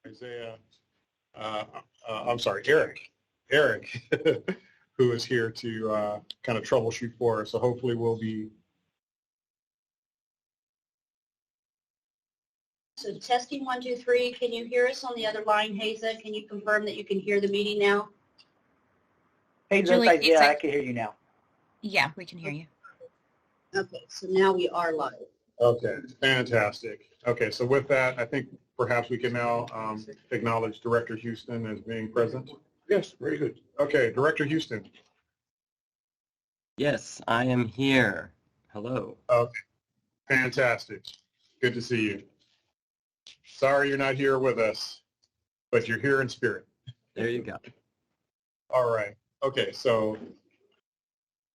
Isaiah, I'm sorry, Eric, who is here to kind of troubleshoot for us. So hopefully we'll be. So testing 1, 2, 3. Can you hear us on the other line, Haza? Can you confirm that you can hear the meeting now? Hey, Julie, yeah, I can hear you now. Yeah, we can hear you. Okay, so now we are live. Okay, fantastic. Okay, so with that, I think perhaps we can now acknowledge Director Houston as being present. Yes, very good. Okay, Director Houston. Yes, I am here. Hello. Okay, fantastic. Good to see you. Sorry you're not here with us, but you're here in spirit. There you go. All right. Okay, so.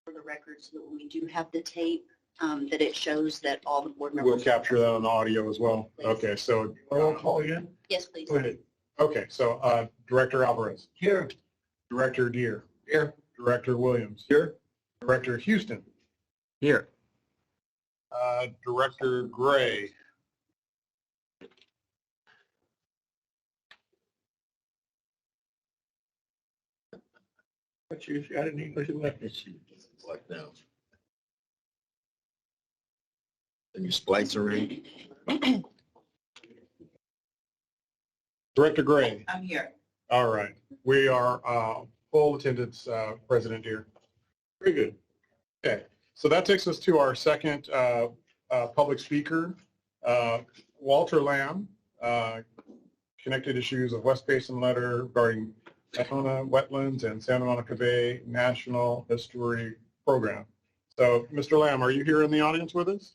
For the record, so that when we do have the tape, that it shows that all the board members. We'll capture that on audio as well. Please. Okay, so. Roll call again? Yes, please. Go ahead. Okay, so Director Alvarez. Here. Director Deere. Here. Director Williams. Here. Director Houston. Here. Director Gray. What you got in English and what? It's like now. And you splice around. Director Gray. I'm here. All right. We are full attendance, President Deere. Very good. Okay. So that takes us to our second public speaker, Walter Lamb, connected issues of West Basin letter regarding Daytona Wetlands and Santa Monica Bay National History Program. So, Mr. Lamb, are you here in the audience with us?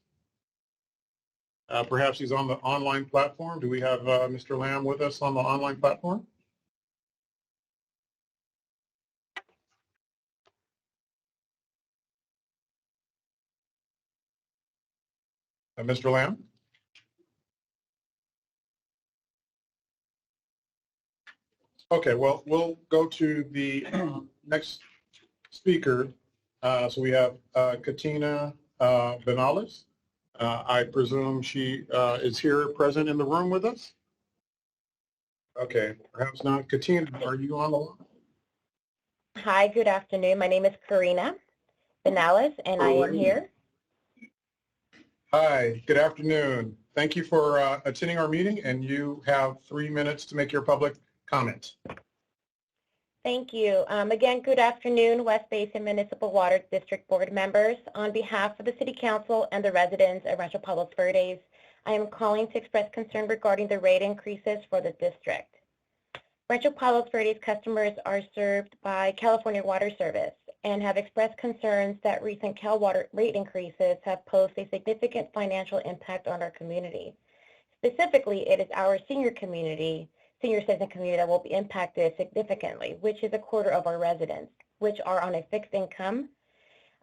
Perhaps he's on the online platform. Do we have Mr. Lamb with us on the online platform? Mr. Lamb? Okay, well, we'll go to the next speaker. So we have Katina Benales. I presume she is here present in the room with us? Okay, perhaps not. Katina, are you on the line? Hi, good afternoon. My name is Karina Benales, and I am here. Hi, good afternoon. Thank you for attending our meeting, and you have 3 minutes to make your public comment. Thank you. Again, good afternoon, West Basin Municipal Water District Board members. On behalf of the City Council and the residents of Rancho Palos Verdes, I am calling to express concern regarding the rate increases for the district. Rancho Palos Verdes customers are served by California Water Service and have expressed concerns that recent Cal Water rate increases have posed a significant financial impact on our community. Specifically, it is our senior citizen community that will be impacted significantly, which is a quarter of our residents, which are on a fixed income.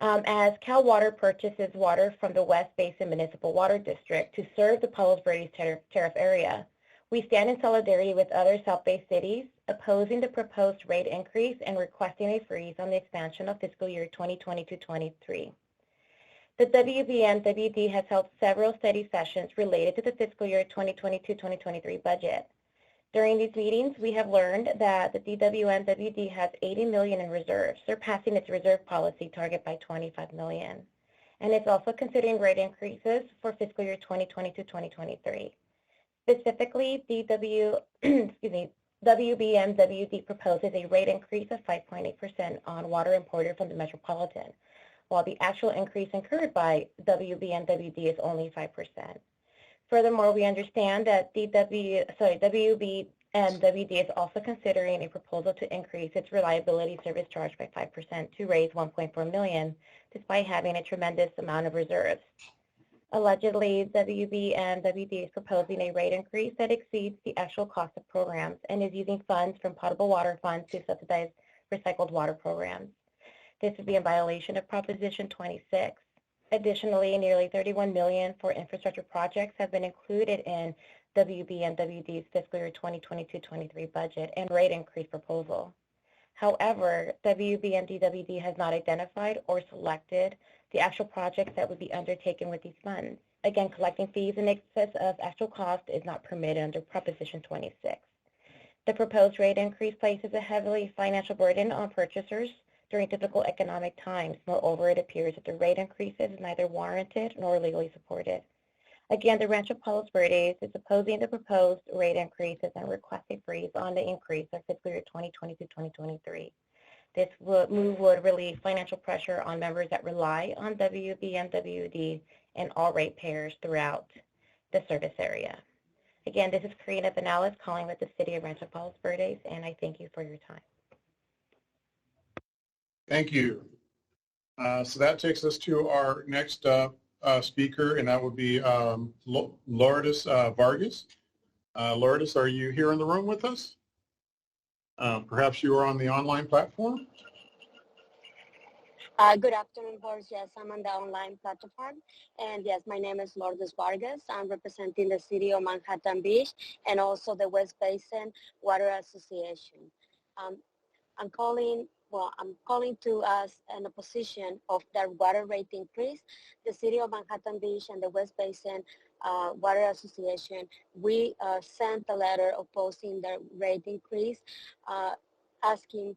As Cal Water purchases water from the West Basin Municipal Water District to serve the Palos Verdes tariff area, we stand in solidarity with other South Bay cities opposing the proposed rate increase and requesting a freeze on the expansion of fiscal year 2022-23. The WBMWD has held several study sessions related to the fiscal year 2022-2023 budget. During these meetings, we have learned that the DWMWD has $80 million in reserves, surpassing its reserve policy target by $25 million. And it's also considering rate increases for fiscal year 2022-2023. Specifically, WBMWD proposes a rate increase of 5.8% on water imported from the metropolitan, while the actual increase incurred by WBMWD is only 5%. Furthermore, we understand that WBMWD is also considering a proposal to increase its reliability service charge by 5% to raise $1.4 million, despite having a tremendous amount of reserves. Allegedly, WBMWD is proposing a rate increase that exceeds the actual cost of programs and is using funds from potable water funds to subsidize recycled water programs. This would be in violation of Proposition 26. Additionally, nearly $31 million for infrastructure projects have been included in WBMWD's fiscal year 2022-23 budget and rate increase proposal. However, WBMWD has not identified or selected the actual projects that would be undertaken with these funds. Again, collecting fees in excess of actual cost is not permitted under Proposition 26. The proposed rate increase places a heavily financial burden on purchasers during difficult economic times. Moreover, it appears that the rate increases is neither warranted nor legally supported. Again, the Rancho Palos Verdes is opposing the proposed rate increases and requesting freeze on the increase of fiscal year 2020 to 2023. This move would relieve financial pressure on members that rely on WB and WD and all ratepayers throughout the service area. Again, this is Karina Benales calling with the City of Rancho Palos Verdes, and I thank you for your time. Thank you. So that takes us to our next speaker, and that would be Lourdes Vargas. Lourdes, are you here in the room with us? Perhaps you are on the online platform? Good afternoon, board. Yes, I'm on the online platform. And yes, my name is Lourdes Vargas. I'm representing the City of Manhattan Beach and also the West Basin Water Association. I'm calling to us in a position of the water rate increase. The City of Manhattan Beach and the West Basin Water Association, we sent a letter opposing the rate increase, asking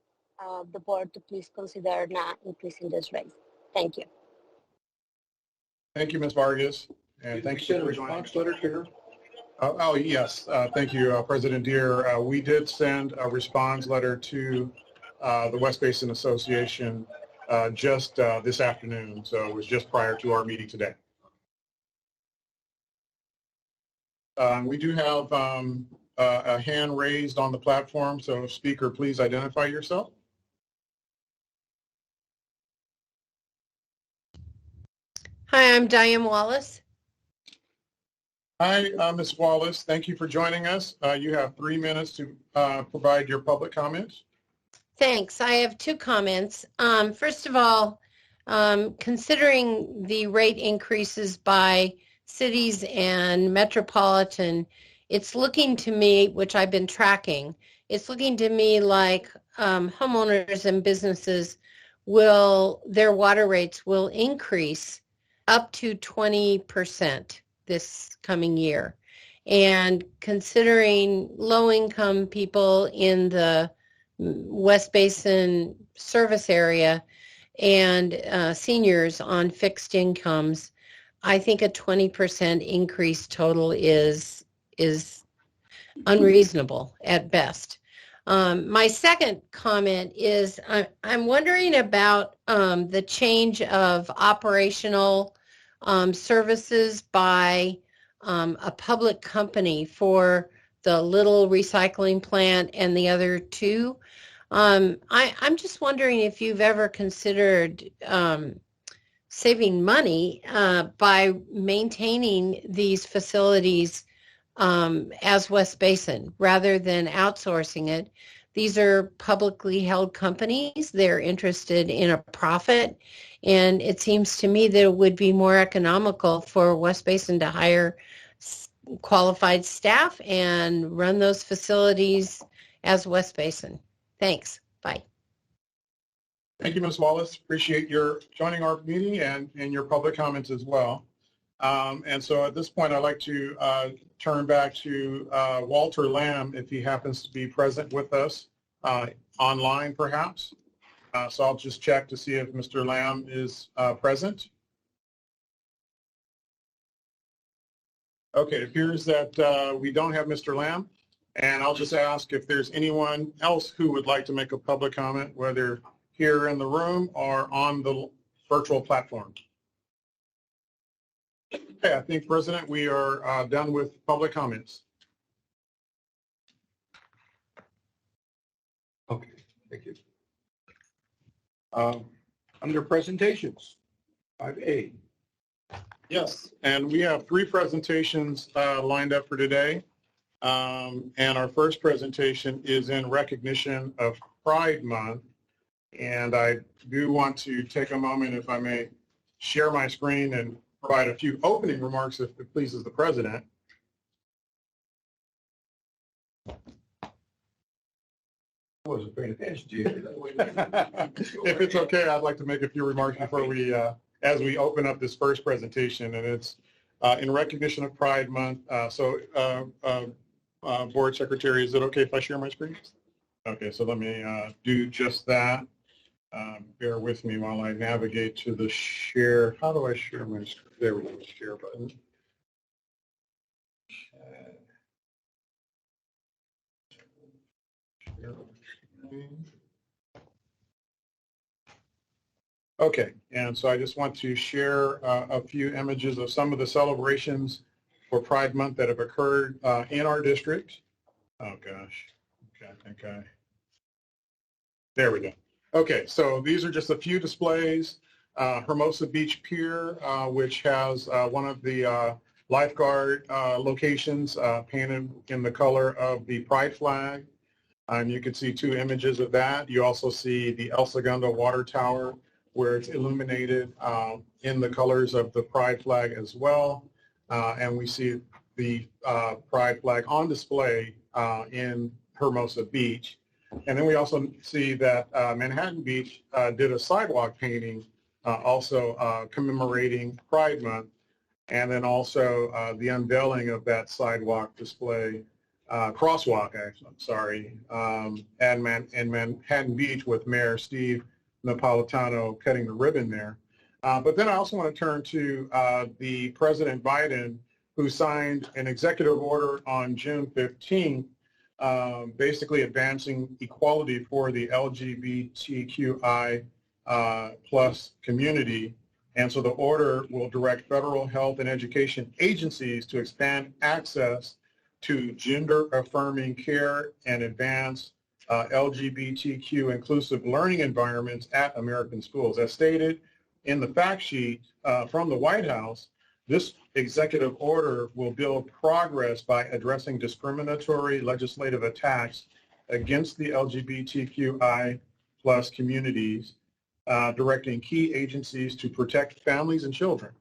the board to please consider not increasing this rate. Thank you. Thank you, Ms. Vargas, and thank you for joining. Response letter here. Oh, yes. Thank you, President Deere. We did send a response letter to the West Basin Association just this afternoon, so it was just prior to our meeting today. We do have a hand raised on the platform, so speaker, please identify yourself. Hi, I'm Diane Wallace. Hi, Ms. Wallace. Thank you for joining us. You have 3 minutes to provide your public comments. Thanks. I have 2 comments. First of all, considering the rate increases by cities and metropolitan, it's looking to me, which I've been tracking, it's looking to me like homeowners and businesses their water rates will increase up to 20% this coming year. And considering low-income people in the West Basin service area and seniors on fixed incomes, I think a 20% increase total is unreasonable at best. My second comment is I'm wondering about the change of operational services by a public company for the little recycling plant and the other 2. I'm just wondering if you've ever considered saving money by maintaining these facilities as West Basin rather than outsourcing it. These are publicly held companies. They're interested in a profit. And it seems to me that it would be more economical for West Basin to hire qualified staff and run those facilities as West Basin. Thanks. Bye. Thank you, Ms. Wallace. Appreciate your joining our meeting and your public comments as well. And so at this point, I'd like to turn back to Walter Lamb, if he happens to be present with us online, perhaps. So I'll just check to see if Mr. Lamb is present. Okay, it appears that we don't have Mr. Lamb. And I'll just ask if there's anyone else who would like to make a public comment, whether here in the room or on the virtual platform. Okay, I think, President, we are done with public comments. Okay, thank you. Under presentations, 5A. Yes, and we have 3 presentations lined up for today. And our first presentation is in recognition of Pride Month. And I do want to take a moment, if I may, share my screen and provide a few opening remarks if it pleases the President. I wasn't paying attention to you. If it's okay, I'd like to make a few remarks before we, as we open up this first presentation, and it's in recognition of Pride Month. Board Secretary, is it okay if I share my screen? Okay, so let me do just that. Bear with me while I navigate to the share. How do I share my screen? There we go, share button. Okay, and so I just want to share a few images of some of the celebrations for Pride Month that have occurred in our district. Oh gosh, okay, I think there we go. Okay, so these are just a few displays. Hermosa Beach Pier, which has one of the lifeguard locations painted in the color of the Pride flag. And you can see two images of that. You also see the El Segundo water tower where it's illuminated in the colors of the Pride flag as well. And we see the Pride flag on display in Hermosa Beach. And then we also see that Manhattan Beach did a sidewalk painting also commemorating Pride Month. And then also the unveiling of that sidewalk display, crosswalk, actually, I'm sorry, in Manhattan Beach with Mayor Steve Napolitano cutting the ribbon there. But then I also want to turn to the President Biden, who signed an executive order on June 15th, basically advancing equality for the LGBTQI plus community. And so the order will direct federal health and education agencies to expand access to gender-affirming care and advance LGBTQ inclusive learning environments at American schools. As stated in the fact sheet from the White House, this executive order will build progress by addressing discriminatory legislative attacks against the LGBTQI plus communities, directing key agencies to protect families and children,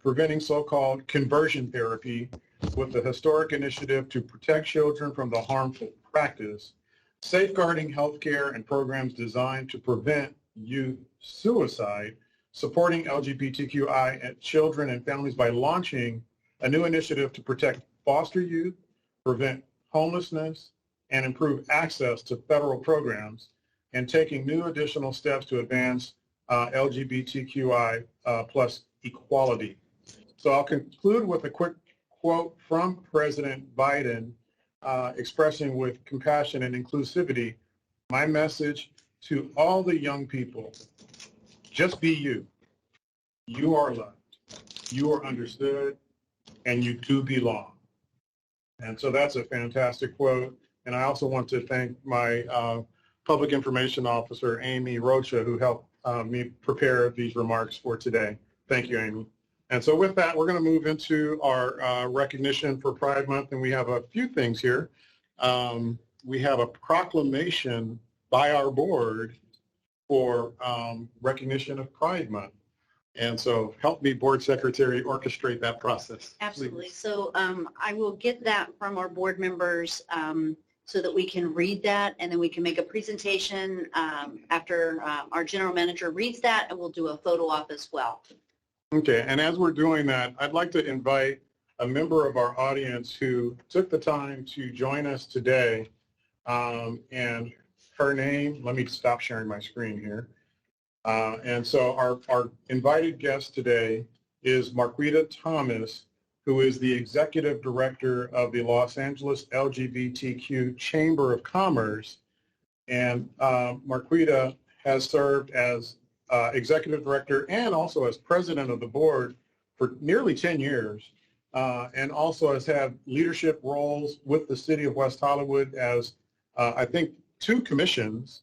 preventing so-called conversion therapy with the historic initiative to protect children from the harmful practice, safeguarding healthcare and programs designed to prevent youth suicide, supporting LGBTQI children and families by launching a new initiative to protect foster youth, prevent homelessness, and improve access to federal programs, and taking new additional steps to advance LGBTQI plus equality. So I'll conclude with a quick quote from President Biden expressing with compassion and inclusivity my message to all the young people: just be you. You are loved, you are understood, and you do belong. And so that's a fantastic quote. And I also want to thank my Public Information Officer, Amy Rocha, who helped me prepare these remarks for today. Thank you, Amy. And so with that, we're going to move into our recognition for Pride Month, and we have a few things here. We have a proclamation by our board for recognition of Pride Month. And so help me, Board Secretary, orchestrate that process. Absolutely. Please. So I will get that from our board members so that we can read that, and then we can make a presentation after our general manager reads that, and we'll do a photo op as well. Okay, and as we're doing that, I'd like to invite a member of our audience who took the time to join us today. And her name, let me stop sharing my screen here. And so our invited guest today is Marquita Thomas, who is the Executive Director of the Los Angeles LGBTQ Chamber of Commerce. And Marquita has served as Executive Director and also as President of the board for nearly 10 years, and also has had leadership roles with the City of West Hollywood as, I think, 2 commissions,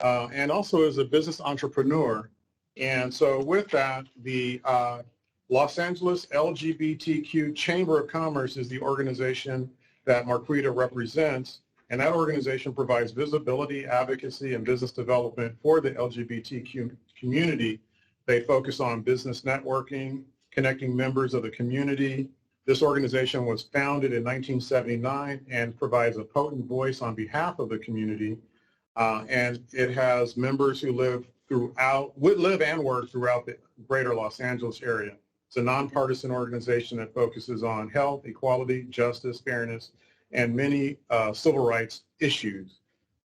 and also as a business entrepreneur. And so with that, the Los Angeles LGBTQ Chamber of Commerce is the organization that Marquita represents, and that organization provides visibility, advocacy, and business development for the LGBTQ community. They focus on business networking, connecting members of the community. This organization was founded in 1979 and provides a potent voice on behalf of the community. And it has members who live and work throughout the greater Los Angeles area. It's a nonpartisan organization that focuses on health, equality, justice, fairness, and many civil rights issues.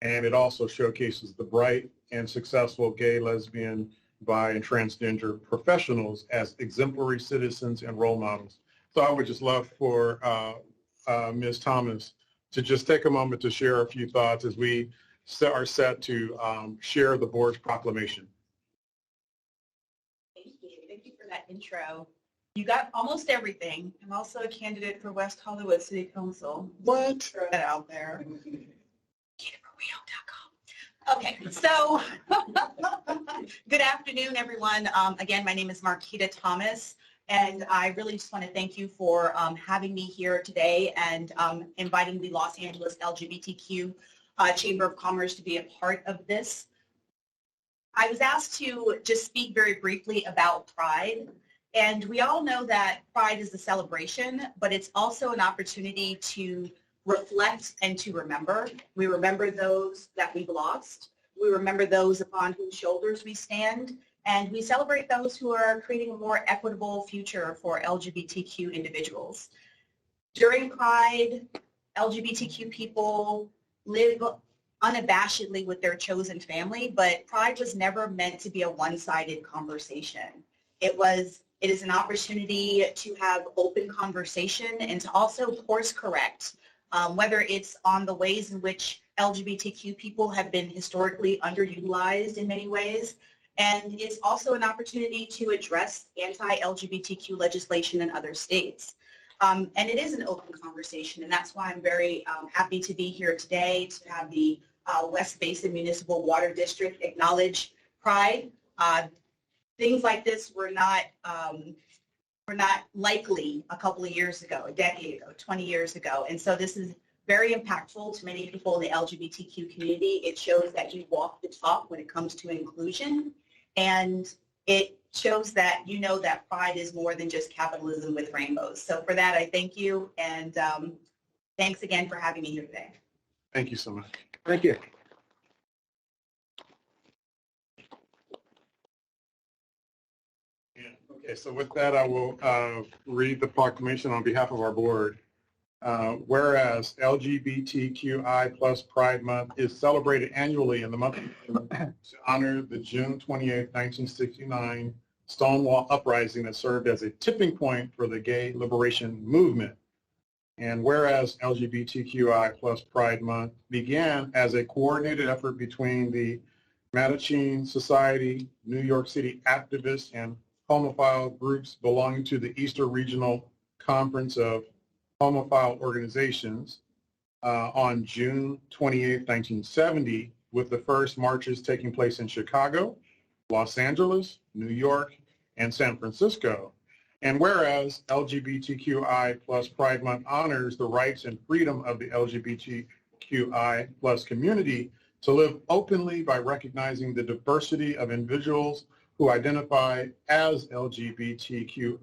And it also showcases the bright and successful gay, lesbian, bi, and transgender professionals as exemplary citizens and role models. So I would just love for Ms. Thomas to just take a moment to share a few thoughts as we are set to share the board's proclamation. Thank you. Thank you for that intro. You got almost everything. I'm also a candidate for West Hollywood City Council. What? Throw that out there. Okay, so good afternoon, everyone. Again, my name is Marquita Thomas, and I really just want to thank you for having me here today and inviting the Los Angeles LGBTQ Chamber of Commerce to be a part of this. I was asked to just speak very briefly about Pride, and we all know that Pride is a celebration, but it's also an opportunity to reflect and to remember. We remember those that we've lost. We remember those upon whose shoulders we stand. And we celebrate those who are creating a more equitable future for LGBTQ individuals. During Pride, LGBTQ people live unabashedly with their chosen family, but Pride was never meant to be a one-sided conversation. It is an opportunity to have open conversation and to also course correct whether it's on the ways in which LGBTQ people have been historically underutilized in many ways. And it's also an opportunity to address anti-LGBTQ legislation in other states. And it is an open conversation, and that's why I'm very happy to be here today to have the West Basin Municipal Water District acknowledge Pride. Things like this were not likely a couple of years ago, a decade ago, 20 years ago. And so this is very impactful to many people in the LGBTQ community. It shows that you walk the talk when it comes to inclusion. And it shows that you know that Pride is more than just capitalism with rainbows. So for that, I thank you. And thanks again for having me here today. Thank you so much. Thank you. Okay, so with that, I will read the proclamation on behalf of our board. Whereas LGBTQI plus Pride Month is celebrated annually in the month of June to honor the June 28, 1969 Stonewall Uprising that served as a tipping point for the gay liberation movement. And whereas LGBTQI plus Pride Month began as a coordinated effort between the Mattachine Society, New York City activists, and homophile groups belonging to the Eastern Regional Conference of Homophile Organizations on June 28, 1970, with the first marches taking place in Chicago, Los Angeles, New York, and San Francisco. And whereas LGBTQI plus Pride Month honors the rights and freedom of the LGBTQI plus community to live openly by recognizing the diversity of individuals who identify as LGBTQI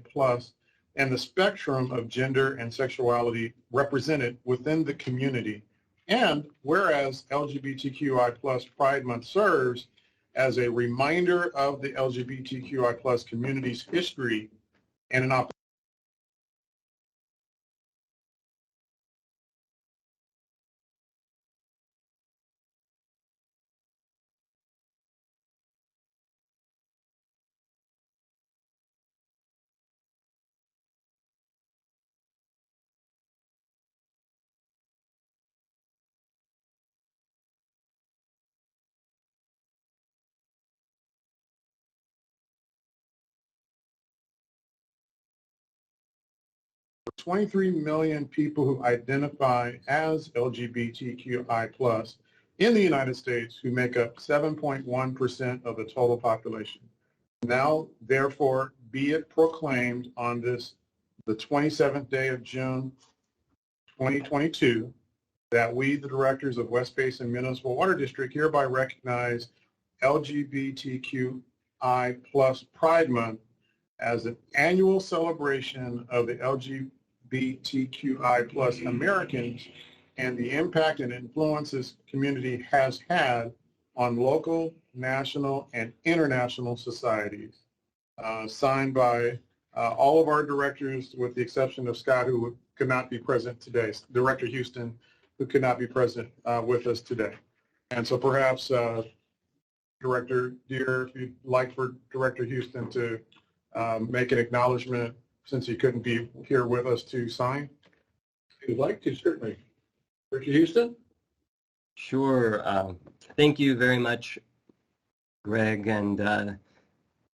plus and the spectrum of gender and sexuality represented within the community. And whereas LGBTQI plus Pride Month serves as a reminder of the LGBTQI plus community's history and an opportunity for 23 million people who identify as LGBTQI plus in the United States, who make up 7.1% of the total population. Now, therefore, be it proclaimed on this, the 27th day of June, 2022, that we, the directors of West Basin Municipal Water District, hereby recognize LGBTQI plus Pride Month as an annual celebration of the LGBTQI plus Americans and the impact and influence this community has had on local, national, and international societies. signed by all of our directors with the exception of Scott, who could not be present today, Director Houston, who could not be present with us today. And so perhaps Director Deere, if you'd like for Director Houston to make an acknowledgement since he couldn't be here with us to sign. If you'd like to, certainly. Director Houston? Sure. Thank you very much, Greg, and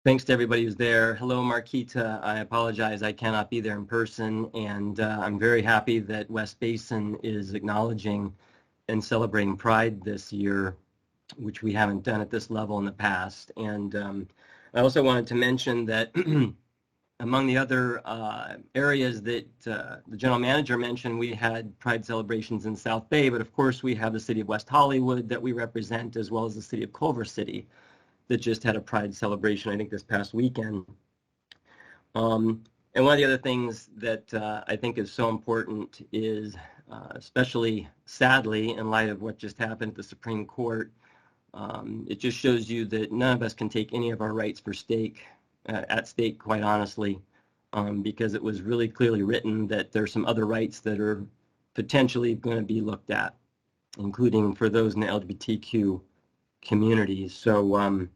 thanks to everybody who's there. Hello, Marquita. I apologize I cannot be there in person, and I'm very happy that West Basin is acknowledging and celebrating Pride this year, which we haven't done at this level in the past. And I also wanted to mention that among the other areas that the general manager mentioned, we had Pride celebrations in South Bay, but of course we have the city of West Hollywood that we represent, as well as the city of Culver City that just had a Pride celebration, I think, this past weekend. And one of the other things that I think is so important is, especially sadly, in light of what just happened at the Supreme Court, it just shows you that none of us can take any of our rights at stake, quite honestly, because it was really clearly written that there's some other rights that are potentially going to be looked at, including for those in the LGBTQ communities. So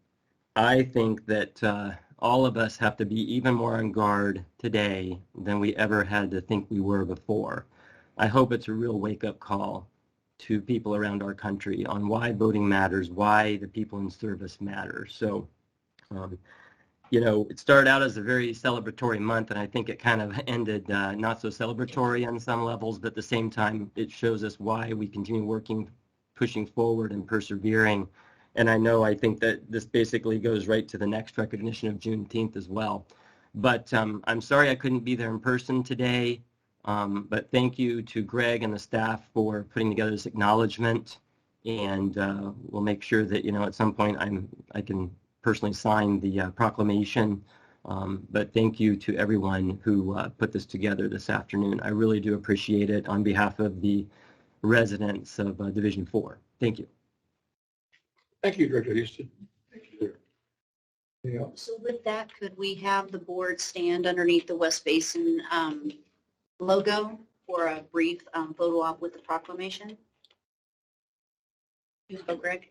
I think that all of us have to be even more on guard today than we ever had to think we were before. I hope it's a real wake-up call to people around our country on why voting matters, why the people in service matter. So, you know, it started out as a very celebratory month, and I think it kind of ended not so celebratory on some levels, but at the same time, it shows us why we continue working, pushing forward and persevering. And I think that this basically goes right to the next recognition of Juneteenth as well. But I'm sorry I couldn't be there in person today. But thank you to Greg and the staff for putting together this acknowledgement. And we'll make sure that, you know, at some point I can personally sign the proclamation. But thank you to everyone who put this together this afternoon. I really do appreciate it on behalf of the residents of Division 4. Thank you. Thank you, Director Houston. Thank you. Anything else? So with that, could we have the board stand underneath the West Basin logo for a brief photo op with the proclamation? You go, Greg.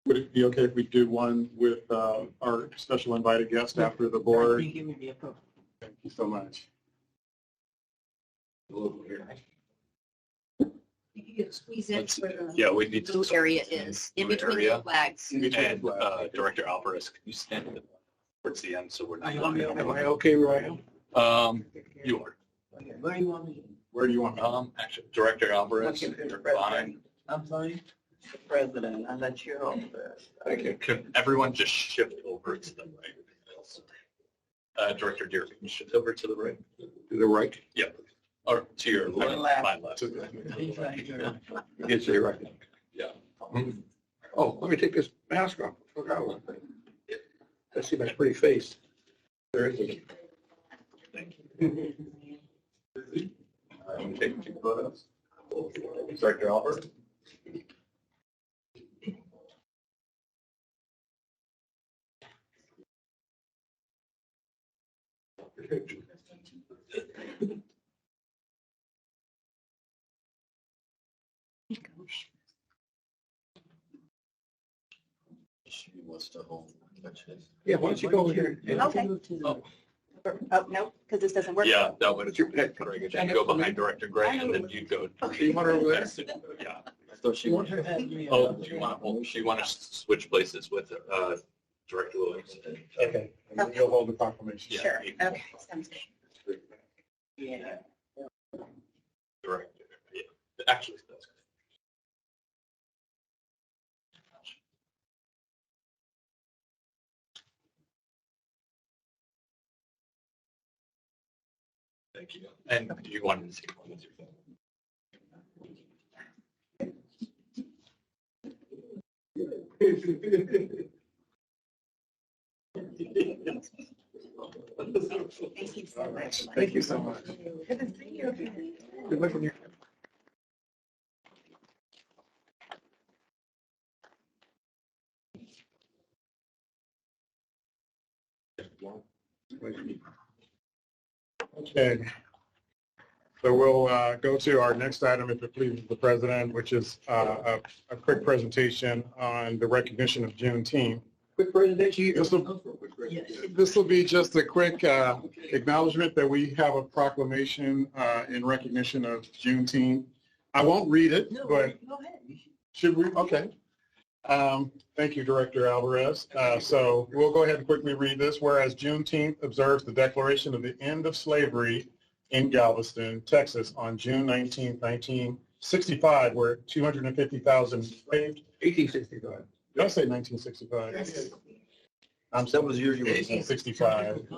Would it be okay if we do one with our special invited guest after the board? Thank you so much. You can squeeze in where the Yeah, we need blue to. area is, in between the flags. And Director Alvarez, can you stand towards the end so we're not. Am I okay where I am? You are. Where do you want me? Where do you want me? Actually, Director Alvarez, you're fine. I'm fine. The president, I'll let you over there. Thank you. Can everyone just shift over to the right? Director Deere, can you shift over to the right? To the right? Yeah, or to your left, left. my left. He's right here. You did say right. Yeah. Oh, let me take this mask off. I forgot one thing. Let's see my pretty face. There is a. Thank you. Take two photos. Director Alvarez. She wants to hold. Yeah, why don't you go over here? Okay. Oh, no, because this doesn't work. Yeah, that would, Greg, if you go behind Director Greg and then you go. So you want her over there? Yeah. So she wants, oh, do you want to, she wants to switch places with Director Williams? Okay. And then you'll hold the proclamation. Yeah. Sure, okay, sounds good. Yeah. Director, yeah, actually, that's good. Thank you. And do you want to take one with your phone? Thank you so much. Thank you so much. Good to see you. Good luck on your. Okay. So we'll go to our next item, if it pleases the president, which is a quick presentation on the recognition of Juneteenth. Quick presentation. This will be just a quick acknowledgement that we have a proclamation in recognition of Juneteenth. I won't read it, but should we? Okay. Thank you, Director Alvarez. So we'll go ahead and quickly read this. Whereas Juneteenth observes the declaration of the end of slavery in Galveston, Texas on June 19, 1965, where 250,000 enslaved. 1865. Did I say 1965? Yes. That was usually 1865.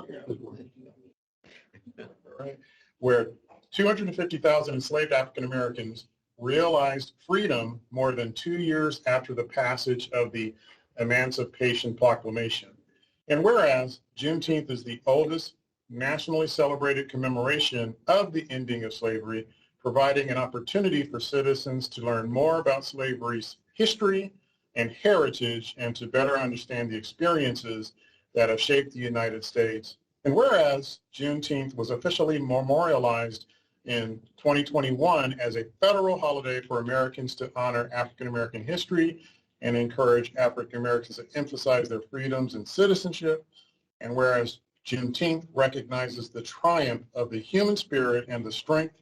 Right. Where 250,000 enslaved African Americans realized freedom more than 2 years after the passage of the Emancipation Proclamation. And whereas Juneteenth is the oldest nationally celebrated commemoration of the ending of slavery, providing an opportunity for citizens to learn more about slavery's history and heritage and to better understand the experiences that have shaped the United States. And whereas Juneteenth was officially memorialized in 2021 as a federal holiday for Americans to honor African American history and encourage African Americans to emphasize their freedoms and citizenship. And whereas Juneteenth recognizes the triumph of the human spirit and the strength,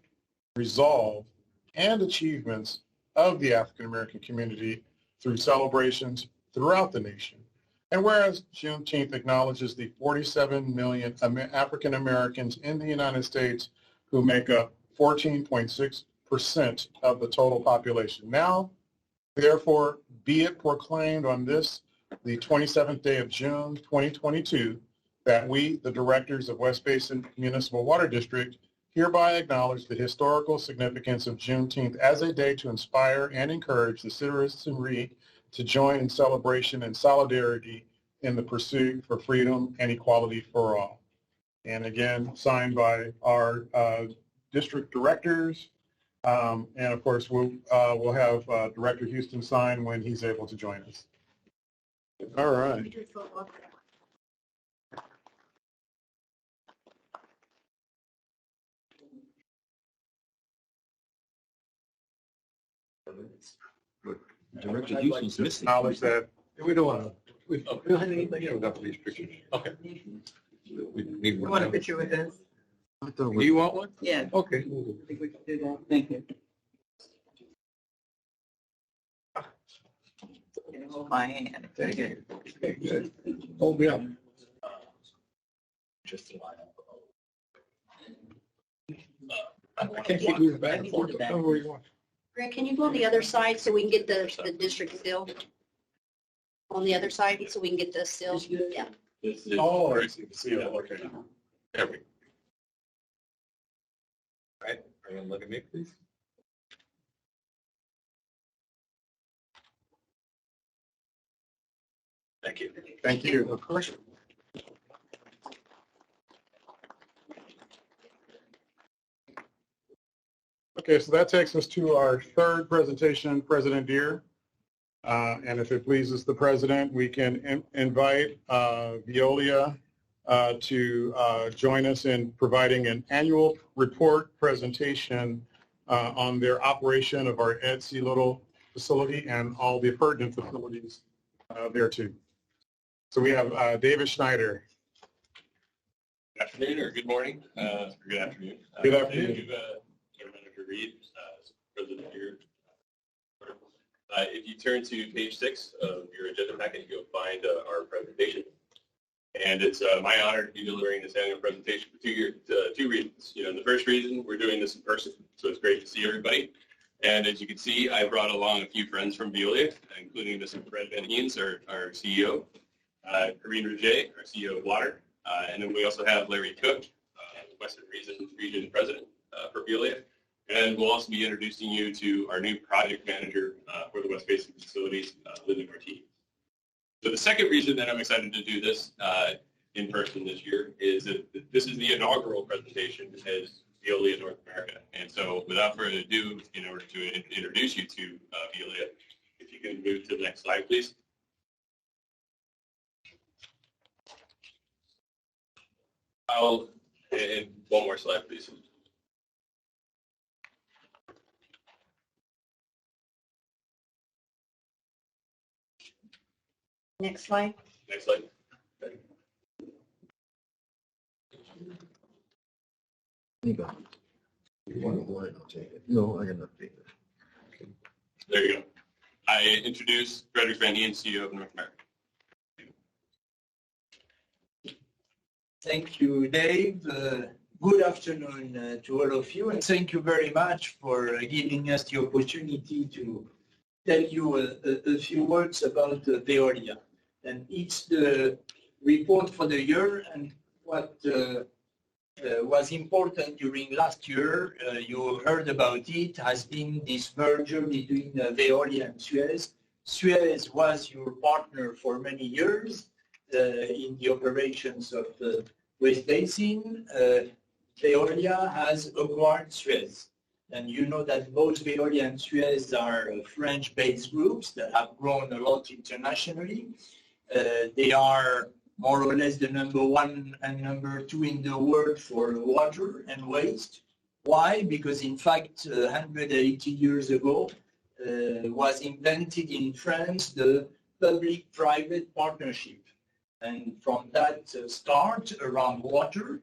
resolve, and achievements of the African American community through celebrations throughout the nation. And whereas Juneteenth acknowledges the 47 million African Americans in the United States who make up 14.6% of the total population. Now, therefore, be it proclaimed on this, the 27th day of June, 2022, that we, the directors of West Basin Municipal Water District, hereby acknowledge the historical significance of Juneteenth as a day to inspire and encourage the citizenry to join in celebration and solidarity in the pursuit for freedom and equality for all. And again, signed by our district directors. And of course, we'll have Director Houston sign when he's able to join us. All right. Director Houston's missing. Acknowledge that. We don't want to, we don't have anything enough of these pictures. Okay. We need You one. want a picture with this? Do you want one? Yeah. Okay. I think we can do that. Thank you. Can you hold my hand? Thank you. Okay, good. Hold me up. Just a line. I can't keep moving back and forth. Tell me where you want. Greg, can you go on the other side so we can get the district seal? On the other side, so we can get the seal? Yeah. Oh, I see. Okay. There we go. All right, are you going to look at me, please? Thank you. Thank you. Of course. Okay, so that takes us to our third presentation, President Deere. And if it pleases the president, we can invite Veolia to join us in providing an annual report presentation on their operation of our Ed C. Little facility and all the pertinent facilities there too. So we have David Schneider. Good afternoon or good morning, or good afternoon. Good afternoon. Thank you, Manager Reed, President here. If you turn to page 6 of your agenda packet, you'll find our presentation. And it's my honor to be delivering this annual presentation for two reasons. You know, the first reason, we're doing this in person, so it's great to see everybody. And as you can see, I brought along a few friends from Veolia, including Mr. Brett Van Heens, our CEO, Karine Rouget, our CEO of Water, and then we also have Larry Cook, Western Region President for Veolia. And we'll also be introducing you to our new project manager for the West Basin facilities, Linda Martinez. So the second reason that I'm excited to do this in person this year is that this is the inaugural presentation as Veolia North America. And so without further ado, in order to introduce you to Veolia, if you can move to the next slide, please. And One more slide, please. Next slide. Next slide. You want one, I'll take it. No, I got enough paper. There you go. I introduce Frederick Van Heen, CEO of North America. Thank you, Dave. Good afternoon to all of you, and thank you very much for giving us the opportunity to tell you a few words about Veolia. And it's the report for the year, and what was important during last year, you heard about it, has been this merger between Veolia and Suez. Suez was your partner for many years in the operations of the West Basin. Veolia has acquired Suez. And you know that both Veolia and Suez are French-based groups that have grown a lot internationally. They are more or less the number one and number two in the world for water and waste. Why? Because in fact, 180 years ago, was invented in France the public-private partnership. And from that start around water,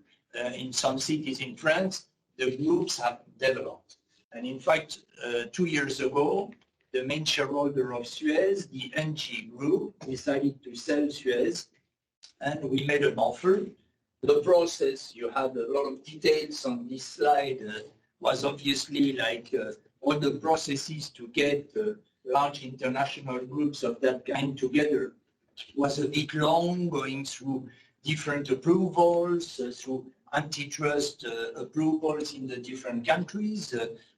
in some cities in France, the groups have developed. And in fact, 2 years ago, the main shareholder of Suez, the NG Group, decided to sell Suez, and we made an offer. The process, you have a lot of details on this slide, was obviously like all the processes to get large international groups of that kind together was a bit long, going through different approvals, through antitrust approvals in the different countries.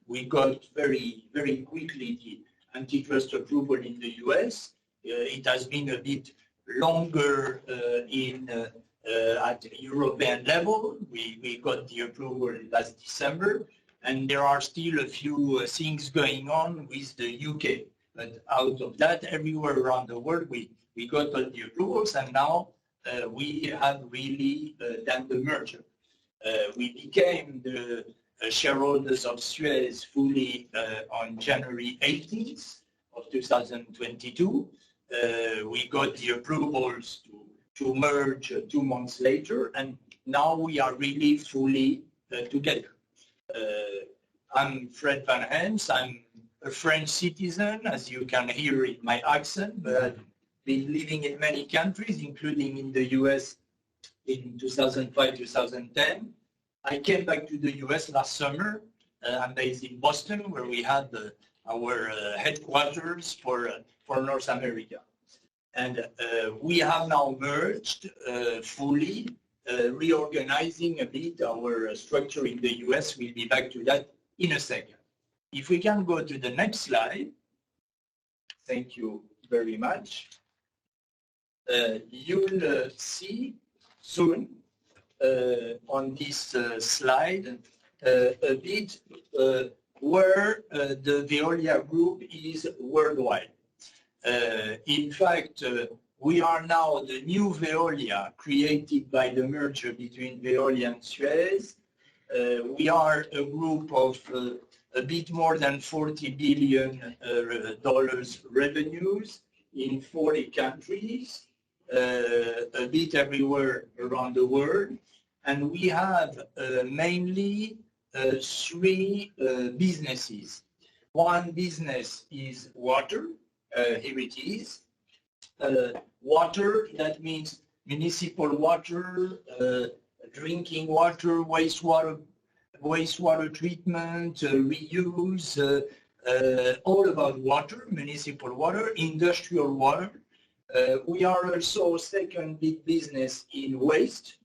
We got very, very quickly the antitrust approval in the US. It has been a bit longer at European level. We got the approval last December, and there are still a few things going on with the UK. But out of that, everywhere around the world, we got all the approvals, and now we have really done the merger. We became the shareholders of Suez fully on January 18th of 2022. We got the approvals to merge 2 months later, and now we are really fully together. I'm Fred Van Hens. I'm a French citizen, as you can hear in my accent, but I've been living in many countries, including in the US in 2005, 2010. I came back to the US last summer. I'm based in Boston, where we had our headquarters for North America. And we have now merged fully, reorganizing a bit our structure in the US. We'll be back to that in a second. If we can go to the next slide. Thank you very much. You'll see soon on this slide a bit where the Veolia group is worldwide. In fact, we are now the new Veolia created by the merger between Veolia and Suez. We are a group of a bit more than $40 billion revenues in 40 countries, a bit everywhere around the world. And we have mainly 3 businesses. One business is water. Here it is. Water, that means municipal water, drinking water, wastewater treatment, reuse, all about water, municipal water, industrial water. We are also second big business in waste,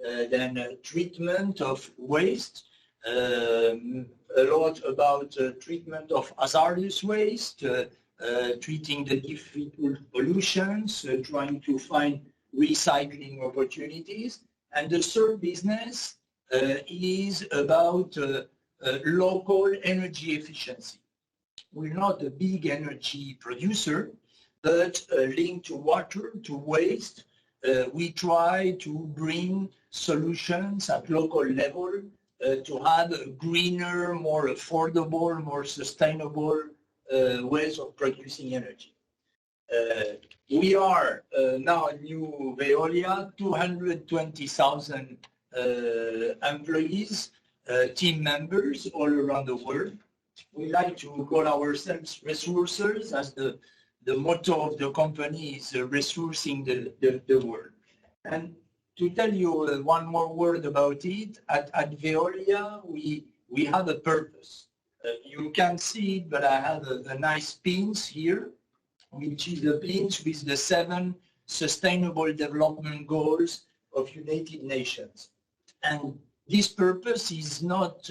then treatment of waste, a lot about treatment of hazardous waste, treating the difficult pollutions, trying to find recycling opportunities. And the third business is about local energy efficiency. We're not a big energy producer, but linked to water, to waste, we try to bring solutions at local level to have a greener, more affordable, more sustainable ways of producing energy. We are now a new Veolia, 220,000 employees, team members all around the world. We like to call ourselves resourcers, as the motto of the company is resourcing the world. And to tell you one more word about it, at Veolia, we have a purpose. You can't see it, but I have a nice pins here, which is the pins with the 7 Sustainable Development Goals of United Nations. And this purpose is not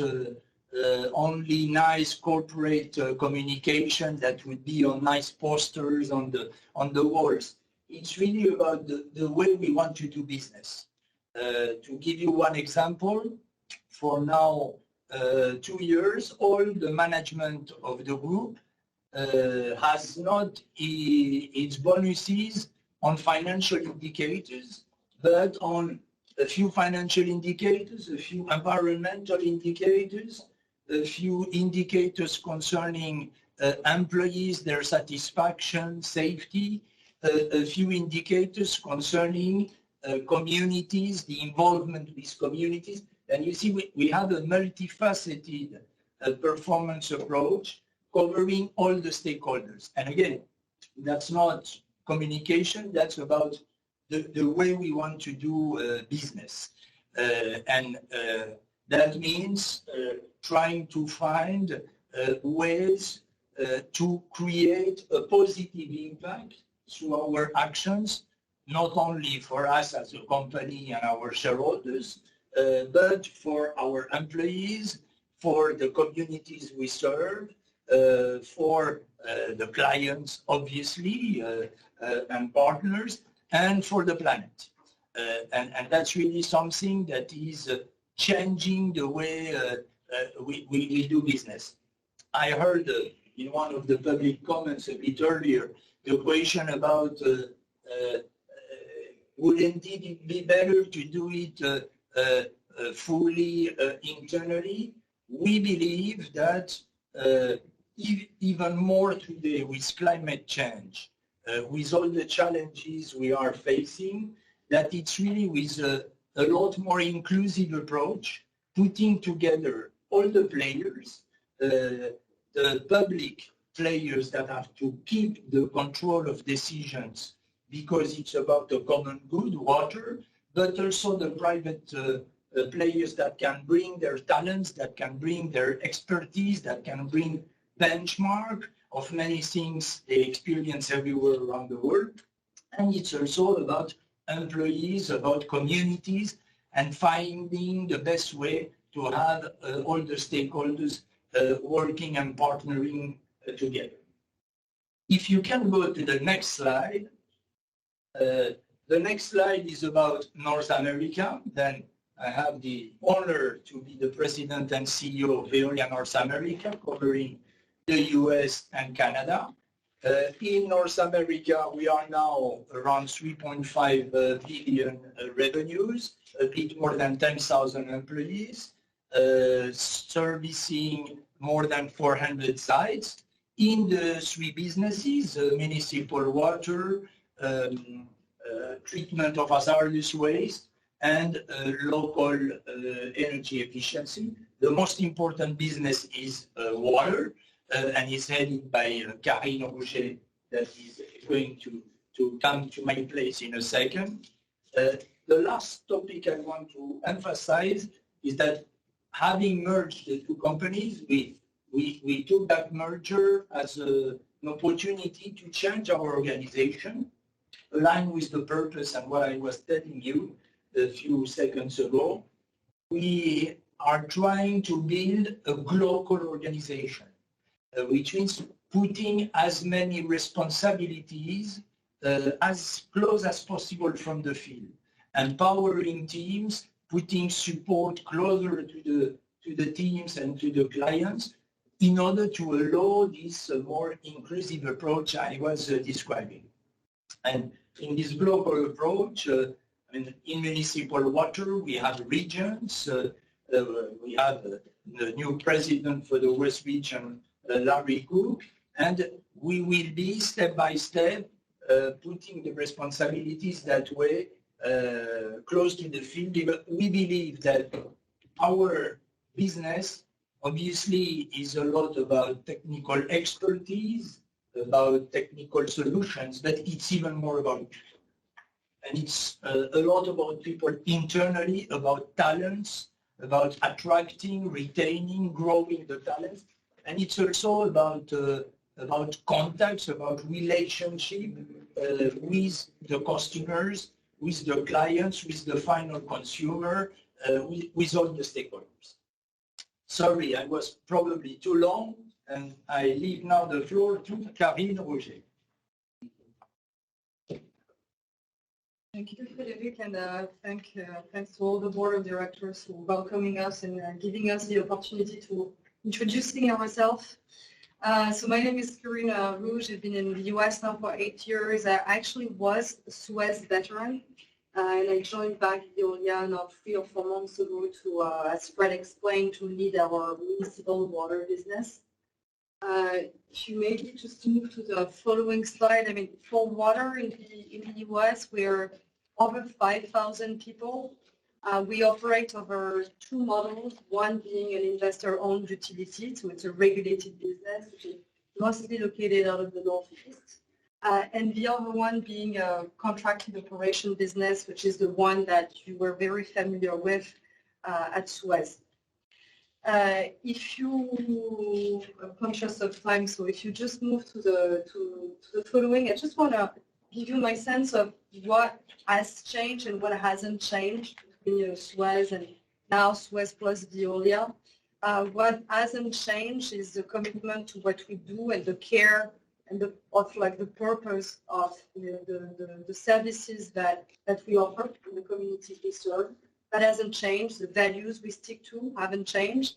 only nice corporate communication that would be on nice posters on the walls. It's really about the way we want to do business. To give you one example, for now 2 years, all the management of the group has not its bonuses on financial indicators, but on a few financial indicators, a few environmental indicators, a few indicators concerning employees, their satisfaction, safety, a few indicators concerning communities, the involvement with communities. And you see, we have a multifaceted performance approach covering all the stakeholders. And again, that's not communication, that's about the way we want to do business. And that means trying to find ways to create a positive impact through our actions, not only for us as a company and our shareholders, but for our employees, for the communities we serve, for the clients, obviously, and partners, and for the planet. And that's really something that is changing the way we do business. I heard in one of the public comments a bit earlier, the question about wouldn't it be better to do it fully internally? We believe that even more today with climate change, with all the challenges we are facing, that it's really with a lot more inclusive approach, putting together all the players, the public players that have to keep the control of decisions because it's about the common good, water, but also the private players that can bring their talents, that can bring their expertise, that can bring benchmark of many things they experience everywhere around the world. And it's also about employees, about communities, and finding the best way to have all the stakeholders working and partnering together. If you can go to the next slide. The next slide is about North America. Then I have the honor to be the president and CEO of Veolia North America, covering the US and Canada. In North America, we are now around 3.5 billion revenues, a bit more than 10,000 employees, servicing more than 400 sites in the 3 businesses, municipal water, treatment of hazardous waste, and local energy efficiency. The most important business is water, and is headed by Karine Roger, that is going to come to my place in a second. The last topic I want to emphasize is that having merged the 2 companies, we took that merger as an opportunity to change our organization, align with the purpose and what I was telling you a few seconds ago. We are trying to build a global organization, which means putting as many responsibilities as close as possible from the field, empowering teams, putting support closer to the teams and to the clients in order to allow this more inclusive approach I was describing. And in this global approach, in municipal water, we have regions. We have the new president for the West Region, Larry Cook, and we will be step by step putting the responsibilities that way close to the field. We believe that our business obviously is a lot about technical expertise, about technical solutions, but it's even more about people. And it's a lot about people internally, about talents, about attracting, retaining, growing the talents. And it's also about contacts, about relationship with the customers, with the clients, with the final consumer, with all the stakeholders. Sorry, I was probably too long, and I leave now the floor to Karine Roger. Thank you, Frédéric, and thanks to all the board of directors for welcoming us and giving us the opportunity to introducing ourselves. So my name is Karine Rouge. I've been in the U.S. now for 8 years. I actually was a Suez veteran, and I joined back Veolia now 3 or 4 months ago to, as Fred explained, to lead our municipal water business. If you maybe just move to the following slide, I mean, for water in the U.S., we're over 5,000 people. We operate over 2 models, one being an investor-owned utility, so it's a regulated business, which is mostly located out of the Northeast. And the other one being a contracted operation business, which is the one that you were very familiar with at Suez. If you are conscious of time, so if you just move to the following, I just want to give you my sense of what has changed and what hasn't changed between Suez and now Suez plus Veolia. What hasn't changed is the commitment to what we do and the care and the purpose of the services that we offer in the communities we serve. That hasn't changed. The values we stick to haven't changed.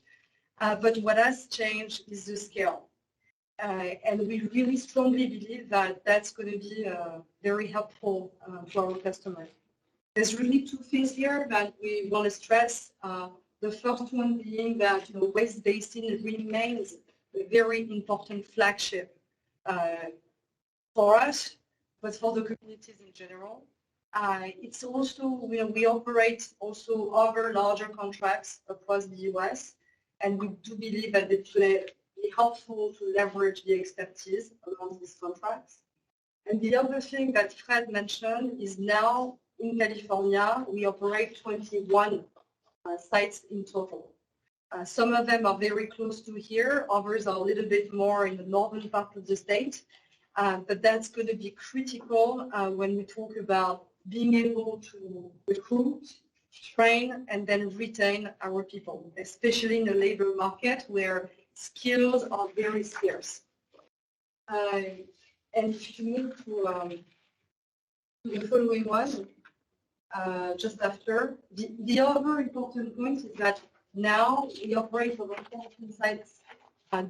But what has changed is the scale. And we really strongly believe that that's going to be very helpful for our customers. There's really 2 things here that we want to stress. The first one being that West Basin remains a very important flagship for us, but for the communities in general. It's also, we operate also other larger contracts across the U.S., and we do believe that it's going to be helpful to leverage the expertise around these contracts. And the other thing that Fred mentioned is now in California, we operate 21 sites in total. Some of them are very close to here, others are a little bit more in the northern part of the state, but that's going to be critical when we talk about being able to recruit, train, and then retain our people, especially in the labor market where skills are very scarce. And if you move to the following one, just after, the other important point is that now we operate over 14 sites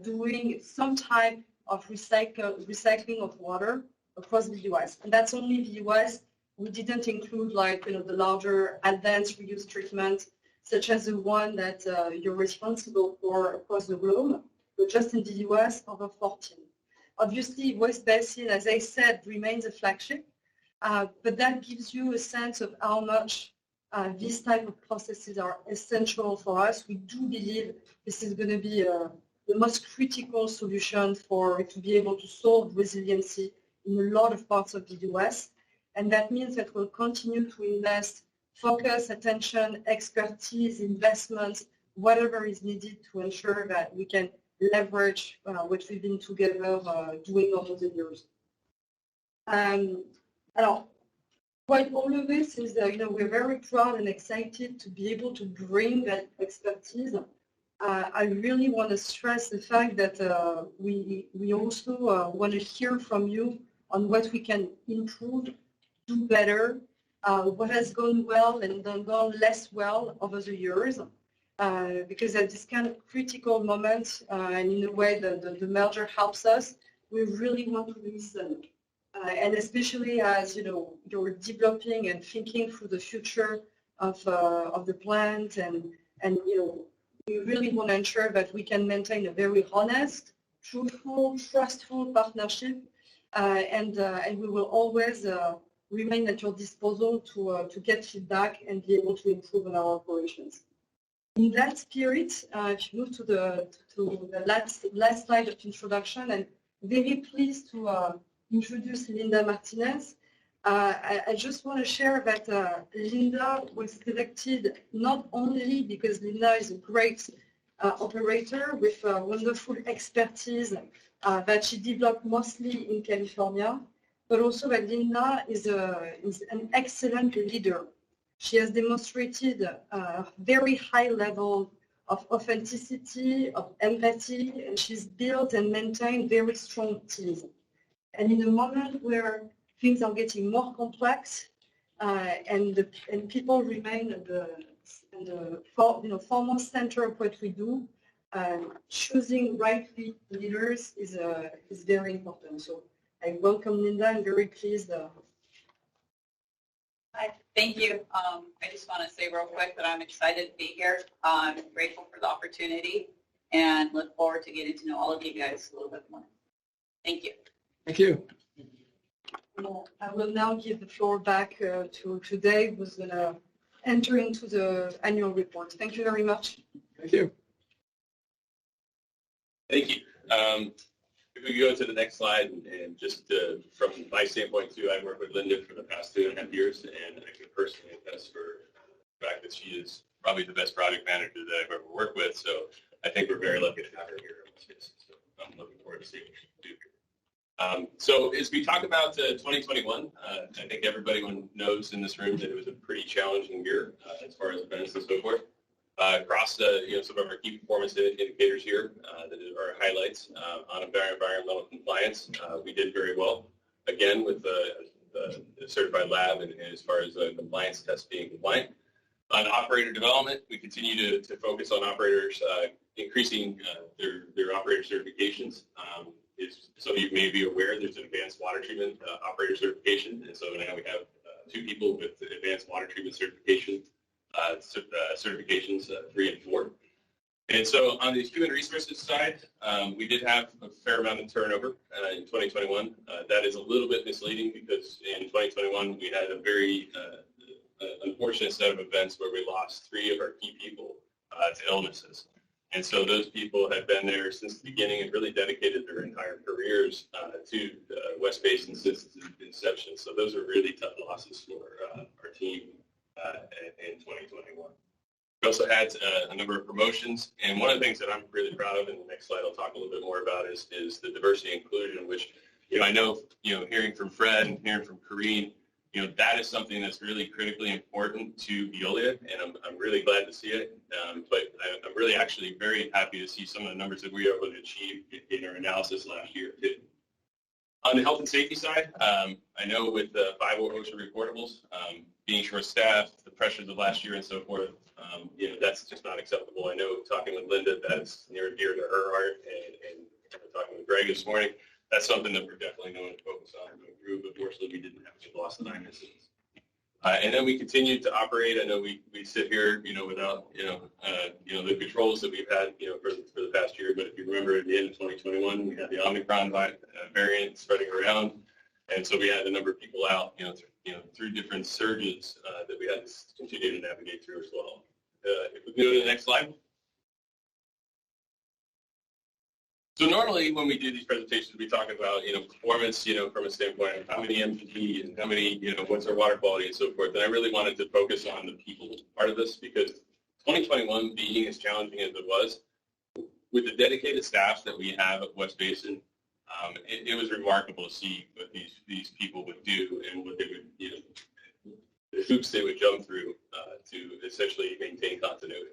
doing some type of recycling of water across the U.S. And that's only the U.S. We didn't include the larger advanced reuse treatment, such as the one that you're responsible for across the globe, but just in the U.S. over 14. Obviously, West Basin, as I said, remains a flagship, but that gives you a sense of how much these type of processes are essential for us. We do believe this is going to be the most critical solution to be able to solve resiliency in a lot of parts of the U.S. And that means that we'll continue to invest focus, attention, expertise, investments, whatever is needed to ensure that we can leverage what we've been together doing over the years. Quite all of this is, we're very proud and excited to be able to bring that expertise. I really want to stress the fact that we also want to hear from you on what we can improve, do better, what has gone well and gone less well over the years. Because at this kind of critical moment, and in a way the merger helps us, we really want to listen And especially as, you're developing and thinking through the future of the plant and we really want to ensure that we can maintain a very honest, truthful, trustful partnership, and we will always remain at your disposal to get feedback and be able to improve on our operations. In that spirit, if you move to the last slide of introduction, I'm very pleased to introduce Linda Martinez. I just want to share that Linda was selected not only because Linda is a great operator with wonderful expertise that she developed mostly in California, but also that Linda is an excellent leader. She has demonstrated a very high level of authenticity, of empathy, and she's built and maintained very strong teams. And in a moment where things are getting more complex and people remain at the foremost center of what we do, choosing right leaders is very important. So I welcome Linda. I'm very pleased. Hi, thank you. I just want to say real quick that I'm excited to be here. I'm grateful for the opportunity and look forward to getting to know all of you guys a little bit more. Thank you. Thank you. I will now give the floor back to Dave, who's going to enter into the annual report. Thank you very much. Thank you. Thank you. If we go to the next slide, and just from my standpoint too, I've worked with Linda for the past 2.5 years, and I can personally attest for the fact that she is probably the best project manager that I've ever worked with. So I think we're very lucky to have her here. So I'm looking forward to seeing what she can do here. So as we talk about 2021, I think everybody knows in this room that it was a pretty challenging year as far as events and so forth. Across some of our key performance indicators here that are highlights on environmental compliance, we did very well. Again, with the certified lab and as far as compliance tests being compliant. On operator development, we continue to focus on operators increasing their operator certifications. Some of you may be aware, there's an advanced water treatment operator certification, and so now we have 2 people with advanced water treatment certification. Certifications 3 and 4. And so on the human resources side, we did have a fair amount of turnover in 2021. That is a little bit misleading because in 2021 we had a very unfortunate set of events where we lost 3 of our key people to illnesses. And so those people had been there since the beginning and really dedicated their entire careers to West Basin since its inception. So those are really tough losses for our team in 2021. We also had a number of promotions, and one of the things that I'm really proud of, and the next slide I'll talk a little bit more about, is the diversity and inclusion, which I know hearing from Fred and hearing from Corrine, that is something that's really critically important to Veolia, and I'm really glad to see it. But I'm really actually very happy to see some of the numbers that we were able to achieve in our analysis last year too. On the health and safety side, I know with the 5 OSHA reportables, being short-staffed, the pressures of last year and so forth, that's just not acceptable. I know talking with Linda, that's near and dear to her heart, and talking with Greg this morning, that's something that we're definitely going to focus on and improve. But fortunately, we didn't have to lost the 9 incidents. And then we continued to operate. I know we sit here, without, the controls that we've had, for the past year. But if you remember at the end of 2021, we had the Omicron variant spreading around. And so we had a number of people out, through different surges that we had to continue to navigate through as well. If we go to the next slide. So normally when we do these presentations, we talk about, performance, from a standpoint of how many MPD and how many, what's our water quality and so forth. And I really wanted to focus on the people part of this because 2021 being as challenging as it was, with the dedicated staff that we have at West Basin, it was remarkable to see what these people would do and what they would, the hoops they would jump through to essentially maintain continuity.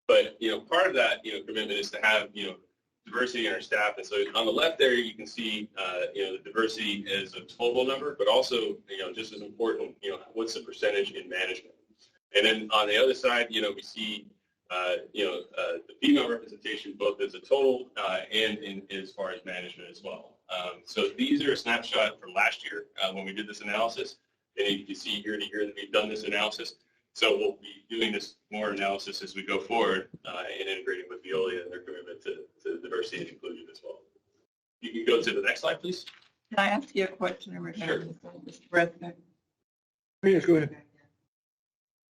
But, part of that, commitment is to have, diversity in our staff. And so on the left there, you can see, the diversity as a total number, but also, just as important, what's the percentage in management. And then on the other side, we see, the female representation both as a total and in as far as management as well. So these are a snapshot from last year when we did this analysis. And you can see year to year that we've done this analysis. So we'll be doing this more analysis as we go forward and integrating with Veolia and their commitment to diversity and inclusion as well. You can go to the next slide, please. Can I ask you a question in regards to Mr. President? Yes, go ahead.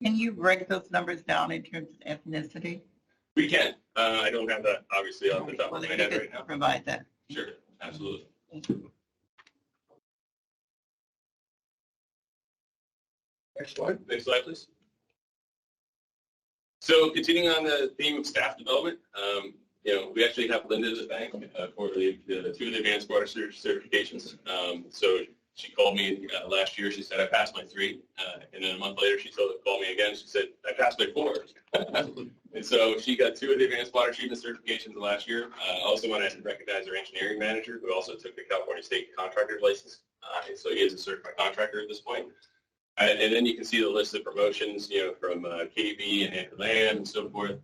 Can you break those numbers down in terms of ethnicity? We can. I don't have that obviously off the top of my head right now. Provide that. Sure, absolutely. Next slide. Next slide, please. So continuing on the theme of staff development, we actually have Linda at the bank for the two of the advanced water certifications. So she called me last year. She said, I passed my 3. And then a month later, she called me again. She said, I passed my 4. And so she got 2 of the advanced water treatment certifications last year. I also want to recognize our engineering manager, who also took the California State Contractor's License. And so he is a certified contractor at this point. And then you can see the list of promotions, from KB and Andrew Lamb and so forth.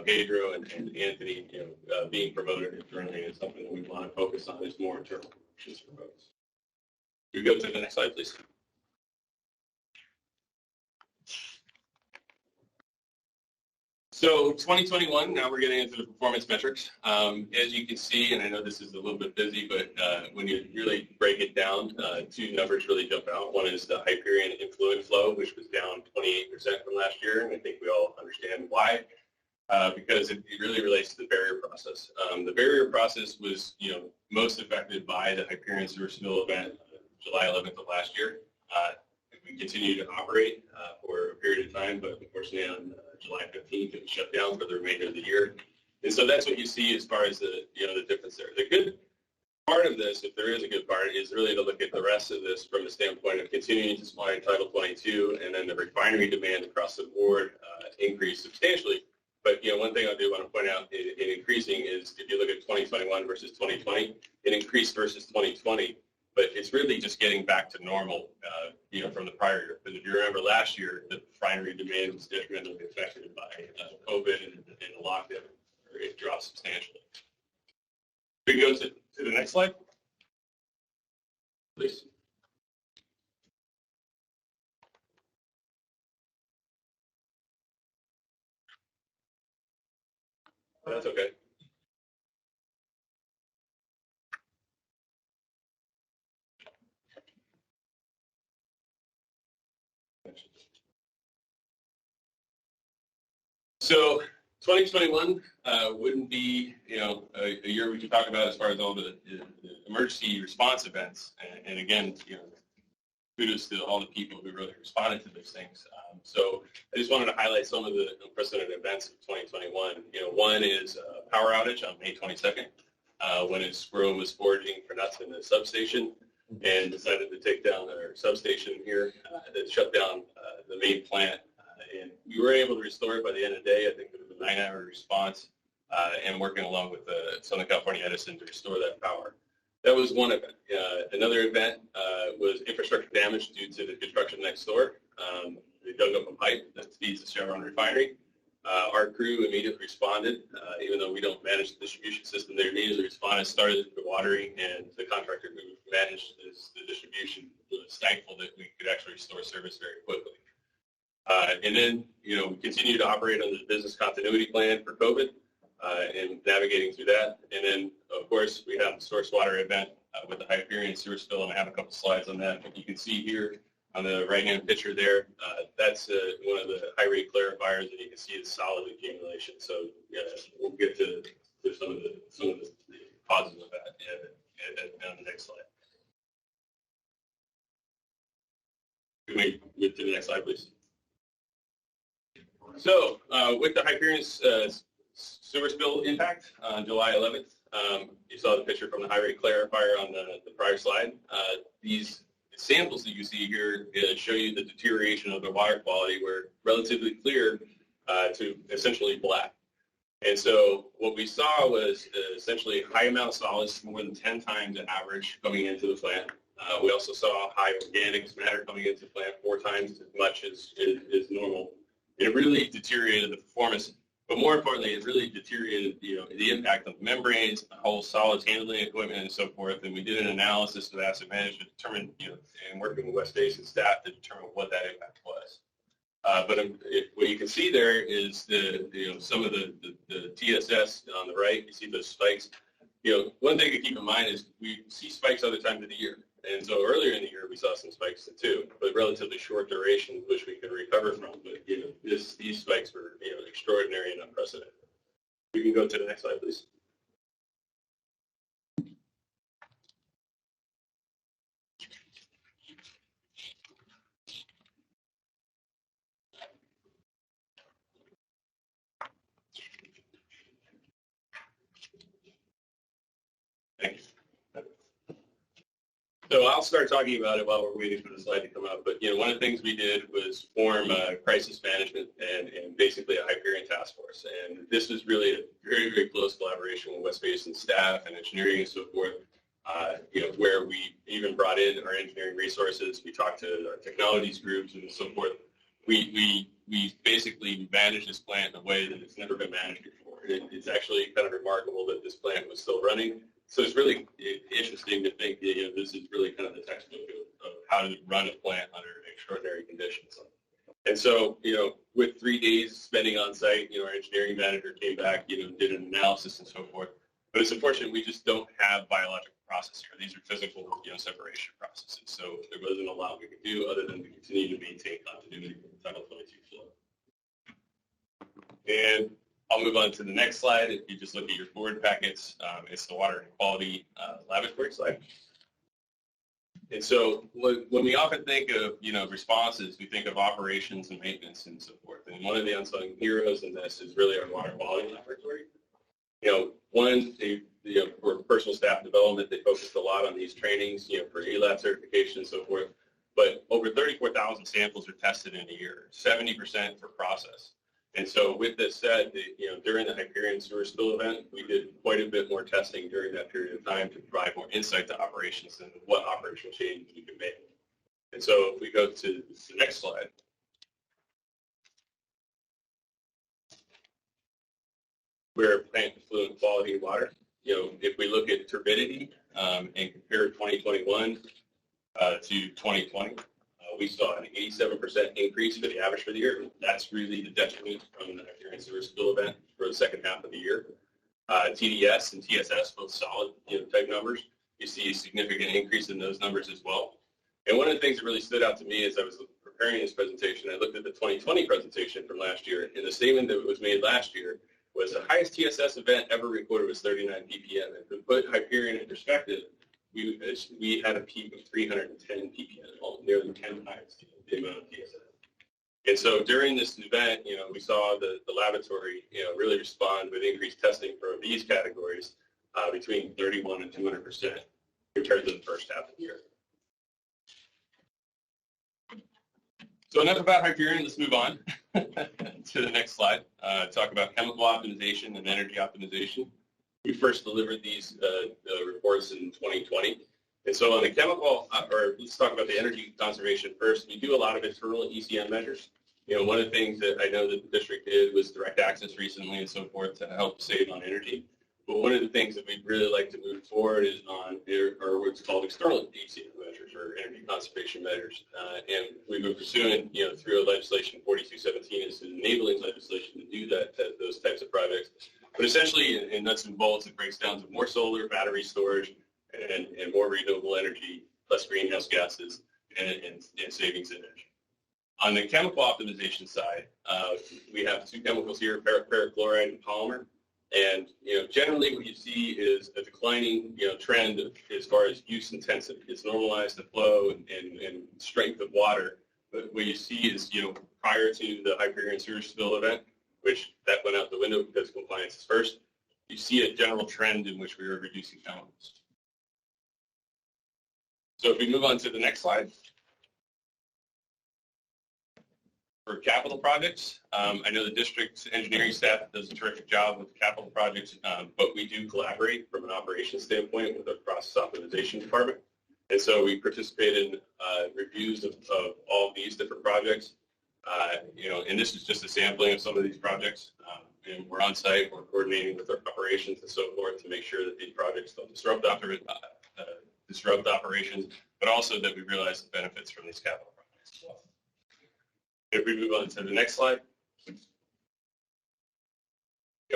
Pedro and Anthony, being promoted internally is something that we want to focus on is more internal promotions for folks. We go to the next slide, please. So 2021, now we're getting into the performance metrics. As you can see, and I know this is a little bit busy, but when you really break it down, 2 numbers really jump out. One is the Hyperion influent flow, which was down 28% from last year, and I think we all understand why. Because it really relates to the barrier process. The barrier process was, most affected by the Hyperion sewer spill event, July 11th of last year. We continued to operate for a period of time, but unfortunately on July 15th, it was shut down for the remainder of the year. And so that's what you see as far as the difference there. The good part of this, if there is a good part, is really to look at the rest of this from the standpoint of continuing to supply in Title 22, and then the refinery demand across the board increased substantially. But one thing I do want to point out in increasing is if you look at 2021 versus 2020, it increased versus 2020, but it's really just getting back to normal, from the prior year. But if you remember last year, the refinery demand was detrimentally affected by COVID and the lockdown, or it dropped substantially. We go to the next slide, please. That's okay. So 2021 wouldn't be, a year we could talk about as far as all the emergency response events. And again, kudos to all the people who really responded to those things. So I just wanted to highlight some of the unprecedented events of 2021. One is a power outage on May 22nd when a squirrel was foraging for nuts in the substation and decided to take down our substation here that shut down the main plant. And we were able to restore it by the end of the day. I think it was a 9-hour response and working along with Southern California Edison to restore that power. That was one event. Another event was infrastructure damage due to the construction next door. They dug up a pipe that feeds the Chevron refinery. Our crew immediately responded, even though we don't manage the distribution system. They immediately responded, started the watering, and the contractor who managed the distribution was thankful that we could actually restore service very quickly. And then, we continue to operate under the business continuity plan for COVID and navigating through that. And then, of course, we have the source water event with the Hyperion sewer spill, and I have a couple slides on that. But you can see here on the right-hand picture there, that's one of the high-rate clarifiers, and you can see the solid accumulation. So we'll get to some of the causes of that on the next slide. Can we get to the next slide, please? So with the Hyperion sewer spill impact on July 11th, you saw the picture from the high-rate clarifier on the prior slide. These samples that you see here show you the deterioration of the water quality. Were relatively clear to essentially black. And so what we saw was essentially a high amount of solids, more than 10 times the average coming into the plant. We also saw high organics matter coming into the plant, 4 times as much as normal. It really deteriorated the performance But more importantly, it really deteriorated, the impact on the membranes, the whole solids handling equipment, and so forth. And we did an analysis of asset management to determine, and working with West Basin staff to determine what that impact was. What you can see there is some of the TSS on the right. You see those spikes. One thing to keep in mind is we see spikes other times of the year. And so earlier in the year, we saw some spikes too, but relatively short duration, which we can recover from. But, these spikes were, extraordinary and unprecedented. We can go to the next slide, please. Thank you. So I'll start talking about it while we're waiting for the slide to come up. But one of the things we did was form crisis management and basically a Hyperion task force. And this was really a very, very close collaboration with West Basin staff and engineering and so forth. Where we even brought in our engineering resources. We talked to our technologies groups and so forth. We basically managed this plant in a way that it's never been managed before. It's actually kind of remarkable that this plant was still running. So it's really interesting to think that this is really kind of the textbook of how to run a plant under extraordinary conditions. And so, with 3 days spending on site, our engineering manager came back, did an analysis and so forth. But it's unfortunate we just don't have biological process here. These are physical, separation processes. So there wasn't a lot we could do other than to continue to maintain continuity with Title 22 flow. And I'll move on to the next slide. If you just look at your board packets, it's the water quality laboratory slide. And so when we often think of, responses, we think of operations and maintenance and so forth. And one of the unsung heroes in this is really our water quality laboratory. For personal staff development, they focused a lot on these trainings, for ELAB certification and so forth. But over 34,000 samples are tested in a year, 70% for process. And so with this said, during the Hyperion sewer spill event, we did quite a bit more testing during that period of time to provide more insight to operations and what operational changes we could make. And so if we go to the next slide. We're plant effluent quality of water. If we look at turbidity and compare 2021 to 2020, we saw an 87% increase for the average for the year. That's really the detriment from the Hyperion sewer spill event for the second half of the year. TDS and TSS, both solid type numbers. You see a significant increase in those numbers as well. And one of the things that really stood out to me as I was preparing this presentation, I looked at the 2020 presentation from last year, and the statement that was made last year was the highest TSS event ever recorded was 39 ppm. And to put Hyperion in perspective, we had a peak of 310 ppm, nearly 10 times the amount of TSS. And so during this event, we saw the laboratory, really respond with increased testing for these categories between 31 and 200% compared to the first half of the year. So enough about Hyperion. Let's move on to the next slide. Talk about chemical optimization and energy optimization. We first delivered these reports in 2020. And so on the chemical, or let's talk about the energy conservation first. We do a lot of internal ECM measures. One of the things that I know that the district did was direct access recently and so forth to help save on energy. But one of the things that we'd really like to move forward is on are what's called external ECM measures or energy conservation measures. And we've been pursuing, through legislation 4217 is enabling legislation to do that, those types of projects. But essentially, in nuts and bolts, it breaks down to more solar, battery storage, and more renewable energy, less greenhouse gases, and savings in energy. On the chemical optimization side, we have two chemicals here, perchloride and polymer. And, generally what you see is a declining, trend as far as use intensity. It's normalized the flow and strength of water. But what you see is, prior to the Hyperion sewer spill event, which that went out the window because compliance is first, you see a general trend in which we are reducing chemicals. So if we move on to the next slide. For capital projects, I know the district's engineering staff does a terrific job with capital projects, but we do collaborate from an operations standpoint with our process optimization department. And so we participate in reviews of all of these different projects. And this is just a sampling of some of these projects. and we're on site, we're coordinating with our operations and so forth to make sure that these projects don't disrupt operations, but also that we realize the benefits from these capital projects. If we move on to the next slide.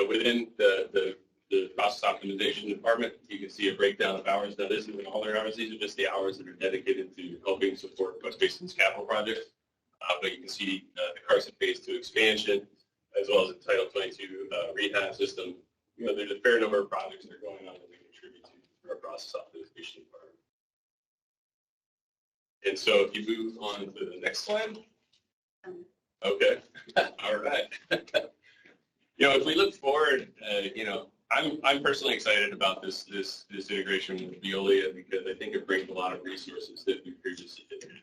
Within the process optimization department, you can see a breakdown of hours. Now, this isn't all their hours. These are just the hours that are dedicated to helping support West Basin's capital projects. But you can see the Carson Phase 2 expansion, as well as the Title 22 rehab system. There's a fair number of projects that are going on that we contribute to our process optimization department. And so if you move on to the next slide. Okay. All right. If we look forward, I'm personally excited about this integration with Veolia because I think it brings a lot of resources that we previously didn't.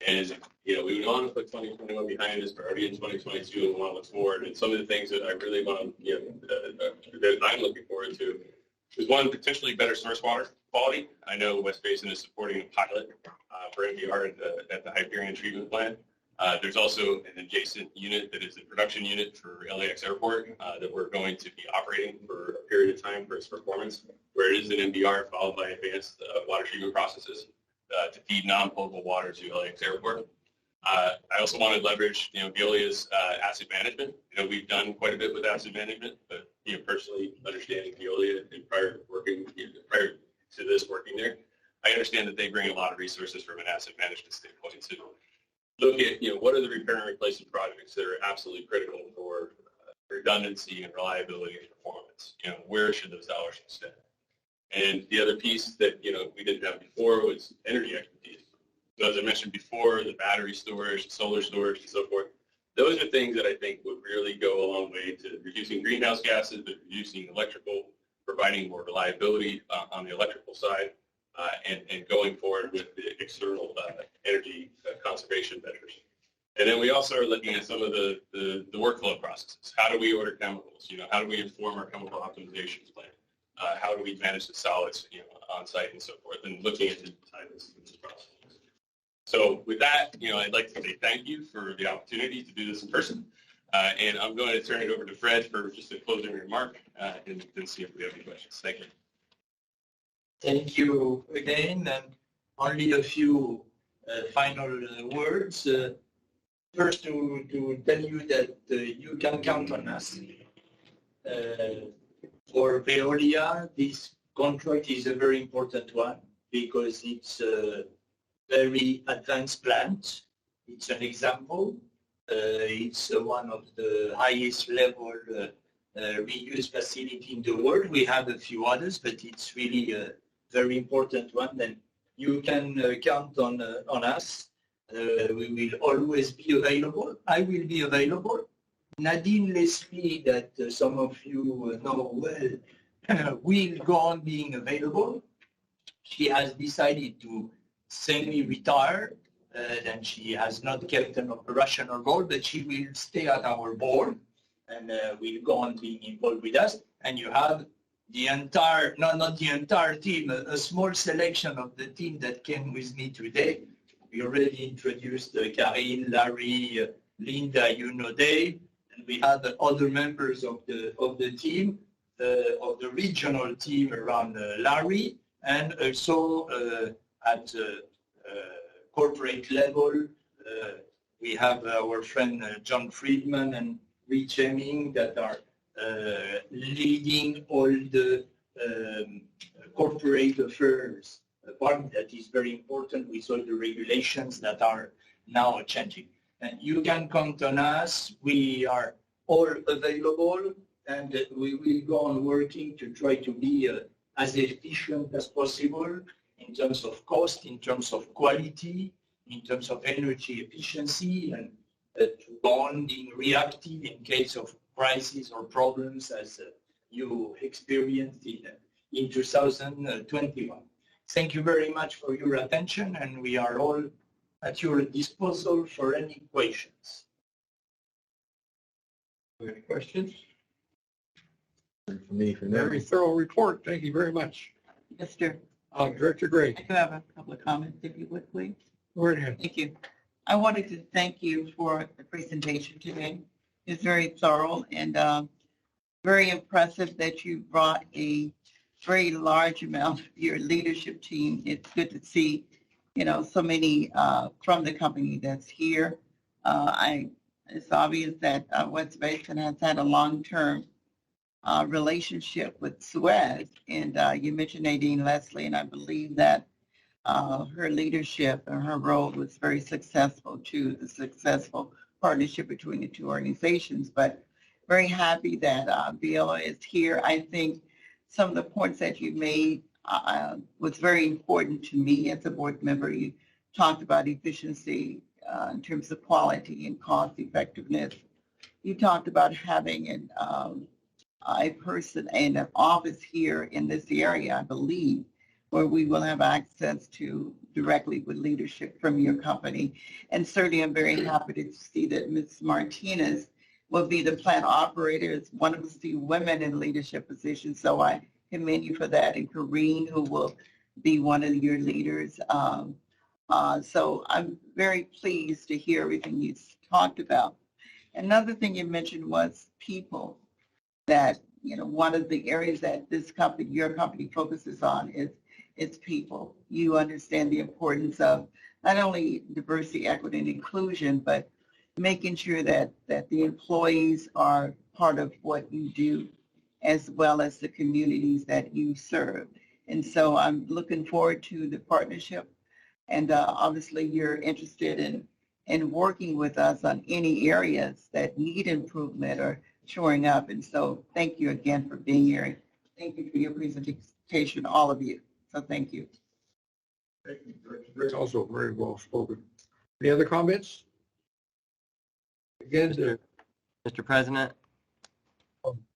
And, we want to put 2021 behind us, but already in 2022, and we want to look forward. And some of the things that I really want to, that I'm looking forward to is one, potentially better source water quality. I know West Basin is supporting a pilot for MBR at the Hyperion treatment plant. There's also an adjacent unit that is a production unit for LAX Airport that we're going to be operating for a period of time for its performance, where it is an MBR followed by advanced water treatment processes to feed non-potable water to LAX Airport. I also want to leverage, Veolia's asset management. We've done quite a bit with asset management, but personally understanding Veolia and prior to this working there, I understand that they bring a lot of resources from an asset management standpoint to look at, what are the repair and replacement projects that are absolutely critical for redundancy and reliability and performance. Where should those dollars be spent? And the other piece that, we didn't have before was energy expertise. So as I mentioned before, the battery storage, solar storage, and so forth, those are things that I think would really go a long way to reducing greenhouse gases, but reducing electrical, providing more reliability on the electrical side, and going forward with the external energy conservation measures. And then we also are looking at some of the workflow processes. How do we order chemicals? How do we inform our chemical optimization plan? How do we manage the solids, on site and so forth, and looking at the design of this process. So with that, I'd like to say thank you for the opportunity to do this in person. And I'm going to turn it over to Fred for just a closing remark and then see if we have any questions. Thank you. Thank you again, and only a few final words. First, to tell you that you can count on us. For Veolia, this contract is a very important one because it's a very advanced plant. It's an example. It's one of the highest level reuse facility in the world. We have a few others, but it's really a very important one. Then you can count on us. We will always be available. I will be available. Nadine Leslie, that some of you know well, will go on being available. She has decided to semi-retire, and she has not kept an operational role, but she will stay at our board and will go on being involved with us. And you have the entire, not the entire team, a small selection of the team that came with me today. We already introduced Karine, Larry, Linda, Dave, and we have other members of the team, of the regional team around Larry, and also at corporate level, we have our friend John Friedman and Rich Hemming that are leading all the corporate affairs part that is very important with all the regulations that are now changing. And you can count on us. We are all available, and we will go on working to try to be as efficient as possible in terms of cost, in terms of quality, in terms of energy efficiency, and to go on being reactive in case of crises or problems as you experienced in 2021. Thank you very much for your attention, and we are all at your disposal for any questions. Any questions? For me, for very thorough report. Thank you very much. Mr. Director Gray. I do have a couple of comments, if you would, please. Go right ahead. Thank you. I wanted to thank you for the presentation today. It's very thorough, and very impressive that you brought a very large amount of your leadership team. It's good to see, so many from the company that's here. It's obvious that West Basin has had a long-term relationship with Suez, and you mentioned Nadine Leslie, and I believe that her leadership and her role was very successful to the successful partnership between the two organizations. But very happy that Viola is here. I think some of the points that you made was very important to me as a board member. You talked about efficiency in terms of quality and cost effectiveness. You talked about having a person in an office here in this area, I believe, where we will have access to directly with leadership from your company. And certainly I'm very happy to see that Ms. Martinez will be the plant operator. It's one of the few women in leadership positions, so I commend you for that. And Karine, who will be one of your leaders. So I'm very pleased to hear everything you talked about. Another thing you mentioned was people, that one of the areas that this company, your company, focuses on is people. You understand the importance of not only diversity, equity, and inclusion, but making sure that the employees are part of what you do, as well as the communities that you serve. And so I'm looking forward to the partnership. And obviously you're interested in working with us on any areas that need improvement or showing up. And so thank you again for being here. Thank you for your presentation, all of you. So thank you. Thank you. Director, also very well spoken. Any other comments? Again, Mr. President?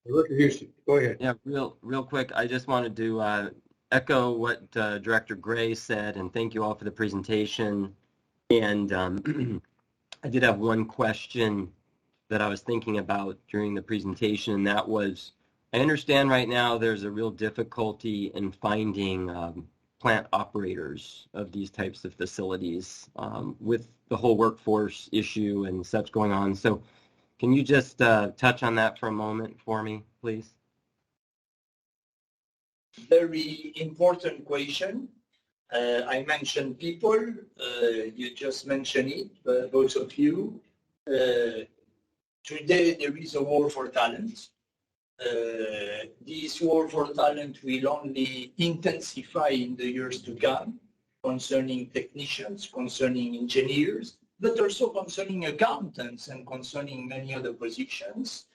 Director Houston, go ahead. Yeah, real quick. I just wanted to echo what Director Gray said, and thank you all for the presentation. And I did have one question that I was thinking about during the presentation, and that was, I understand right now there's a real difficulty in finding plant operators of these types of facilities with the whole workforce issue and such going on. So can you just touch on that for a moment for me, please? Very important question. I mentioned people. You just mentioned it, both of you. Today, there is a war for talent. This war for talent will only intensify in the years to come, concerning technicians, concerning engineers, but also concerning accountants and concerning many other positions.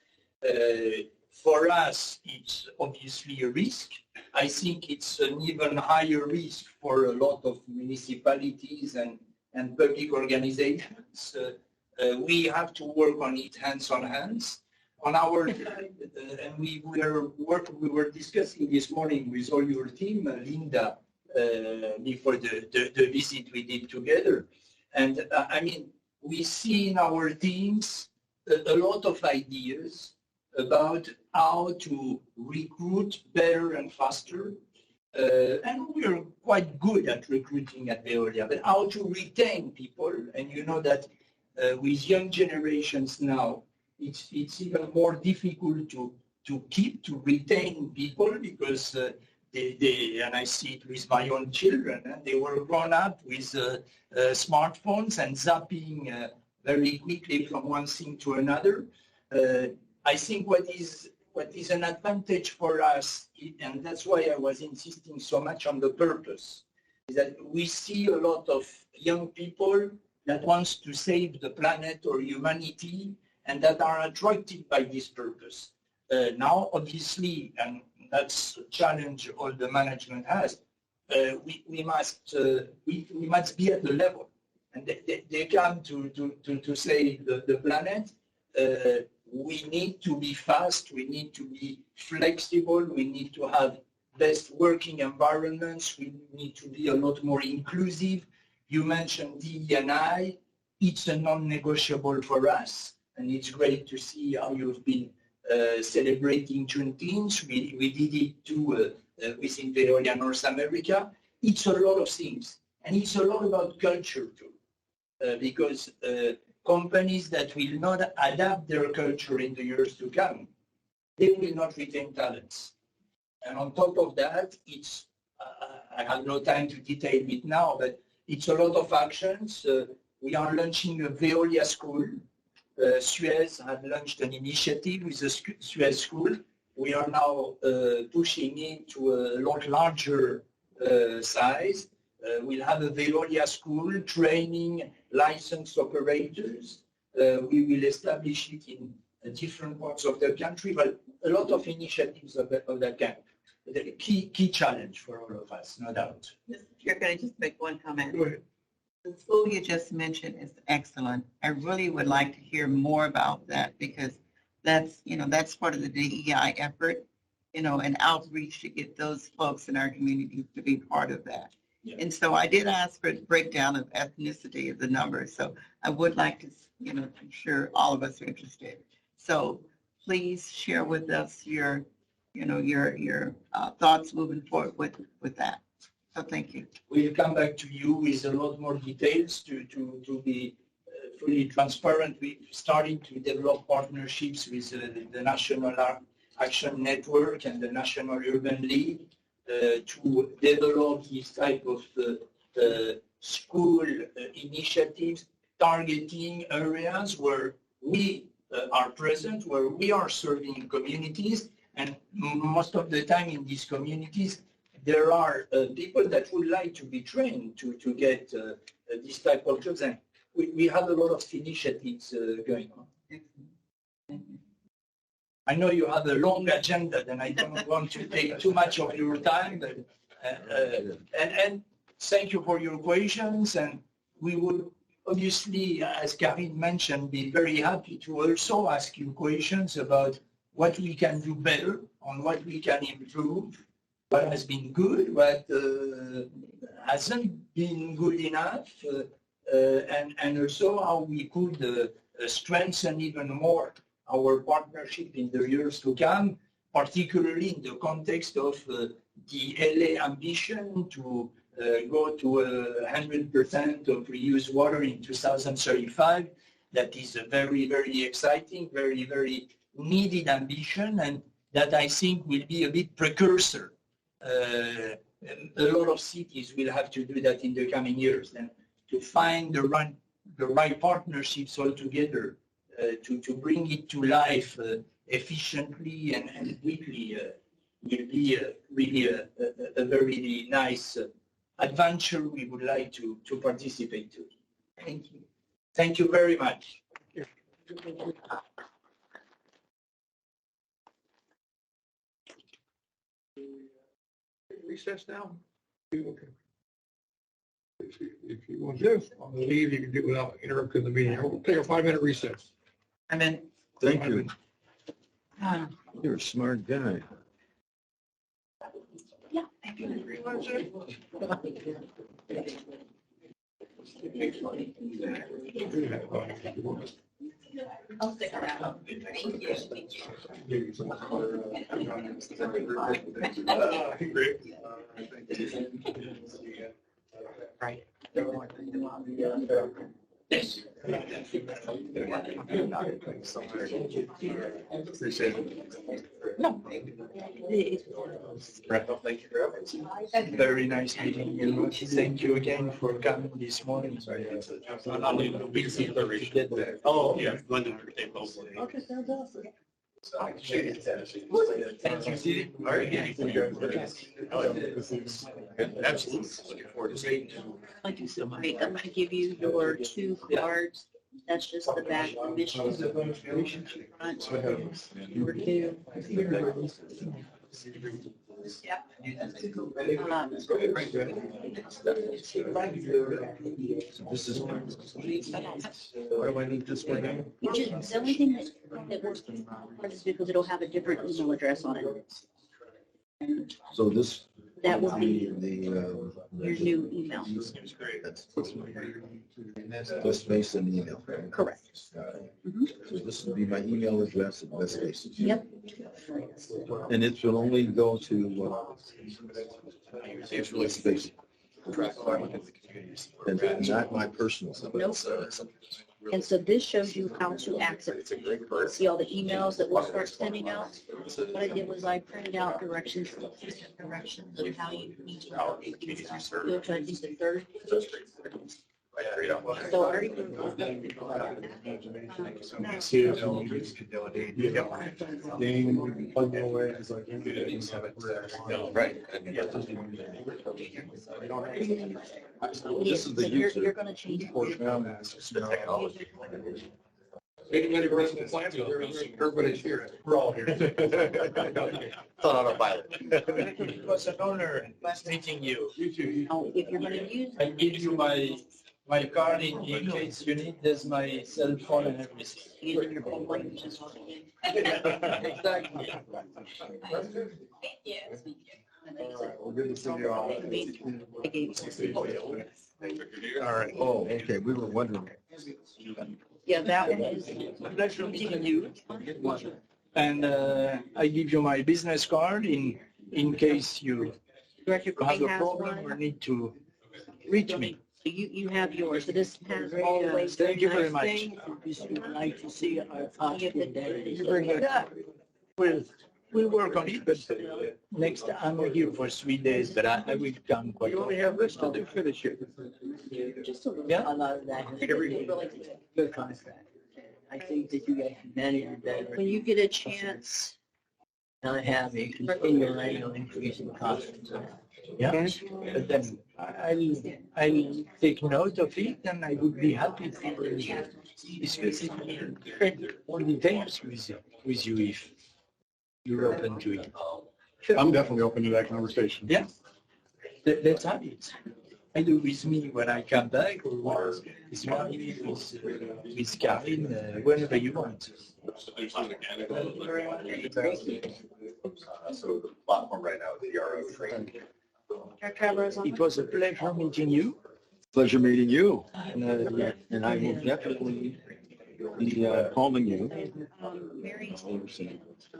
For us, it's obviously a risk. I think it's an even higher risk for a lot of municipalities and public organizations. We have to work on it hands on hands. On our side, and we were discussing this morning with all your team, Linda, before the visit we did together. And I mean, we see in our teams a lot of ideas about how to recruit better and faster. And we're quite good at recruiting at Veolia, but how to retain people. And you know that with young generations now, it's even more difficult to retain people because and I see it with my own children, they were grown up with smartphones and zapping very quickly from one thing to another. I think what is an advantage for us, and that's why I was insisting so much on the purpose, is that we see a lot of young people that wants to save the planet or humanity and that are attracted by this purpose. Now, obviously, and that's a challenge all the management has, we must be at the level. And they come to save the planet. We need to be fast, we need to be flexible, we need to have best working environments, we need to be a lot more inclusive. You mentioned DE&I, it's a non-negotiable for us, and it's great to see how you've been celebrating Juneteenth. We did it too within Veolia North America. It's a lot of things, and it's a lot about culture too, because companies that will not adapt their culture in the years to come they will not retain talents. And on top of that, it's, I have no time to detail it now, but it's a lot of actions. We are launching a Veolia school. Suez had launched an initiative with the Suez school. We are now pushing it to a lot larger size. We'll have a Veolia school training licensed operators. We will establish it in different parts of the country, but a lot of initiatives of that kind. The key challenge for all of us, no doubt. You're going to just make one comment. Go ahead. The school you just mentioned is excellent. I really would like to hear more about that because that's, that's part of the DEI effort, and outreach to get those folks in our community to be part of that. Yeah. And so I did ask for a breakdown of ethnicity of the numbers. So I would like to, I'm sure all of us are interested. So please share with us your thoughts moving forward with that. So thank you. We'll come back to you with a lot more details to be fully transparent. We're starting to develop partnerships with the National Action Network and the National Urban League to develop this type of school initiatives targeting areas where we are present, where we are serving communities. And most of the time in these communities, there are people that would like to be trained to get this type of jobs. And we have a lot of initiatives going on. I know you have a long agenda, and I don't want to take too much of your time. But, and thank you for your questions. And we would obviously, as Karine mentioned, be very happy to also ask you questions about what we can do better, on what we can improve, what has been good, what hasn't been good enough, and also how we could strengthen even more our partnership in the years to come, particularly in the context of the LA ambition to go to 100% of reused water in 2035. That is a very, very exciting, very, very needed ambition, and that I think will be a bit precursor. A lot of cities will have to do that in the coming years, and to find the right partnerships all together to bring it to life efficiently and quickly will be really a very nice adventure we would like to participate to. Thank you. Thank you very much. Recess now? Okay. If you want to leave, you can do it without interrupting the meeting. We'll take a 5-minute recess. And then. Thank you. You're a smart guy. Yeah. I'll stick around. Thank you. Right. Yes. No. Very nice meeting you. Thank you again for coming this morning. Oh, yeah, London. Okay, fantastic. Thank you, Steve. All right. Absolutely. Looking forward to seeing you. Thank you so much. I'm going to give you your 2 cards. That's just the back permission. Front. Your 2. Yeah. This is why do I need this one? You just, the only thing that works is because it'll have a different email address on it. And So this. that will be the your new email. That's Basin email. Correct. So this will be my email address at West Basin. Yep. And it will only go to West Basin. And not my personal stuff. Nope. And so this shows you how to access it. See all the emails that we'll start sending out? What I did was I printed out directions of how you need to allocate these. Go to, I think, the third. So I already. See it. Ding, plug it away. It's like, Right. This is the you're gonna change. Anybody runs the plant, everybody's here. We're all here. Thought on a pilot. It was an honor meeting you. You too. Oh, if you're gonna use. I give you my card in case you need. There's my cell phone and everything. Using your phone language as well. Exactly. Well, good to see you all. All right. Oh, okay, we were wondering. Yeah, that one is. Pleasure meeting you. And I give you my business card in case you Director have Craig a has problem or one. need to reach me. So you have yours. So this has all the ways. Thank you very much. Like to see our costume day. We'll work on it, but next I'm here for 3 days, but I will come quite You only often. have this to do, finish it. Just a little, Yeah. a lot of that. Good contract. I think that you guys manage it better. When you get a chance, Not have a continual annual increase in costs. Yeah, but then I'll take note of it and I would be happy to discuss it more details with you if you're open to it. I'm definitely open to that conversation. Yeah, let's have it. Either with me when I come back or with Marie, with Karin, whenever you want. So the platform right now is the RO training. It was a pleasure meeting you. Pleasure meeting you. And I will definitely be calling you.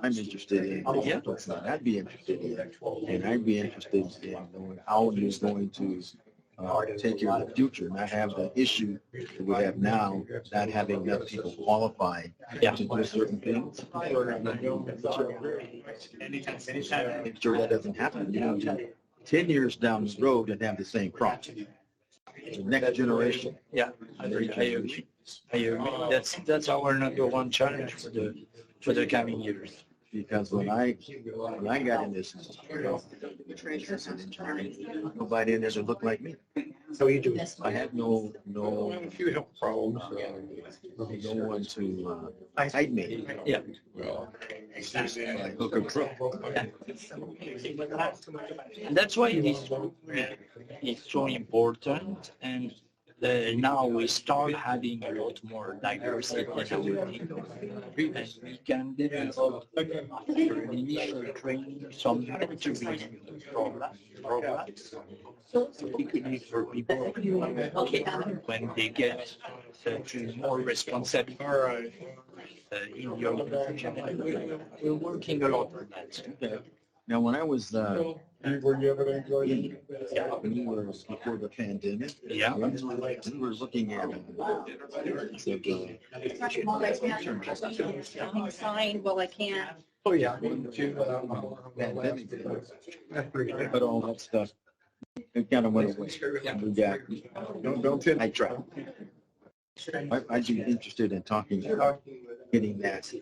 I'm interested in, I'd be interested in, and I'd be interested in knowing how you're going to take care of the future, not have the issue that we have now, not having enough people qualified to do certain things. Make sure that doesn't happen, 10 years down the road and have the same problem. The next generation. Yeah, I agree. I agree. That's our number one challenge for the coming years. Because when I got in this, nobody in there that looked like me. How you doing? I had no problems, no one to hide me. Yeah. Like hook or crook. And that's why it's so important. And now we start having a lot more diversity in our team. And we can develop after initial training some mentoring programs. Particularly for people when they get to more responsibility in the organization. We're working a lot on that. Now, when I was, Were you ever enjoying? when we were before the pandemic, Yeah. we were looking at sign, well, I can't. Oh, yeah. pandemic, but all that stuff, it kind of went away. We got, Don't tell. I tried. I'd be interested in talking, getting that.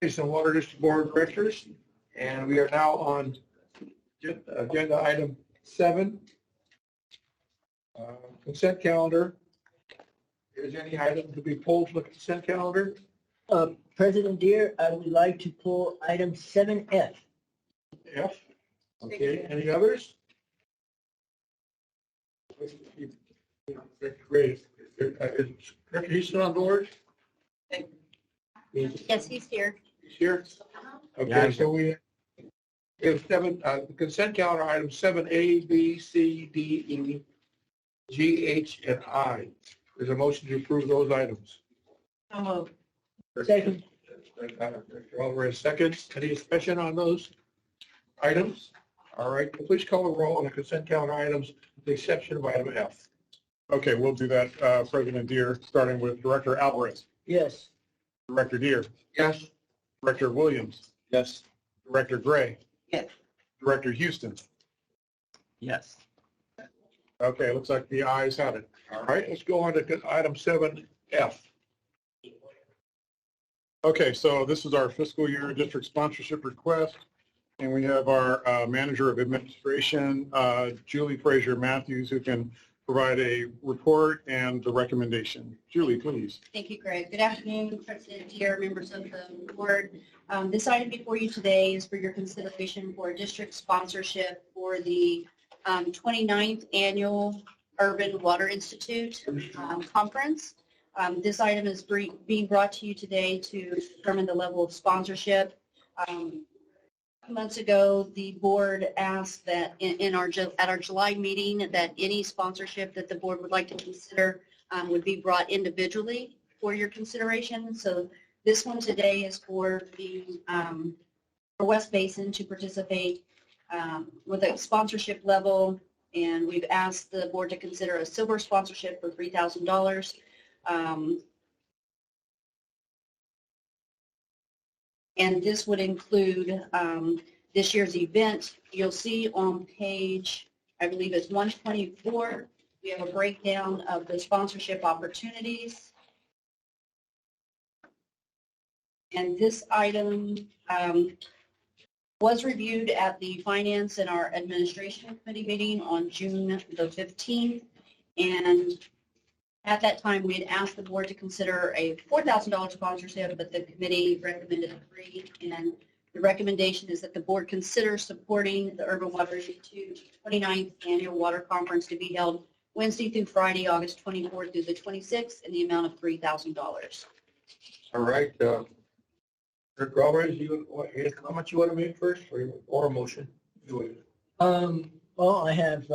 Basin Water District Board of Directors, and we are now on agenda item 7, consent calendar. Is any item to be pulled from the consent calendar? President Deere, I would like to pull item 7F. F. Okay, any others? Great. Is Director Houston on board? Yes, he's here. He's here? Okay, so we have 7, consent calendar items 7A, B, C, D, E, G, H, and I. There's a motion to approve those items. Second. Director Alvarez, second. Any discussion on those items? All right, please call the roll on the consent calendar items, with the exception of item F. Okay, we'll do that, President Deere, starting with Director Alvarez. Yes. Director Deere. Yes. Director Williams. Yes. Director Gray. Yes. Director Houston. Yes. Okay, looks like the ayes have it. All right, let's go on to item 7F. Okay, so this is our fiscal year district sponsorship request, and we have our manager of administration, Julie Frazier Matthews, who can provide a report and the recommendation. Julie, please. Thank you, Greg. Good afternoon, President Deere, members of the board. This item before you today is for your consideration for a district sponsorship for the 29th Annual Urban Water Institute Conference. This item is being brought to you today to determine the level of sponsorship. Months ago, the board asked that at our July meeting that any sponsorship that the board would like to consider would be brought individually for your consideration. So this one today is for the for West Basin to participate with a sponsorship level, and we've asked the board to consider a silver sponsorship for $3,000. And this would include this year's event. You'll see on page, I believe it's 124, we have a breakdown of the sponsorship opportunities. And this item was reviewed at the Finance and our Administration Committee meeting on June the 15th. And at that time, we had asked the board to consider a $4,000 sponsorship, but the committee recommended $3,000. And the recommendation is that the board consider supporting the Urban Water Institute 29th Annual Water Conference to be held Wednesday through Friday, August 24th through the 26th, in the amount of $3,000. All right. Director Alvarez, any comments you want to make first, or a motion? Well, I have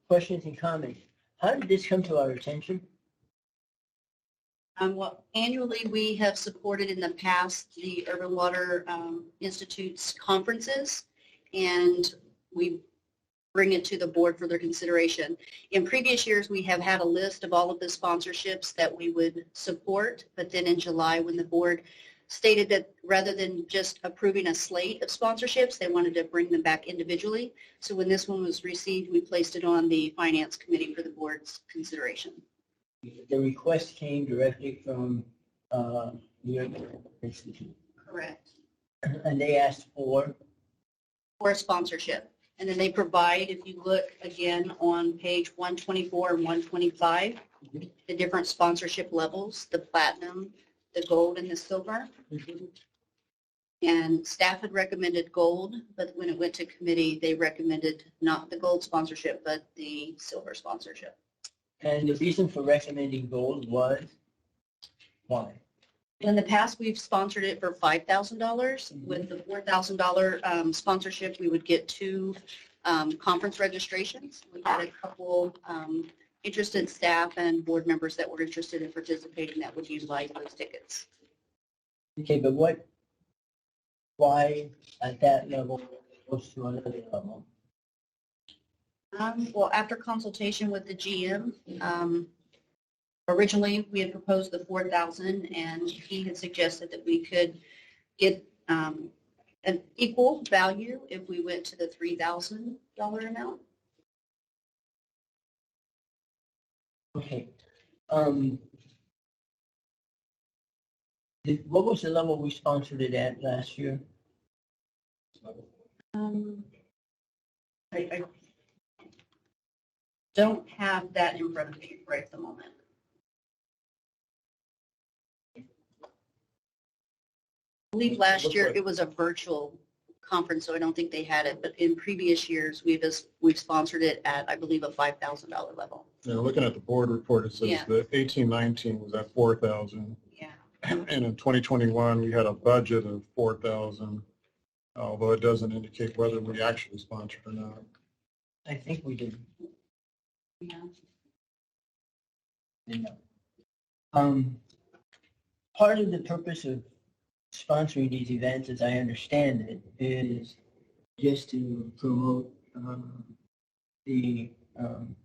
questions and comments. How did this come to our attention? Well, annually, we have supported in the past the Urban Water Institute's conferences, and we bring it to the board for their consideration. In previous years, we have had a list of all of the sponsorships that we would support, but then in July, when the board stated that rather than just approving a slate of sponsorships, they wanted to bring them back individually. So when this one was received, we placed it on the Finance Committee for the board's consideration. The request came directly from the Institute. Correct. And they asked for a sponsorship. And then they provide, if you look again on page 124 and 125, the different sponsorship levels, the platinum, the gold, and the silver. And staff had recommended gold, but when it went to committee, they recommended not the gold sponsorship, but the silver sponsorship. And the reason for recommending gold was why? In the past, we've sponsored it for $5,000. With the $4,000 sponsorship, we would get 2 conference registrations. We had a couple interested staff and board members that were interested in participating that would utilize those tickets. Okay, but why at that level opposed to another level? Well, after consultation with the GM, originally we had proposed the $4,000, and he had suggested that we could get an equal value if we went to the $3,000 amount. Okay. What was the level we sponsored it at last year? I don't have that in front of me right at the moment. I believe last year it was a virtual conference, so I don't think they had it. But in previous years, we've sponsored it at, I believe, a $5,000 level. You know, looking at the board report, it says Yeah. that 18-19 was at 4,000. Yeah. And in 2021, we had a budget of 4,000, although it doesn't indicate whether we actually sponsored or not. I think we did. Yeah. Part of the purpose of sponsoring these events, as I understand it, is just to promote the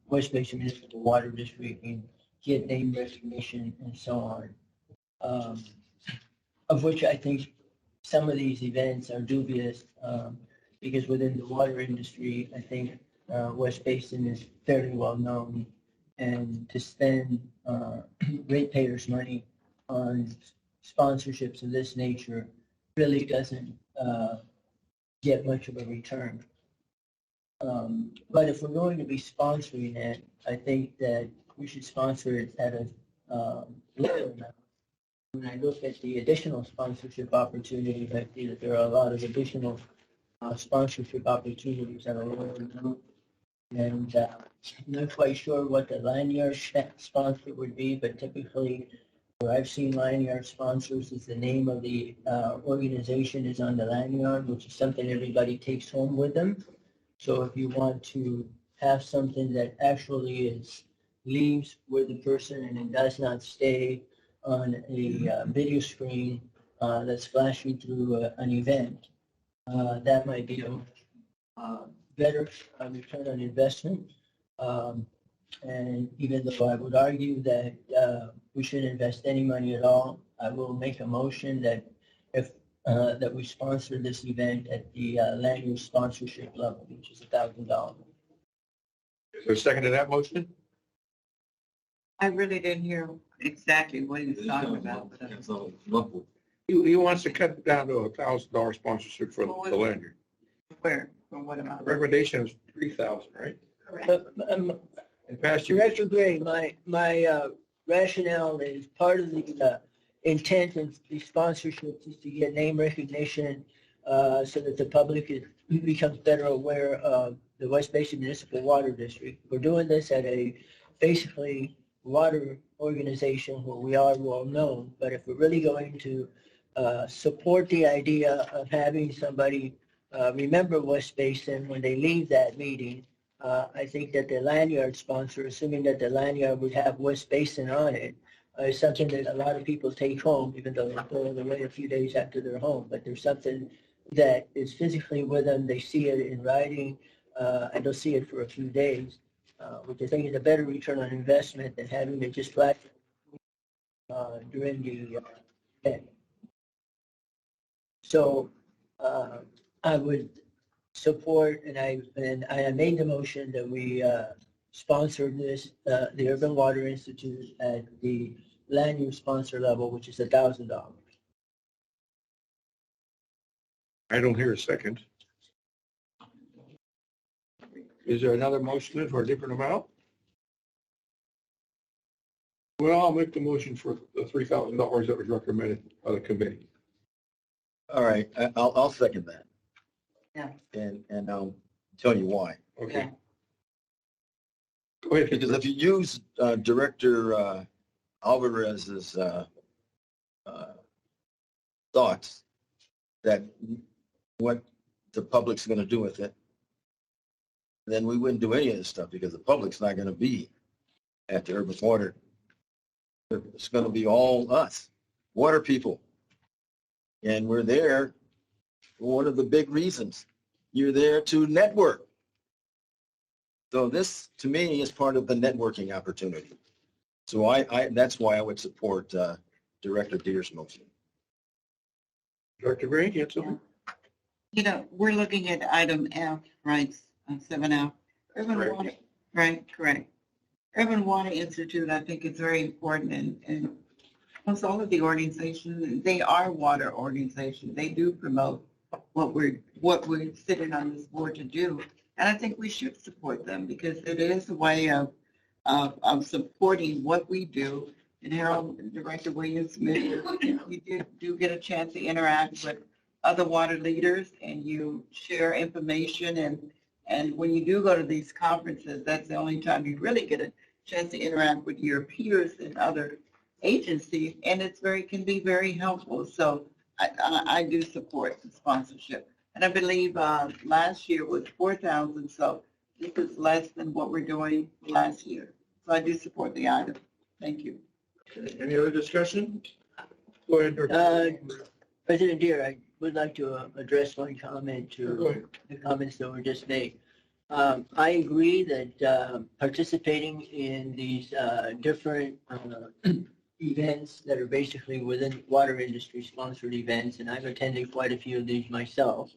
West Basin Municipal Water District and get name recognition and so on. Of which I think some of these events are dubious because within the water industry, I think West Basin is fairly well known, and to spend ratepayers' money on sponsorships of this nature really doesn't get much of a return. But if we're going to be sponsoring it, I think that we should sponsor it at a lower amount. When I look at the additional sponsorship opportunities, I see that there are a lot of additional sponsorship opportunities that are lower amount. And I'm not quite sure what the lanyard sponsor would be, but typically where I've seen lanyard sponsors is the name of the organization is on the lanyard, which is something everybody takes home with them. So if you want to have something that actually leaves with the person and it does not stay on a video screen that's flashing through an event, that might be a better return on investment. And even though I would argue that we shouldn't invest any money at all, I will make a motion that if that we sponsor this event at the land use sponsorship level, which is $1,000. Is there a second to that motion? I really didn't hear exactly what he was talking about. He wants to cut it down to $1,000 sponsorship for the lanyard. Where? For what amount? The recommendation is 3,000, right? Correct. And past year. Director Gray, my rationale is part of the intent of the sponsorships is to get name recognition so that the public becomes better aware of the West Basin Municipal Water District. We're doing this at a basically water organization where we are well known, but if we're really going to support the idea of having somebody remember West Basin when they leave that meeting, I think that the lanyard sponsor, assuming that the lanyard would have West Basin on it, is something that a lot of people take home, even though they're going away a few days after they're home. But there's something that is physically with them. They see it in writing, and they'll see it for a few days, which I think is a better return on investment than having it just flash during the event. So I would support, and I made the motion that we sponsor this, the Urban Water Institute at the land use sponsor level, which is $1,000. I don't hear a second. Is there another motion for a different amount? Well, I'll make the motion for the $3,000 that was recommended by the committee. All right, I'll second that. Yeah. And I'll tell you why. Okay. Go ahead. Because if you use Director Alvarez's thoughts that what the public's going to do with it, then we wouldn't do any of this stuff because the public's not going to be at the urban water. It's going to be all us, water people. And we're there for one of the big reasons. You're there to network. So this, to me, is part of the networking opportunity. So that's why I would support Director Deere's motion. Director Green, you have something? You know, we're looking at item F, right, 7F. Urban Water, right, correct. Urban Water Institute, I think is very important, and Almost all of the organizations, they are water organizations. They do promote what we're sitting on this board to do. And I think we should support them because it is a way of supporting what we do. And Harold, Director Williams-Smith, you do get a chance to interact with other water leaders and you share information. And when you do go to these conferences, that's the only time you really get a chance to interact with your peers and other agencies. And can be very helpful. So I do support the sponsorship. And I believe last year was 4,000. So this is less than what we're doing last year. So I do support the item. Thank you. Any other discussion? Go ahead, President Deere, I would like to address one comment to the comments that were just made. I agree that participating in these different events that are basically within water industry sponsored events, and I've attended quite a few of these myself,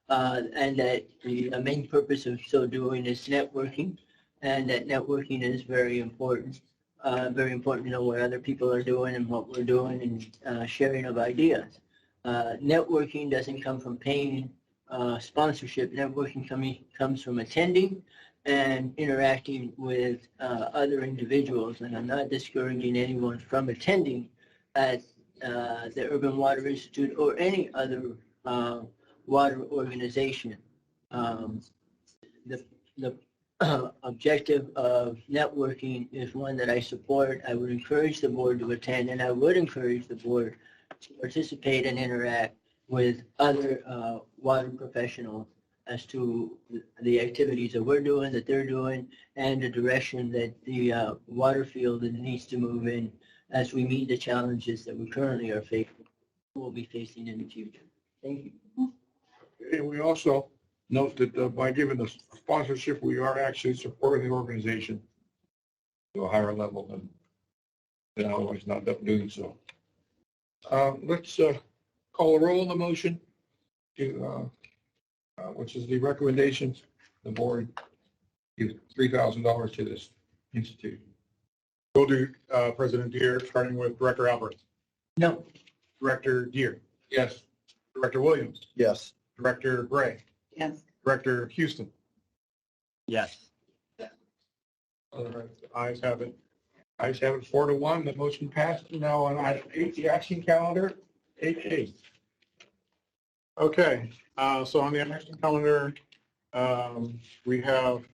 and that the main purpose of so doing is networking, and that networking is very important to know what other people are doing and what we're doing and sharing of ideas. Networking doesn't come from paying sponsorship. Networking comes from attending and interacting with other individuals. And I'm not discouraging anyone from attending at the Urban Water Institute or any other water organization. The objective of networking is one that I support. I would encourage the board to attend, and I would encourage the board to participate and interact with other water professionals as to the activities that we're doing, that they're doing, and the direction that the water field needs to move in as we meet the challenges that we currently are facing, will be facing in the future. Thank you. And we also note that by giving the sponsorship, we are actually supporting the organization to a higher level than otherwise not doing so. Let's call a roll on the motion, which is the recommendation. The board gives $3,000 to this institute. We'll do President Deere, starting with Director Alvarez. No. Director Deere. Yes. Director Williams. Yes. Director Gray. Yes. Director Houston. Yes. All right. Ayes have it. Ayes have it 4-1. The motion passed. Now on item 8, the action calendar, 8A. Okay. So on the action calendar, we have.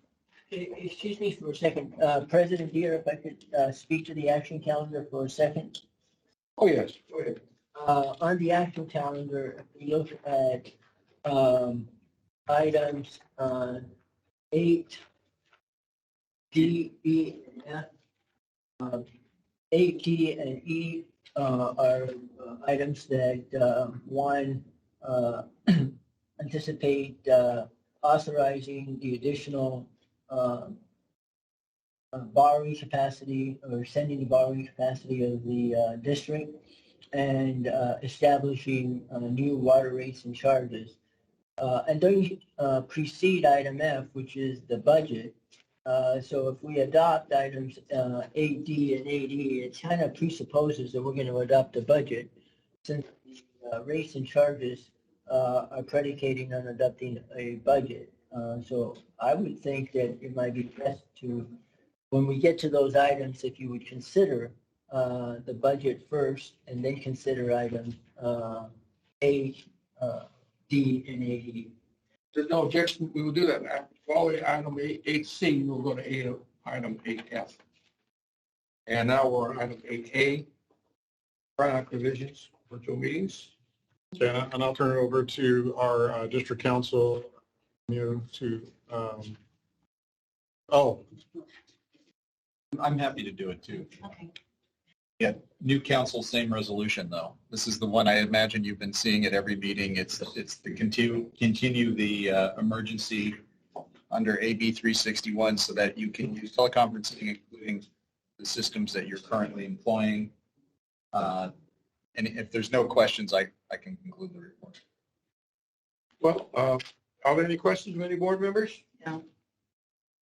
Excuse me for a second. President Deere, if I could speak to the action calendar for a second. Oh, yes. Go ahead. On the action calendar, if we look at items 8, D, E, and F. 8, D, and E are items that one anticipate authorizing the additional borrowing capacity or sending the borrowing capacity of the district and establishing new water rates and charges. And those precede item F, which is the budget. So if we adopt items 8D and 8E, it kind of presupposes that we're going to adopt a budget, since the rates and charges are predicating on adopting a budget. So I would think that it might be best to, when we get to those items, if you would consider the budget first and then consider items A, D, and 8E. There's no objection. We will do that. Following item 8C, we'll go to item 8F. And now we're on item 8A, product provisions, virtual meetings. Okay, and I'll turn it over to our district council to, I'm happy to do it too. Okay. Yeah, new council, same resolution though. This is the one I imagine you've been seeing at every meeting. It's the continue the emergency under AB 361 so that you can use teleconferencing, including the systems that you're currently employing. And if there's no questions, I can conclude the report. Well, are there any questions from any board members? No.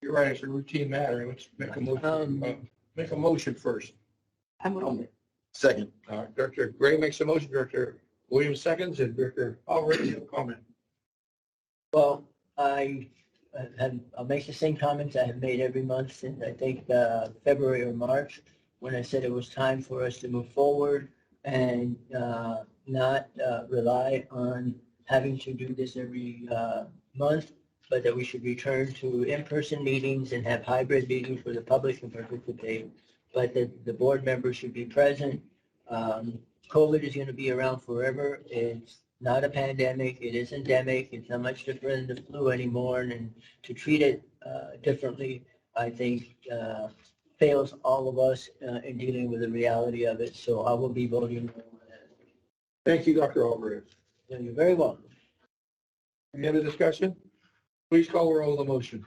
You're right, it's a routine matter. Let's make a motion. Make a motion first. I'm Second. Director Gray makes a motion, Director Williams seconds, and Director Alvarez, a comment. Well, I'll make the same comments I have made every month since I think February or March, when I said it was time for us to move forward and not rely on having to do this every month, but that we should return to in-person meetings and have hybrid meetings where the public can participate, but that the board members should be present. COVID is going to be around forever. It's not a pandemic. It is endemic. It's not much different than the flu anymore. And to treat it differently, I think, fails all of us in dealing with the reality of it. So I will be voting no on that. Thank you, Dr. Alvarez. You're very welcome. Any other discussion? Please call the roll of the motion.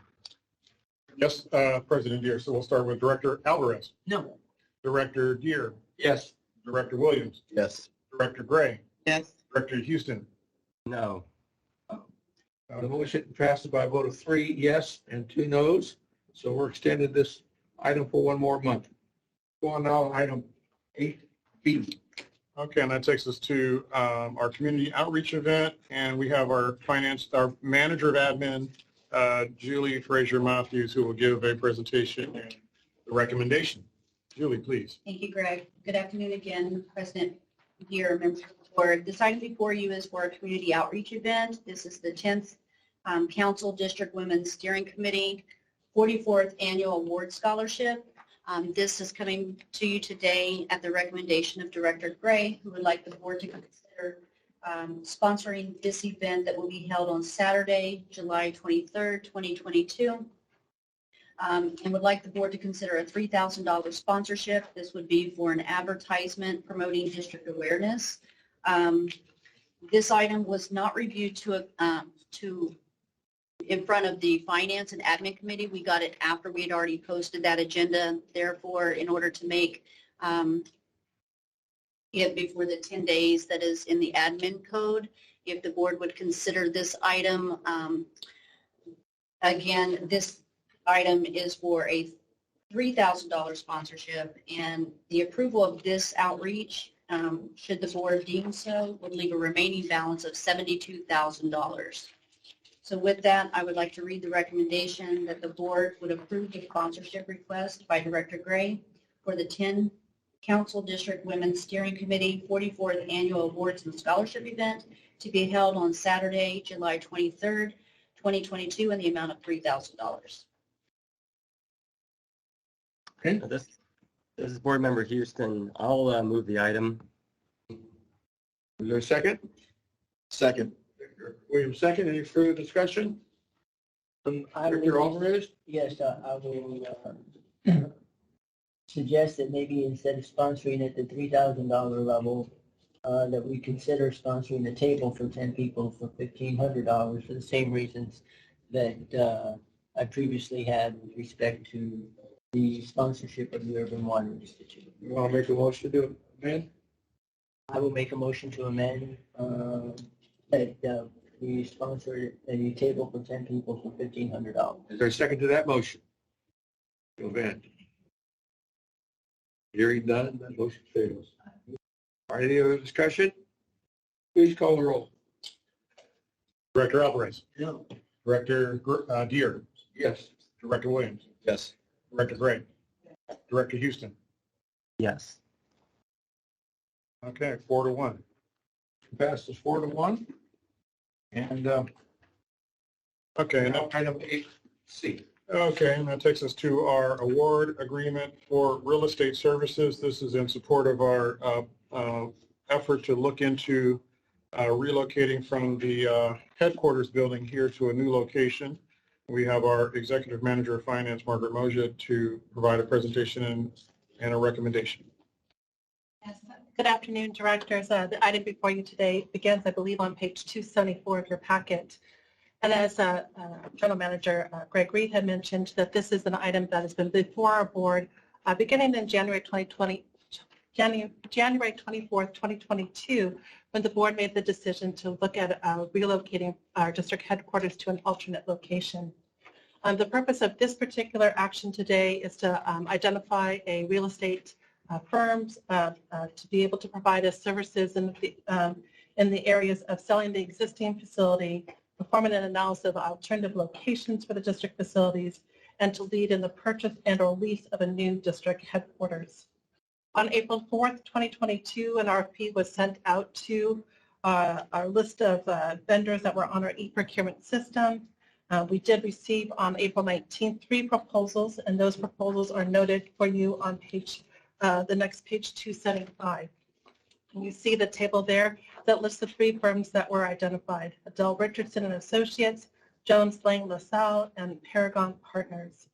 Yes, President Deere. So we'll start with Director Alvarez. No. Director Deere. Yes. Director Williams. Yes. Director Gray. Yes. Director Houston. No. The motion passes by a vote of 3 yes and 2 noes. So we're extending this item for one more month. Go on now, item 8B. Okay, and that takes us to our community outreach event, and we have our manager of admin, Julie Frazier Matthews, who will give a presentation and the recommendation. Julie, please. Thank you, Greg. Good afternoon again, President Deere, members of the board. This item before you is for our community outreach event. This is the 10th Council District Women's Steering Committee 44th Annual Award Scholarship. This is coming to you today at the recommendation of Director Gray, who would like the board to consider sponsoring this event that will be held on Saturday, July 23rd, 2022. And would like the board to consider a $3,000 sponsorship. This would be for an advertisement promoting district awareness. This item was not reviewed in front of the Finance and Admin Committee. We got it after we had already posted that agenda. Therefore, in order to make it before the 10 days that is in the admin code, if the board would consider this item, again, this item is for a $3,000 sponsorship, and the approval of this outreach, should the board deem so, would leave a remaining balance of $72,000. So with that, I would like to read the recommendation that the board would approve the sponsorship request by Director Gray for the 10 Council District Women's Steering Committee 44th Annual Awards and Scholarship Event to be held on Saturday, July 23rd, 2022, in the amount of $3,000. Okay. This is Board Member Houston. I'll move the item. Is there a second? Second. Williams second. Any further discussion? Director Alvarez? Yes, I will suggest that maybe instead of sponsoring at the $3,000 level, that we consider sponsoring the table for 10 people for $1,500 for the same reasons that I previously had with respect to the sponsorship of the Urban Water Institute. You want to make a motion to amend? I will make a motion to amend that we sponsor a table for 10 people for $1,500. Is there a second to that motion? To amend. Hearing none, that motion fails. All right, any other discussion? Please call the roll. Director Alvarez. No. Director Deere. Yes. Director Williams. Yes. Director Gray. Director Houston. Yes. Okay, 4-1. Passes 4-1. And okay, now item 8C. Okay, and that takes us to our award agreement for real estate services. This is in support of our effort to look into relocating from the headquarters building here to a new location. We have our Executive Manager of Finance, Margaret Moja, to provide a presentation and a recommendation. Yes. Good afternoon, directors. The item before you today begins, I believe, on page 274 of your packet. And as General Manager Greg Reed had mentioned, that this is an item that has been before our board beginning in January 24th, 2022, when the board made the decision to look at relocating our district headquarters to an alternate location. The purpose of this particular action today is to identify a real estate firms to be able to provide us services in the areas of selling the existing facility, performing an analysis of alternative locations for the district facilities, and to lead in the purchase and or lease of a new district headquarters. On April 4th, 2022, an RFP was sent out to our list of vendors that were on our e-procurement system. We did receive on April 19th 3 proposals, and those proposals are noted for you on the next page 275. And you see the table there that lists the 3 firms that were identified: Adele Richardson and Associates, Jones Lang LaSalle, and Paragon Partners.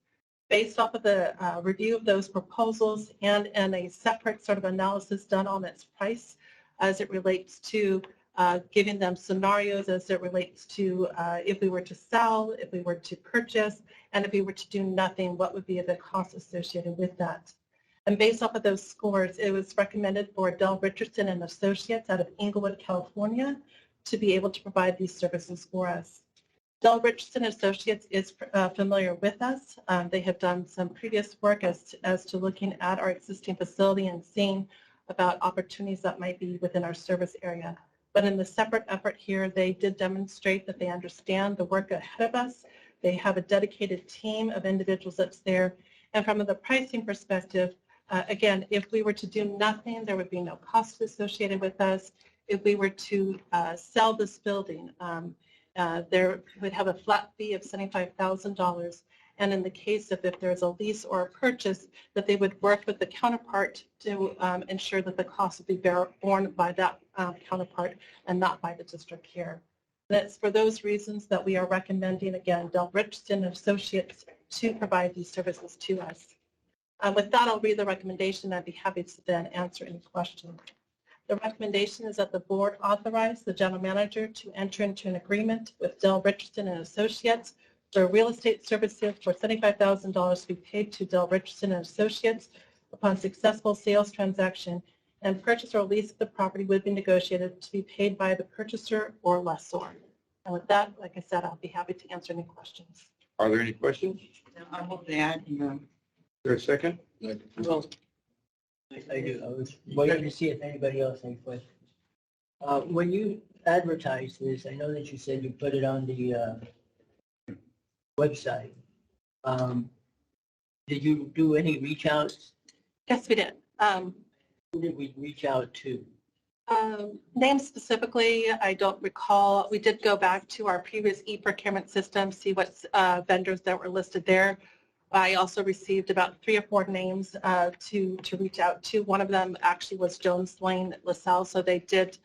Based off of the review of those proposals and a separate sort of analysis done on its price as it relates to giving them scenarios as it relates to if we were to sell, if we were to purchase, and if we were to do nothing, what would be the cost associated with that. And based off of those scores, it was recommended for Adele Richardson and Associates out of Inglewood, California, to be able to provide these services for us. Adele Richardson Associates is familiar with us. They have done some previous work as to looking at our existing facility and seeing about opportunities that might be within our service area. But in the separate effort here, they did demonstrate that they understand the work ahead of us. They have a dedicated team of individuals that's there. And from the pricing perspective, again, if we were to do nothing, there would be no cost associated with us. If we were to sell this building, there would have a flat fee of $75,000. And in the case of if there's a lease or a purchase, that they would work with the counterpart to ensure that the cost would be borne by that counterpart and not by the district here. And it's for those reasons that we are recommending, again, Adele Richardson and Associates to provide these services to us. With that, I'll read the recommendation. I'd be happy to then answer any questions. The recommendation is that the board authorize the general manager to enter into an agreement with Adele Richardson and Associates for real estate services for $75,000 to be paid to Adele Richardson and Associates upon successful sales transaction, and purchase or lease of the property would be negotiated to be paid by the purchaser or lessor. And with that, like I said, I'll be happy to answer any questions. Are there any questions? I hope that, Is there a second? Well, I do. I was waiting to see if anybody else had questions. When you advertise this, I know that you said you put it on the website. Did you do any reach outs? Yes, we did. Who did we reach out to? Names specifically, I don't recall. We did go back to our previous e-procurement system, see what vendors that were listed there. I also received about 3 or 4 names to reach out to. One of them actually was Jones Lang LaSalle, so they did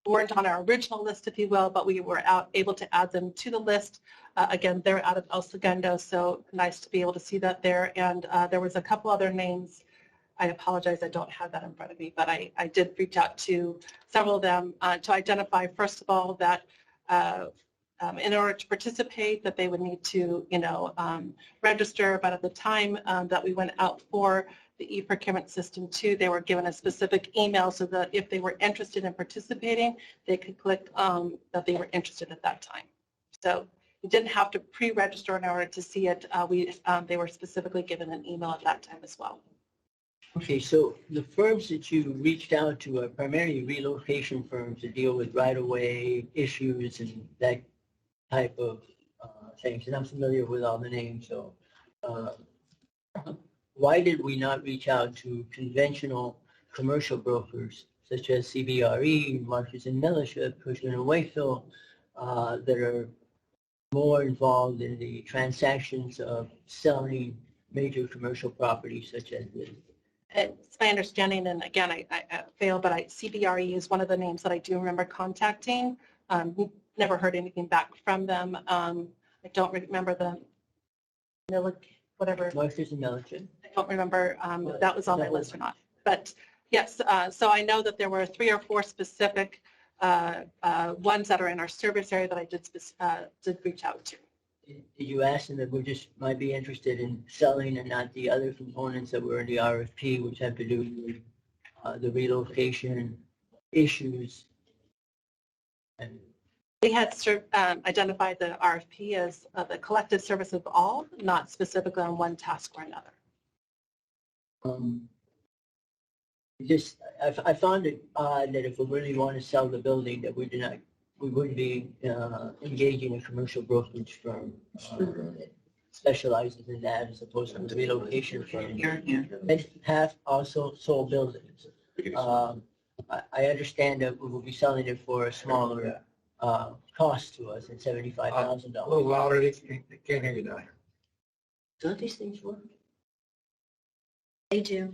weren't on our original list, if you will, but we were able to add them to the list. Again, they're out of El Segundo, so nice to be able to see that there. And there was a couple other names. I apologize, I don't have that in front of me, but I did reach out to several of them to identify, first of all, that in order to participate, that they would need to, register. But at the time that we went out for the e-procurement system too, they were given a specific email so that if they were interested in participating, they could click that they were interested at that time. So you didn't have to pre-register in order to see it. They were specifically given an email at that time as well. Okay, so the firms that you reached out to are primarily relocation firms that deal with right-of-way issues and that type of things. And I'm familiar with all the names. So why did we not reach out to conventional commercial brokers such as CBRE, Marcus and Militia, Cushman and Wakefield, that are more involved in the transactions of selling major commercial properties such as this? It's my understanding, and again, I fail, but CBRE is one of the names that I do remember contacting. Never heard anything back from them. I don't remember the whatever. Marcus and Militia. I don't remember if that was on my list or not. But yes, so I know that there were 3 or 4 specific ones that are in our service area that I did reach out to. Did you ask them that we just might be interested in selling and not the other components that were in the RFP, which have to do with the relocation issues? And they had identified the RFP as the collective service of all, not specifically on one task or another. I found it odd that if we really want to sell the building, that we wouldn't be engaging a commercial brokerage firm that specializes in that as opposed to the relocation firm. And have also sold buildings. I understand that we will be selling it for a smaller cost to us at $75,000. A little louder, they can't hear you now. Don't these things work? They do.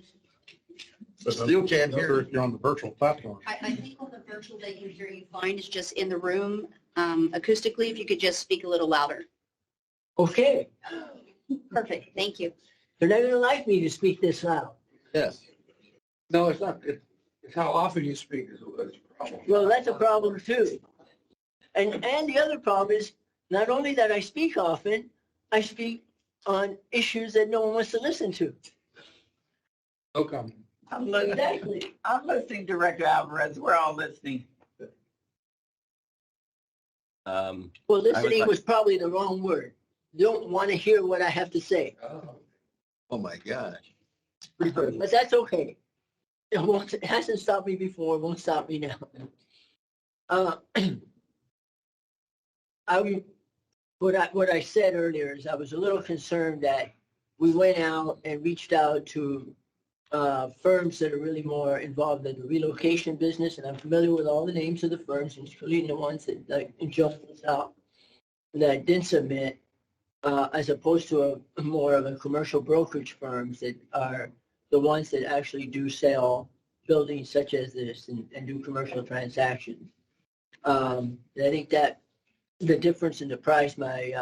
But still can't hear if you're on the virtual platform. I think on the virtual, they can hear you fine. It's just in the room acoustically, if you could just speak a little louder. Okay. Perfect. Thank you. They're not going to like me to speak this loud. Yes. No, it's not. It's how often you speak is a problem. Well, that's a problem too. And the other problem is not only that I speak often, I speak on issues that no one wants to listen to. No comment. I'm listening, Director Alvarez. We're all listening. Well, listening was probably the wrong word. Don't want to hear what I have to say. Oh my gosh. But that's okay. It hasn't stopped me before. It won't stop me now. What I said earlier is I was a little concerned that we went out and reached out to firms that are really more involved in the relocation business, and I'm familiar with all the names of the firms, including the ones that jumped us out that didn't submit, as opposed to a more of a commercial brokerage firms that are the ones that actually do sell buildings such as this and do commercial transactions. I think that the difference in the price might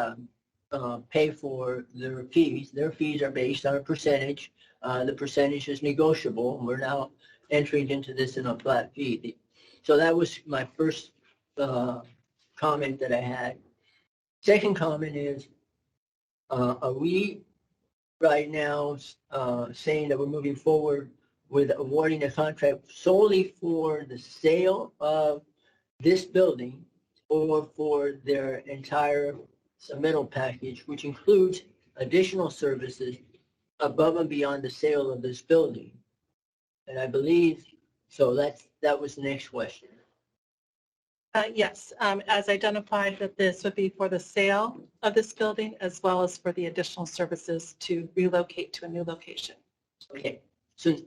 pay for their fees are based on a percentage. The percentage is negotiable. We're now entering into this in a flat fee. So that was my first comment that I had. Second comment is, are we right now saying that we're moving forward with awarding a contract solely for the sale of this building or for their entire submittal package, which includes additional services above and beyond the sale of this building? And I believe, so that was the next question. Yes, as identified that this would be for the sale of this building as well as for the additional services to relocate to a new location. Okay, so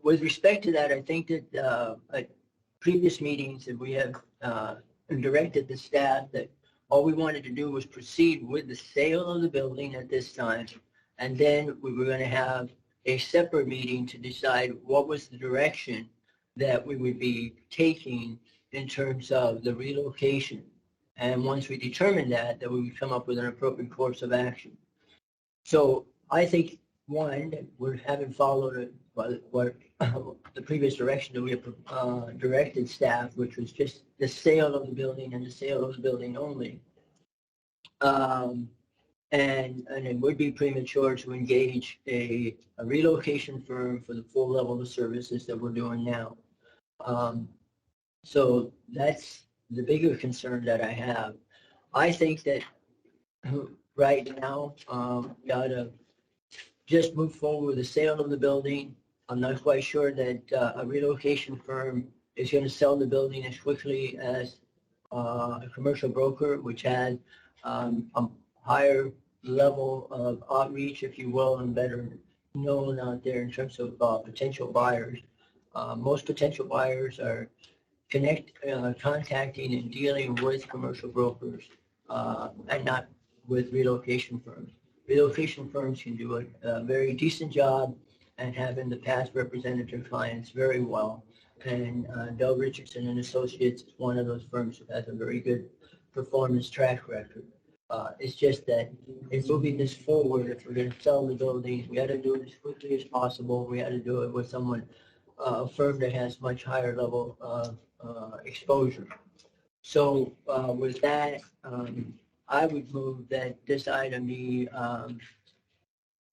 with respect to that, I think that at previous meetings that we have directed the staff that all we wanted to do was proceed with the sale of the building at this time, and then we were going to have a separate meeting to decide what was the direction that we would be taking in terms of the relocation. And once we determined that we would come up with an appropriate course of action. So I think, one, that we haven't followed what the previous direction that we have directed staff, which was just the sale of the building and the sale of the building only. And it would be premature to engage a relocation firm for the full level of services that we're doing now. So that's the bigger concern that I have. I think that right now, we ought to just move forward with the sale of the building. I'm not quite sure that a relocation firm is going to sell the building as quickly as a commercial broker, which has a higher level of outreach, if you will, and better known out there in terms of potential buyers. Most potential buyers are contacting and dealing with commercial brokers and not with relocation firms. Relocation firms can do a very decent job and have in the past represented their clients very well. And Del Richardson and Associates is one of those firms who has a very good performance track record. It's just that in moving this forward, if we're going to sell the buildings, we got to do it as quickly as possible. We got to do it with someone, a firm that has much higher level of exposure. So with that, I would move that this item be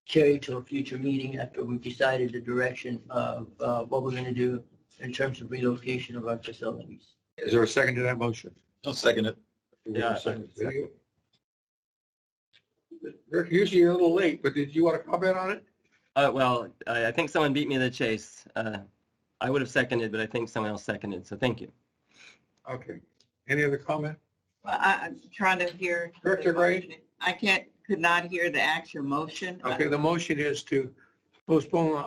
carried to a future meeting after we've decided the direction of what we're going to do in terms of relocation of our facilities. Is there a second to that motion? I'll second it. Yeah. Rick, usually you're a little late, but did you want to comment on it? Well, I think someone beat me to the chase. I would have seconded, but I think someone else seconded, so thank you. Okay. Any other comment? Well, I'm trying to hear. Director Gray? I could not hear the actual motion. Okay, the motion is to postpone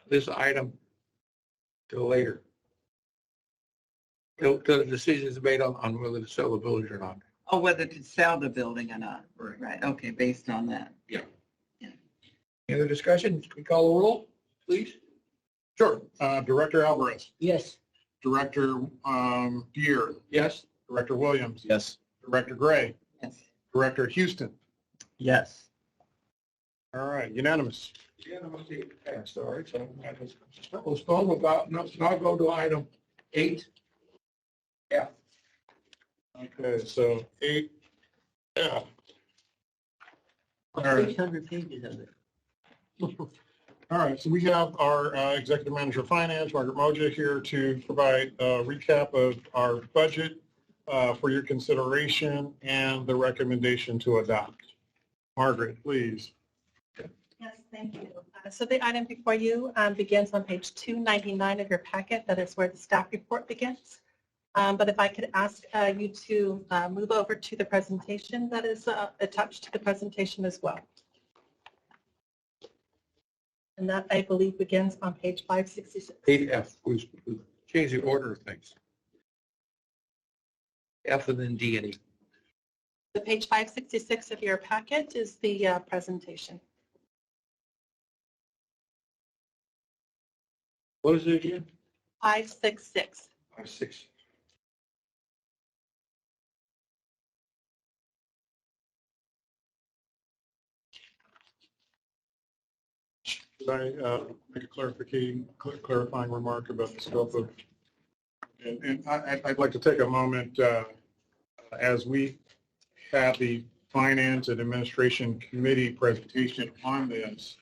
this item till later. Till the decision is made on whether to sell the building or not. Oh, whether to sell the building or not. Right, okay, based on that. Yeah. Any other discussion? Can we call the roll, please? Sure. Director Alvarez, Yes. Director Gear, Yes. Director Williams, Yes. Director Gray, Yes. Director Houston. Yes. All right, unanimous. Unanimously passed, all right, so postpone without, now go to item 8. Yeah. Okay, so 8. Yeah. All right. 600 pages of it. All right, so we have our Executive Manager of Finance, Margaret Moja, here to provide a recap of our budget for your consideration and the recommendation to adopt. Margaret, please. Yes, thank you. So the item before you begins on page 299 of your packet. That is where the staff report begins. But if I could ask you to move over to the presentation that is attached to the presentation as well. And that, I believe, begins on page 566. 8F, please change the order of things. F and then D and E. The page 566 of your packet is the presentation. What is it again? 566. 6. Should I make a clarifying remark about the scope of, and I'd like to take a moment as we have the Finance and Administration Committee presentation on this,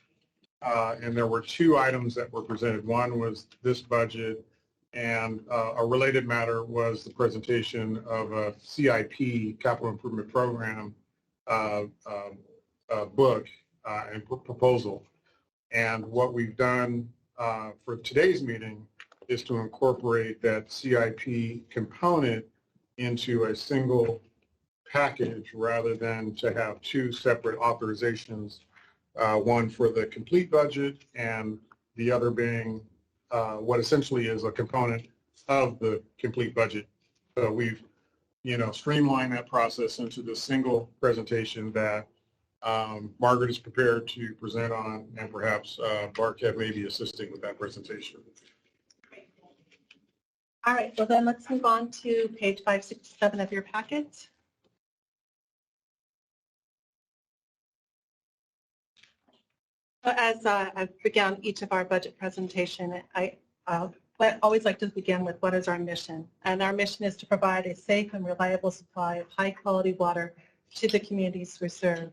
and there were 2 items that were presented. One was this budget, and a related matter was the presentation of a CIP, Capital Improvement Program book and proposal. And what we've done for today's meeting is to incorporate that CIP component into a single package rather than to have 2 separate authorizations, one for the complete budget and the other being what essentially is a component of the complete budget. So we've, streamlined that process into the single presentation that Margaret is prepared to present on, and perhaps Barkhead may be assisting with that presentation. All right, well then let's move on to page 567 of your packet. So as I began each of our budget presentation, I always like to begin with what is our mission. And our mission is to provide a safe and reliable supply of high quality water to the communities we serve.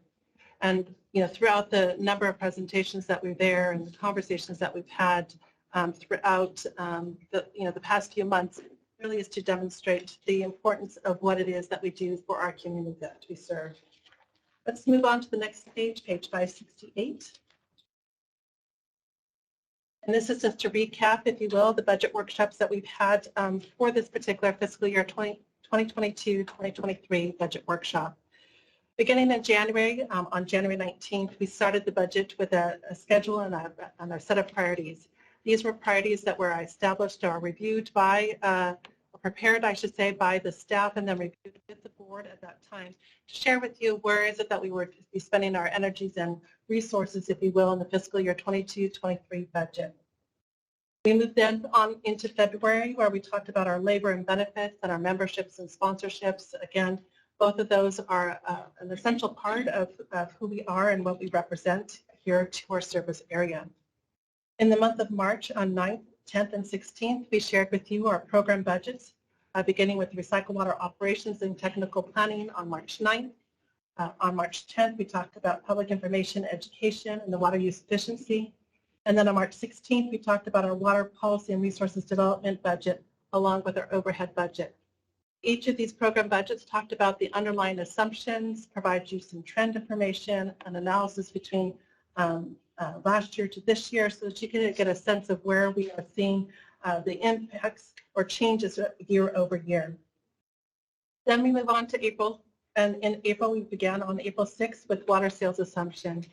And throughout the number of presentations that were there and the conversations that we've had throughout the past few months, really is to demonstrate the importance of what it is that we do for our community that we serve. Let's move on to the next page, page 568. And this is just to recap, if you will, the budget workshops that we've had for this particular fiscal year 2022-2023 budget workshop. Beginning in January, on January 19th, we started the budget with a schedule and a set of priorities. These were priorities that were established or reviewed by, or prepared, I should say, by the staff and then reviewed with the board at that time to share with you where is it that we were to be spending our energies and resources, if you will, in the fiscal year 22-23 budget. We moved then on into February, where we talked about our labor and benefits and our memberships and sponsorships. Again, both of those are an essential part of who we are and what we represent here to our service area. In the month of March, on 9th, 10th, and 16th, we shared with you our program budgets, beginning with recycle water operations and technical planning on March 9th. On March 10th, we talked about public information, education, and the water use efficiency. And then on March 16th, we talked about our water policy and resources development budget, along with our overhead budget. Each of these program budgets talked about the underlying assumptions, provide you some trend information, an analysis between last year to this year so that you can get a sense of where we are seeing the impacts or changes year over year. Then we move on to April, and in April we began on April 6th with water sales assumption.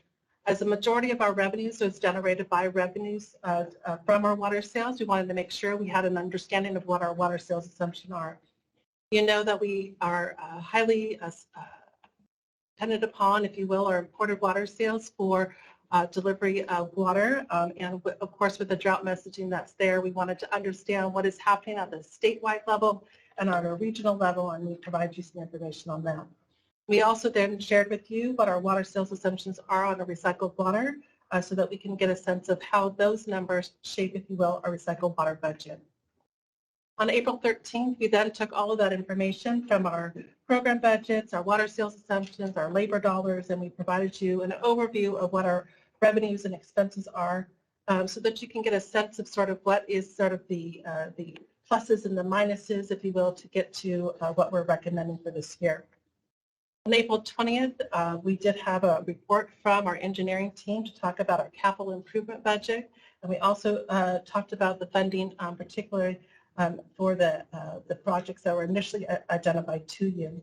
As the majority of our revenues was generated by revenues from our water sales, we wanted to make sure we had an understanding of what our water sales assumptions are. You know that we are highly dependent upon, if you will, our imported water sales for delivery of water. And of course, with the drought messaging that's there, we wanted to understand what is happening at the statewide level and on a regional level, and we provide you some information on that. We also then shared with you what our water sales assumptions are on a recycled water so that we can get a sense of how those numbers shape, if you will, our recycled water budget. On April 13th, we then took all of that information from our program budgets, our water sales assumptions, our labor dollars, and we provided you an overview of what our revenues and expenses are so that you can get a sense of sort of what is sort of the pluses and the minuses, if you will, to get to what we're recommending for this year. On April 20th, we did have a report from our engineering team to talk about our capital improvement budget, and we also talked about the funding, particularly for the projects that were initially identified to you.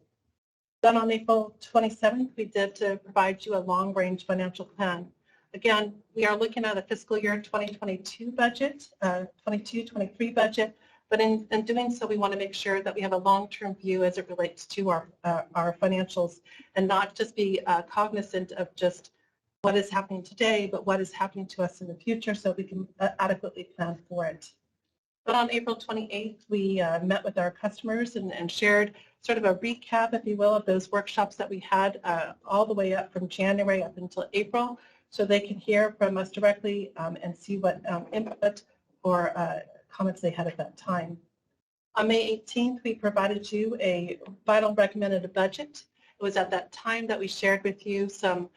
Then on April 27th, we did provide you a long-range financial plan. Again, we are looking at a fiscal year 2022 budget, 22-23 budget, but in doing so, we want to make sure that we have a long-term view as it relates to our financials and not just be cognizant of just what is happening today, but what is happening to us in the future so we can adequately plan for it. But on April 28th, we met with our customers and shared sort of a recap, if you will, of those workshops that we had all the way up from January up until April, so they can hear from us directly and see what input or comments they had at that time. On May 18th, we provided you a final recommended budget. It was at that time that we shared with you some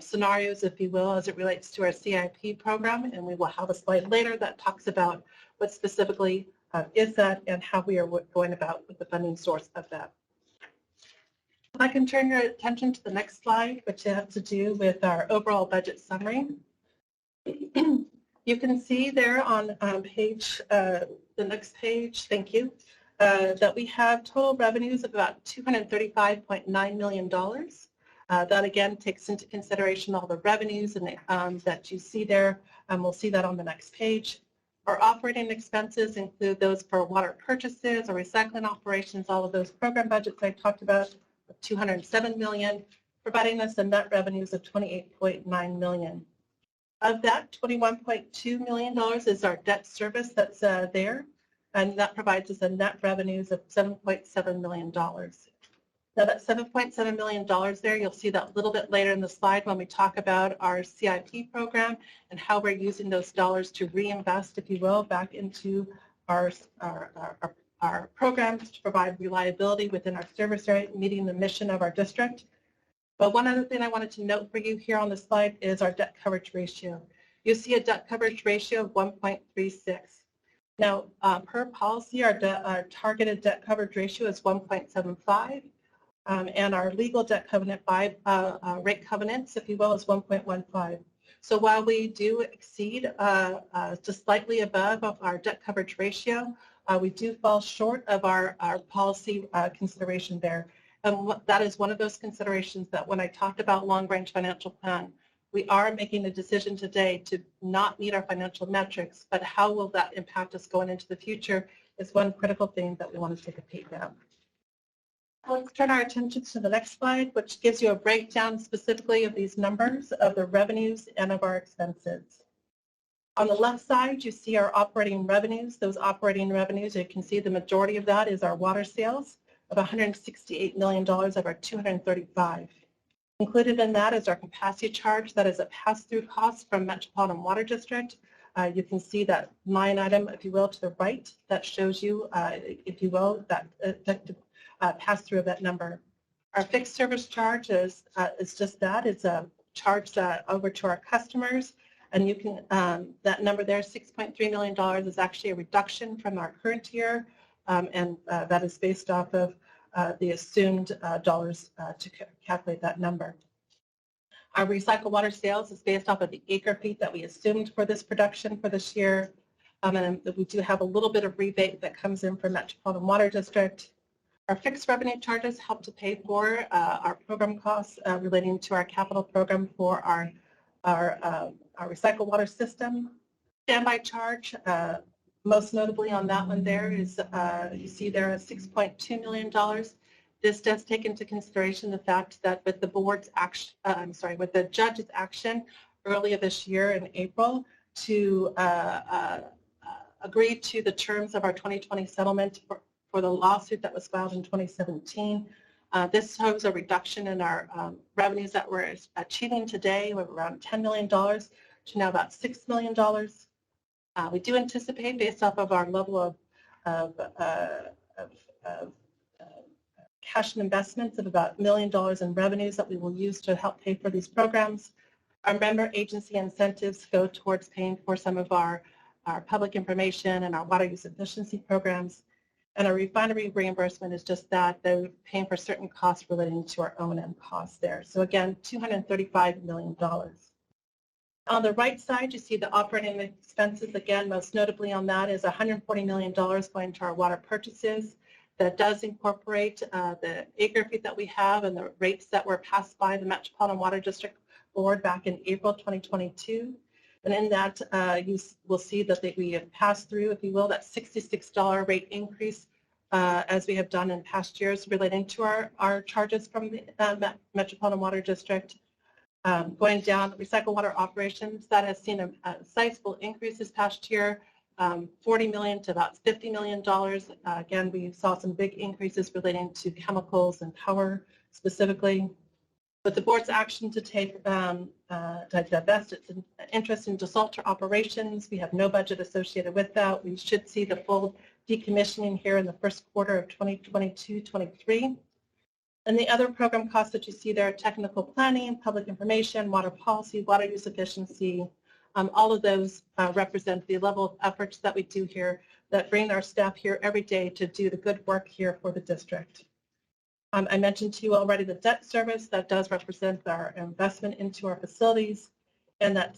scenarios, if you will, as it relates to our CIP program, and we will have a slide later that talks about what specifically is that and how we are going about with the funding source of that. If I can turn your attention to the next slide, which has to do with our overall budget summary. You can see there on the next page, thank you, that we have total revenues of about $235.9 million. That again takes into consideration all the revenues and that you see there, and we'll see that on the next page. Our operating expenses include those for water purchases or recycling operations, all of those program budgets I talked about, of $207 million, providing us a net revenues of $28.9 million. Of that, $21.2 million is our debt service that's there, and that provides us a net revenues of $7.7 million. Now that $7.7 million there, you'll see that a little bit later in the slide when we talk about our CIP program and how we're using those dollars to reinvest, if you will, back into our programs to provide reliability within our service area, meeting the mission of our district. But one other thing I wanted to note for you here on the slide is our debt coverage ratio. You see a debt coverage ratio of 1.36. Now, per policy, our targeted debt coverage ratio is 1.75. And our legal debt covenant rate covenants, if you will, is 1.15. So while we do exceed just slightly above of our debt coverage ratio, we do fall short of our policy consideration there. And that is one of those considerations that when I talked about long-range financial plan, we are making a decision today to not meet our financial metrics, but how will that impact us going into the future is one critical thing that we want to take a peek at. Let's turn our attention to the next slide, which gives you a breakdown specifically of these numbers of the revenues and of our expenses. On the left side, you see our operating revenues. Those operating revenues, you can see the majority of that is our water sales of $168 million of our $235. Included in that is our capacity charge. That is a pass-through cost from Metropolitan Water District. You can see that line item, if you will, to the right that shows you, if you will, that effective pass-through of that number. Our fixed service charge is just that. It's a charge over to our customers. And you can, that number there, $6.3 million, is actually a reduction from our current year. And that is based off of the assumed dollars to calculate that number. Our recycled water sales is based off of the acre feet that we assumed for this production for this year. And we do have a little bit of rebate that comes in from Metropolitan Water District. Our fixed revenue charges help to pay for our program costs relating to our capital program for our recycled water system. Standby charge, most notably on that one there is, you see there is $6.2 million. This does take into consideration the fact that with the board's action, with the judge's action earlier this year in April to agree to the terms of our 2020 settlement for the lawsuit that was filed in 2017. This shows a reduction in our revenues that we're achieving today of around $10 million to now about $6 million. We do anticipate, based off of our level of cash and investments of about $1 million in revenues that we will use to help pay for these programs. Our member agency incentives go towards paying for some of our public information and our water use efficiency programs. And our refinery reimbursement is just that, they're paying for certain costs relating to our O&M costs there. So again, $235 million. On the right side, you see the operating expenses. Again, most notably on that is $140 million going to our water purchases. That does incorporate the acre feet that we have and the rates that were passed by the Metropolitan Water District Board back in April 2022. And in that, you will see that we have passed through, if you will, that $66 rate increase as we have done in past years relating to our charges from the Metropolitan Water District. Going down, recycled water operations, that has seen a sizable increase this past year, $40 million to about $50 million. Again, we saw some big increases relating to chemicals and power specifically. But the board's action to take to divest its interest in desalter operations, we have no budget associated with that. We should see the full decommissioning here in the first quarter of 2022-23. And the other program costs that you see there, technical planning, public information, water policy, water use efficiency, all of those represent the level of efforts that we do here that bring our staff here every day to do the good work here for the district. I mentioned to you already the debt service that does represent our investment into our facilities, and that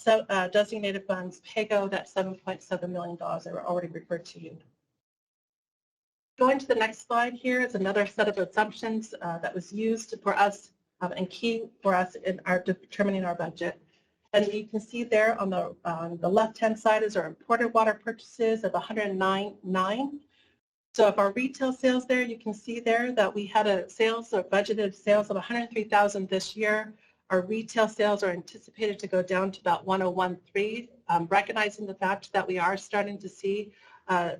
designated funds, PAYGO, that $7.7 million I already referred to you. Going to the next slide here is another set of assumptions that was used for us and key for us in our determining our budget. And you can see there on the left-hand side is our imported water purchases of $109.9. So if our retail sales there, you can see there that we had a budgeted sales of $103,000 this year. Our retail sales are anticipated to go down to about $101.3, recognizing the fact that we are starting to see the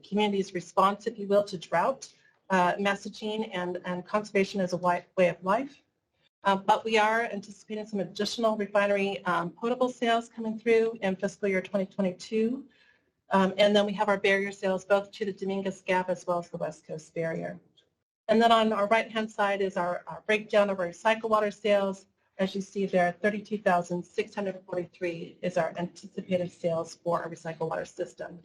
community's response, if you will, to drought messaging and conservation as a way of life. But we are anticipating some additional refinery potable sales coming through in fiscal year 2022. And then we have our barrier sales both to the Dominguez Gap as well as the West Coast Barrier. And then on our right-hand side is our breakdown of our recycled water sales. As you see there, $32,643 is our anticipated sales for our recycled water system.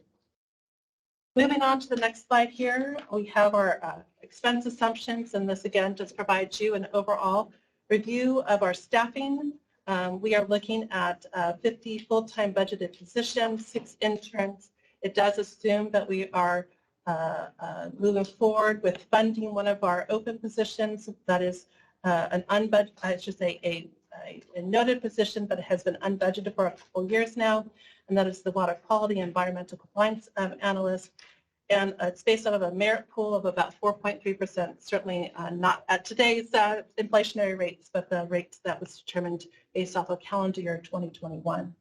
Moving on to the next slide here, we have our expense assumptions, and this again just provides you an overall review of our staffing. We are looking at 50 full-time budgeted positions, 6 interns. It does assume that we are moving forward with funding one of our open positions that is an unbudgeted, I should say a noted position, but it has been unbudgeted for a couple years now, and that is the water quality environmental compliance analyst. And it's based on a merit pool of about 4.3%, certainly not at today's inflationary rates, but the rates that was determined based off of calendar year 2021.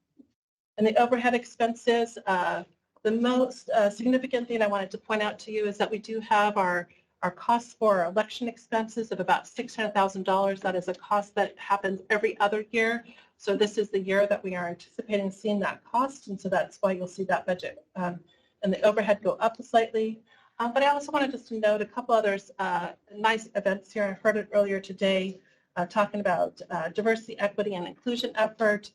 And the overhead expenses, the most significant thing I wanted to point out to you is that we do have our costs for our election expenses of about $600,000. That is a cost that happens every other year. So this is the year that we are anticipating seeing that cost, and so that's why you'll see that budget and the overhead go up slightly. But I also wanted just to note a couple others nice events here. I heard it earlier today talking about diversity, equity, and inclusion effort.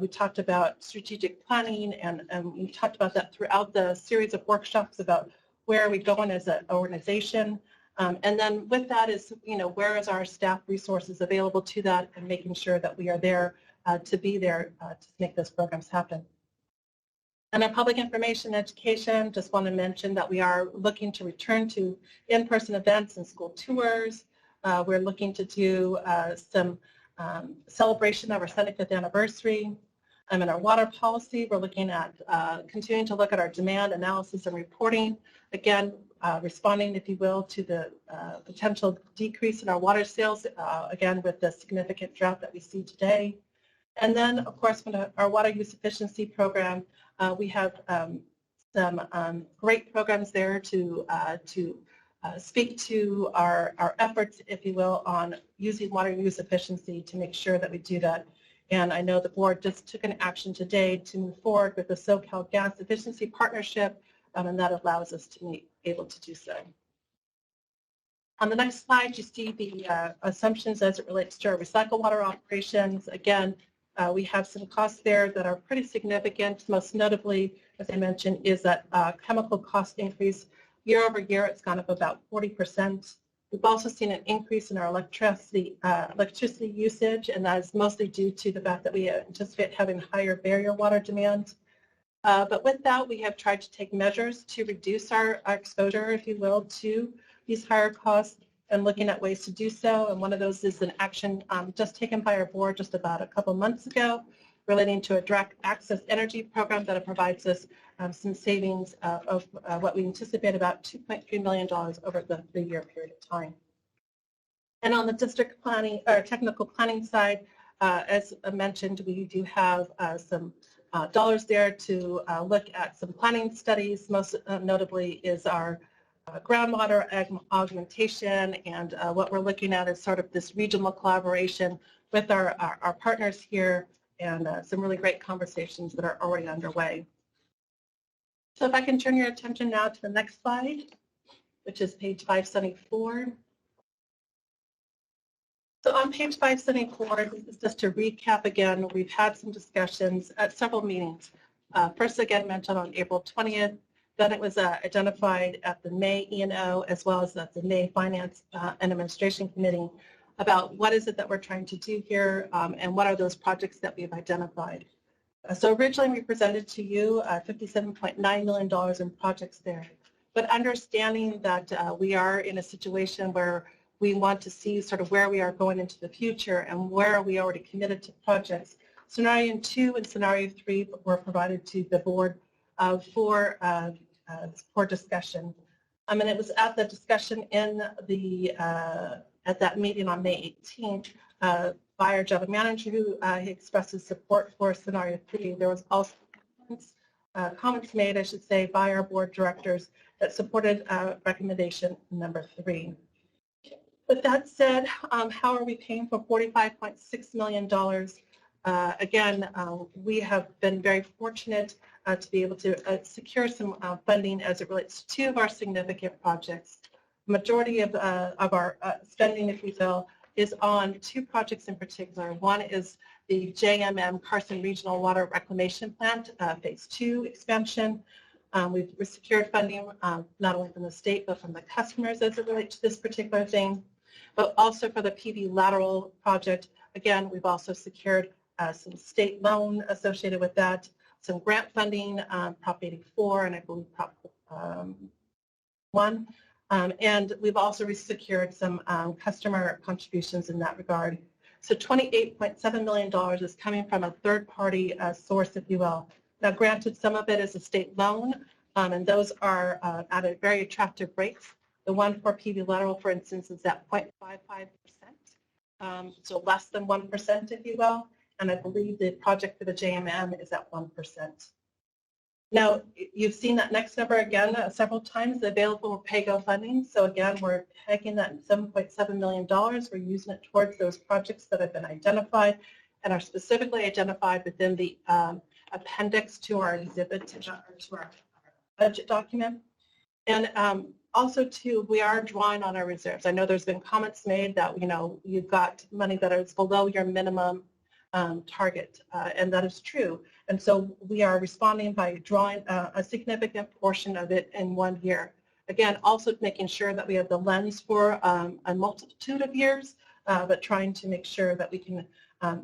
We talked about strategic planning, and we talked about that throughout the series of workshops about where are we going as an organization. And then with that is, where is our staff resources available to that, and making sure that we are there to be there to make those programs happen. And in public information education, just want to mention that we are looking to return to in-person events and school tours. We're looking to do some celebration of our 75th anniversary. In our water policy, we're looking at continuing to look at our demand analysis and reporting. Again, responding, if you will, to the potential decrease in our water sales, again, with the significant drought that we see today. And then, of course, from our water use efficiency program, we have some great programs there to speak to our efforts, if you will, on using water use efficiency to make sure that we do that. And I know the board just took an action today to move forward with the SoCal Gas Efficiency Partnership, and that allows us to be able to do so. On the next slide, you see the assumptions as it relates to our recycled water operations. Again, we have some costs there that are pretty significant. Most notably, as I mentioned, is that chemical cost increase. Year over year, it's gone up about 40%. We've also seen an increase in our electricity usage, and that is mostly due to the fact that we anticipate having higher barrier water demand. But with that, we have tried to take measures to reduce our exposure, if you will, to these higher costs, and looking at ways to do so. And one of those is an action just taken by our board just about a couple months ago relating to a direct access energy program that provides us some savings of what we anticipate about $2.3 million over the 3-year period of time. And on the district planning or technical planning side, as I mentioned, we do have some dollars there to look at some planning studies. Most notably is our groundwater augmentation, and what we're looking at is sort of this regional collaboration with our partners here, and some really great conversations that are already underway. So if I can turn your attention now to the next slide, which is page 574. So on page 574, this is just to recap again. We've had some discussions at several meetings. First, again, mentioned on April 20th. Then it was identified at the May E&O as well as at the May Finance and Administration Committee about what is it that we're trying to do here, and what are those projects that we've identified. So originally we presented to you $57.9 million in projects there, but understanding that we are in a situation where we want to see sort of where we are going into the future and where are we already committed to projects. Scenario 2 and Scenario 3 were provided to the board for discussion. And it was at the discussion in the at that meeting on May 18th by our general manager who he expressed his support for Scenario 3. There was also comments made, I should say, by our board directors that supported recommendation number 3. With that said, how are we paying for $45.6 million? Again, we have been very fortunate to be able to secure some funding as it relates to 2 of our significant projects. Majority of our spending, if you will, is on 2 projects in particular. One is the JMM Carson Regional Water Reclamation Plant, Phase 2 expansion. We've secured funding not only from the state but from the customers as it relates to this particular thing, but also for the PV lateral project. Again, we've also secured some state loan associated with that, some grant funding, Prop 84 and I believe Prop 1. And we've also secured some customer contributions in that regard. So $28.7 million is coming from a third-party source, if you will. Now, granted, some of it is a state loan, and those are at a very attractive rates. The one for PV lateral, for instance, is at 0.55%, so less than 1%, if you will. And I believe the project for the JMM is at 1%. Now, you've seen that next number again several times, the available PAYGO funding. So again, we're taking that $7.7 million. We're using it towards those projects that have been identified and are specifically identified within the appendix to our exhibit, to our budget document. And also, too, we are drawing on our reserves. I know there's been comments made that, you've got money that is below your minimum target, and that is true. And so we are responding by drawing a significant portion of it in 1 year. Again, also making sure that we have the lens for a multitude of years, but trying to make sure that we can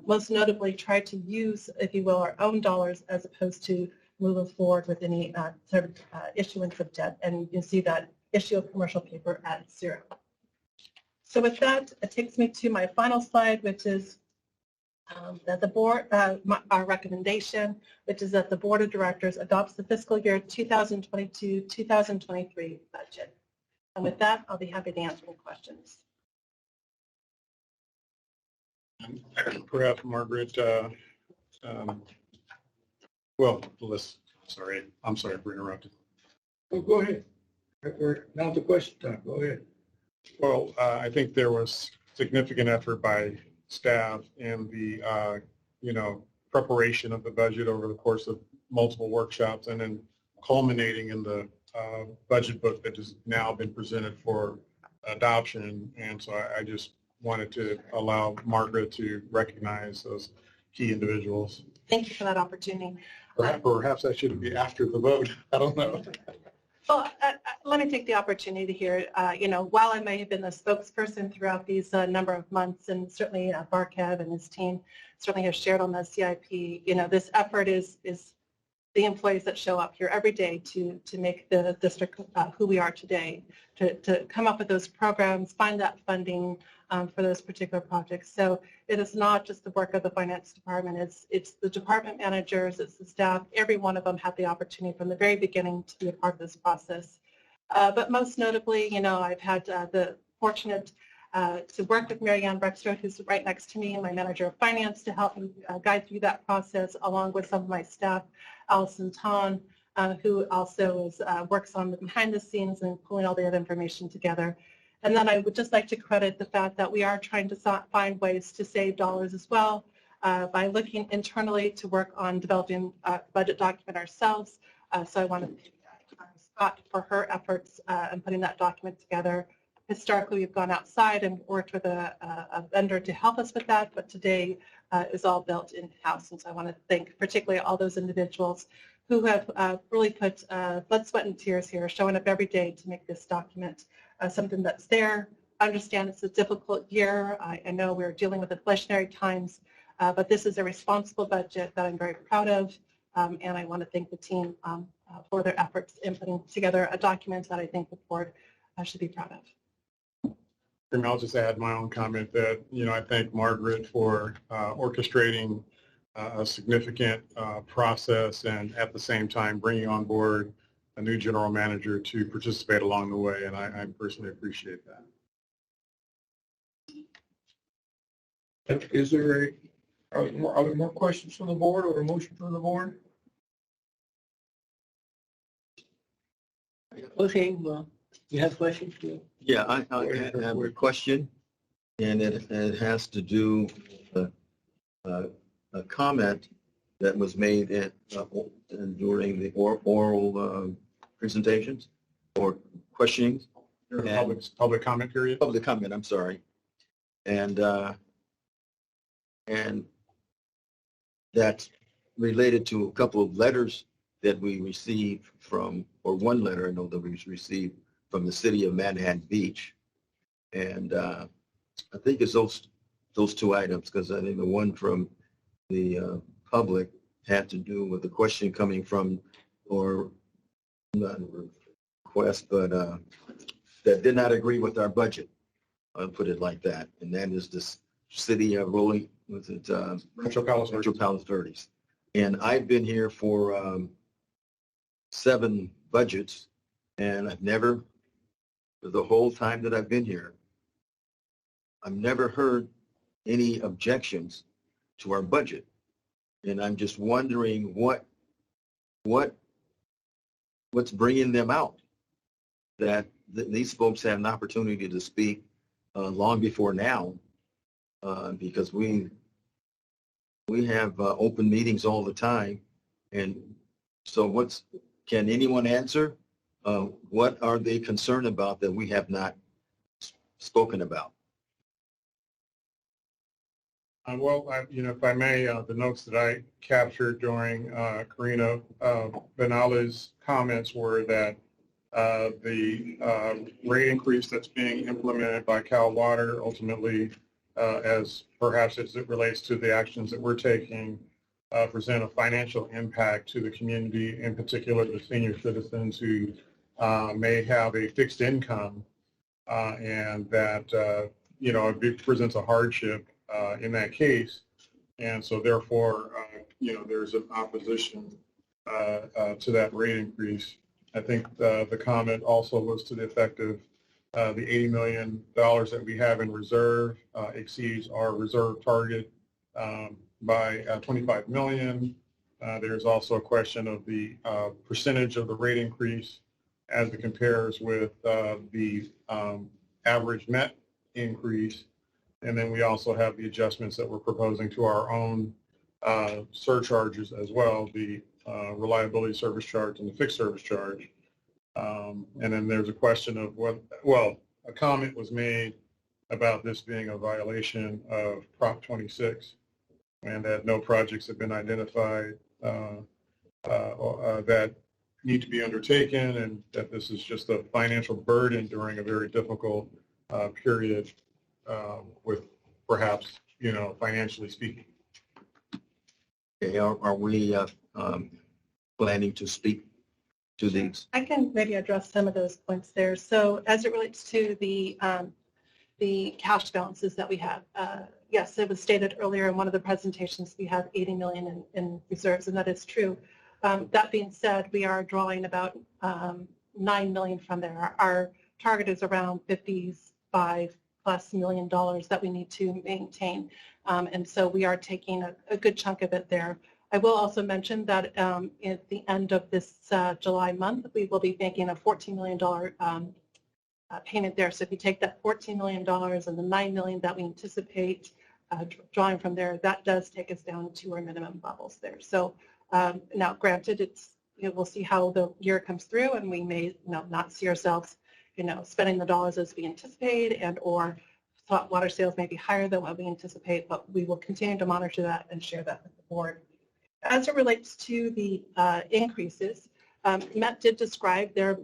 most notably try to use, if you will, our own dollars as opposed to moving forward with any sort of issuance of debt. And you can see that issue of commercial paper at 0. So with that, it takes me to my final slide, which is that the board, our recommendation, which is that the Board of Directors adopts the fiscal year 2022-2023 budget. And with that, I'll be happy to answer any questions. Perhaps Margaret, well, I'm sorry for interrupting. Oh, go ahead. We're now to question time. Go ahead. Well, I think there was significant effort by staff in the, preparation of the budget over the course of multiple workshops and then culminating in the budget book that has now been presented for adoption. And so I just wanted to allow Margaret to recognize those key individuals. Thank you for that opportunity. Perhaps that should be after the vote. I don't know. Well, let me take the opportunity here. While I may have been the spokesperson throughout these number of months, and certainly Barkev and his team certainly have shared on the CIP, this effort is the employees that show up here every day to make the district who we are today, to come up with those programs, find that funding for those particular projects. So it is not just the work of the finance department, it's the department managers, it's the staff, every one of them had the opportunity from the very beginning to be a part of this process. But most notably, I've had the fortunate to work with Marianne Brextrode, who's right next to me, my manager of finance, to help me guide through that process, along with some of my staff, Allison Ton, who also works on the behind the scenes and pulling all the other information together. And then I would just like to credit the fact that we are trying to find ways to save dollars as well by looking internally to work on developing a budget document ourselves. So I want to thank Scott for her efforts in putting that document together. Historically, we've gone outside and worked with a vendor to help us with that, but today is all built in-house. And so I want to thank particularly all those individuals who have really put blood, sweat, and tears here, showing up every day to make this document something that's there. I understand it's a difficult year. I know we're dealing with inflationary times, but this is a responsible budget that I'm very proud of, and I want to thank the team for their efforts in putting together a document that I think the board should be proud of. And I'll just add my own comment that, I thank Margaret for orchestrating a significant process and at the same time bringing on board a new general manager to participate along the way, and I personally appreciate that. Is there are there more questions from the board or a motion from the board? Okay, well, you have questions? Yeah, I have a question, and it has to do with a comment that was made during the oral presentations or questionings. Public comment period? Public comment, I'm sorry. And that's related to a couple of letters that we received from, or one letter I know that we received from the city of Manhattan Beach. And I think it's those two items, because I think the one from the public had to do with the question coming from, or not a request, but that did not agree with our budget. I'll put it like that. And that is this city of Metro Palos Verdes. And I've been here for 7 budgets, and I've never, for the whole time that I've been here, I've never heard any objections to our budget. And I'm just wondering what's bringing them out, that these folks have an opportunity to speak long before now, because we have open meetings all the time. And so can anyone answer? What are they concerned about that we have not spoken about? Well, if I may, the notes that I captured during Karina Benala's comments were that The rate increase that's being implemented by Cal Water ultimately, as perhaps as it relates to the actions that we're taking, present a financial impact to the community, in particular the senior citizens who may have a fixed income and that, you know, it presents a hardship in that case. And so therefore, you know, there's an opposition to that rate increase. I think the comment also was to the effect of the $80 million that we have in reserve exceeds our reserve target by $25 million. There's also a question of the percentage of the rate increase as it compares with the average MET increase. And then we also have the adjustments that we're proposing to our own surcharges as well, the reliability service charge and the fixed service charge. And then there's a question of what, well, a comment was made about this being a violation of Prop 26 and that no projects have been identified that need to be undertaken and that this is just a financial burden during a very difficult period with perhaps, you know, financially speaking. Okay, are we planning to speak to these? I can maybe address some of those points there. So as it relates to the cash balances that we have, yes, it was stated earlier in one of the presentations we have 80 million in reserves, and that is true. That being said, we are drawing about 9 million from there. Our target is around $55+ million that we need to maintain, and so we are taking a good chunk of it there. I will also mention that at the end of this July month, we will be making a $14 million payment there. So if you take that $14 million and the $9 million that we anticipate drawing from there, that does take us down to our minimum levels there. So now, granted, it's, you know, we'll see how the year comes through, and we may, you know, not see ourselves, you know, spending the dollars as we anticipate, and or water sales may be higher than what we anticipate, but we will continue to monitor that and share that with the board. As it relates to the increases, Met did describe their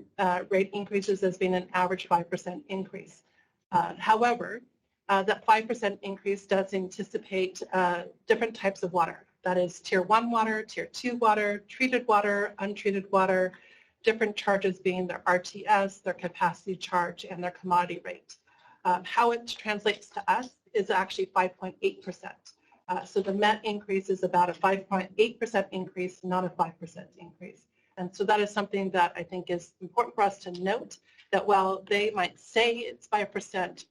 rate increases as being an average 5% increase. However, that 5% increase does anticipate different types of water. That is Tier 1 water, Tier 2 water, treated water, untreated water, different charges being their RTS, their capacity charge, and their commodity rate. How it translates to us is actually 5.8%. So the Met increase is about a 5.8% increase, not a 5% increase. And so that is something that I think is important for us to note, that while they might say it's 5%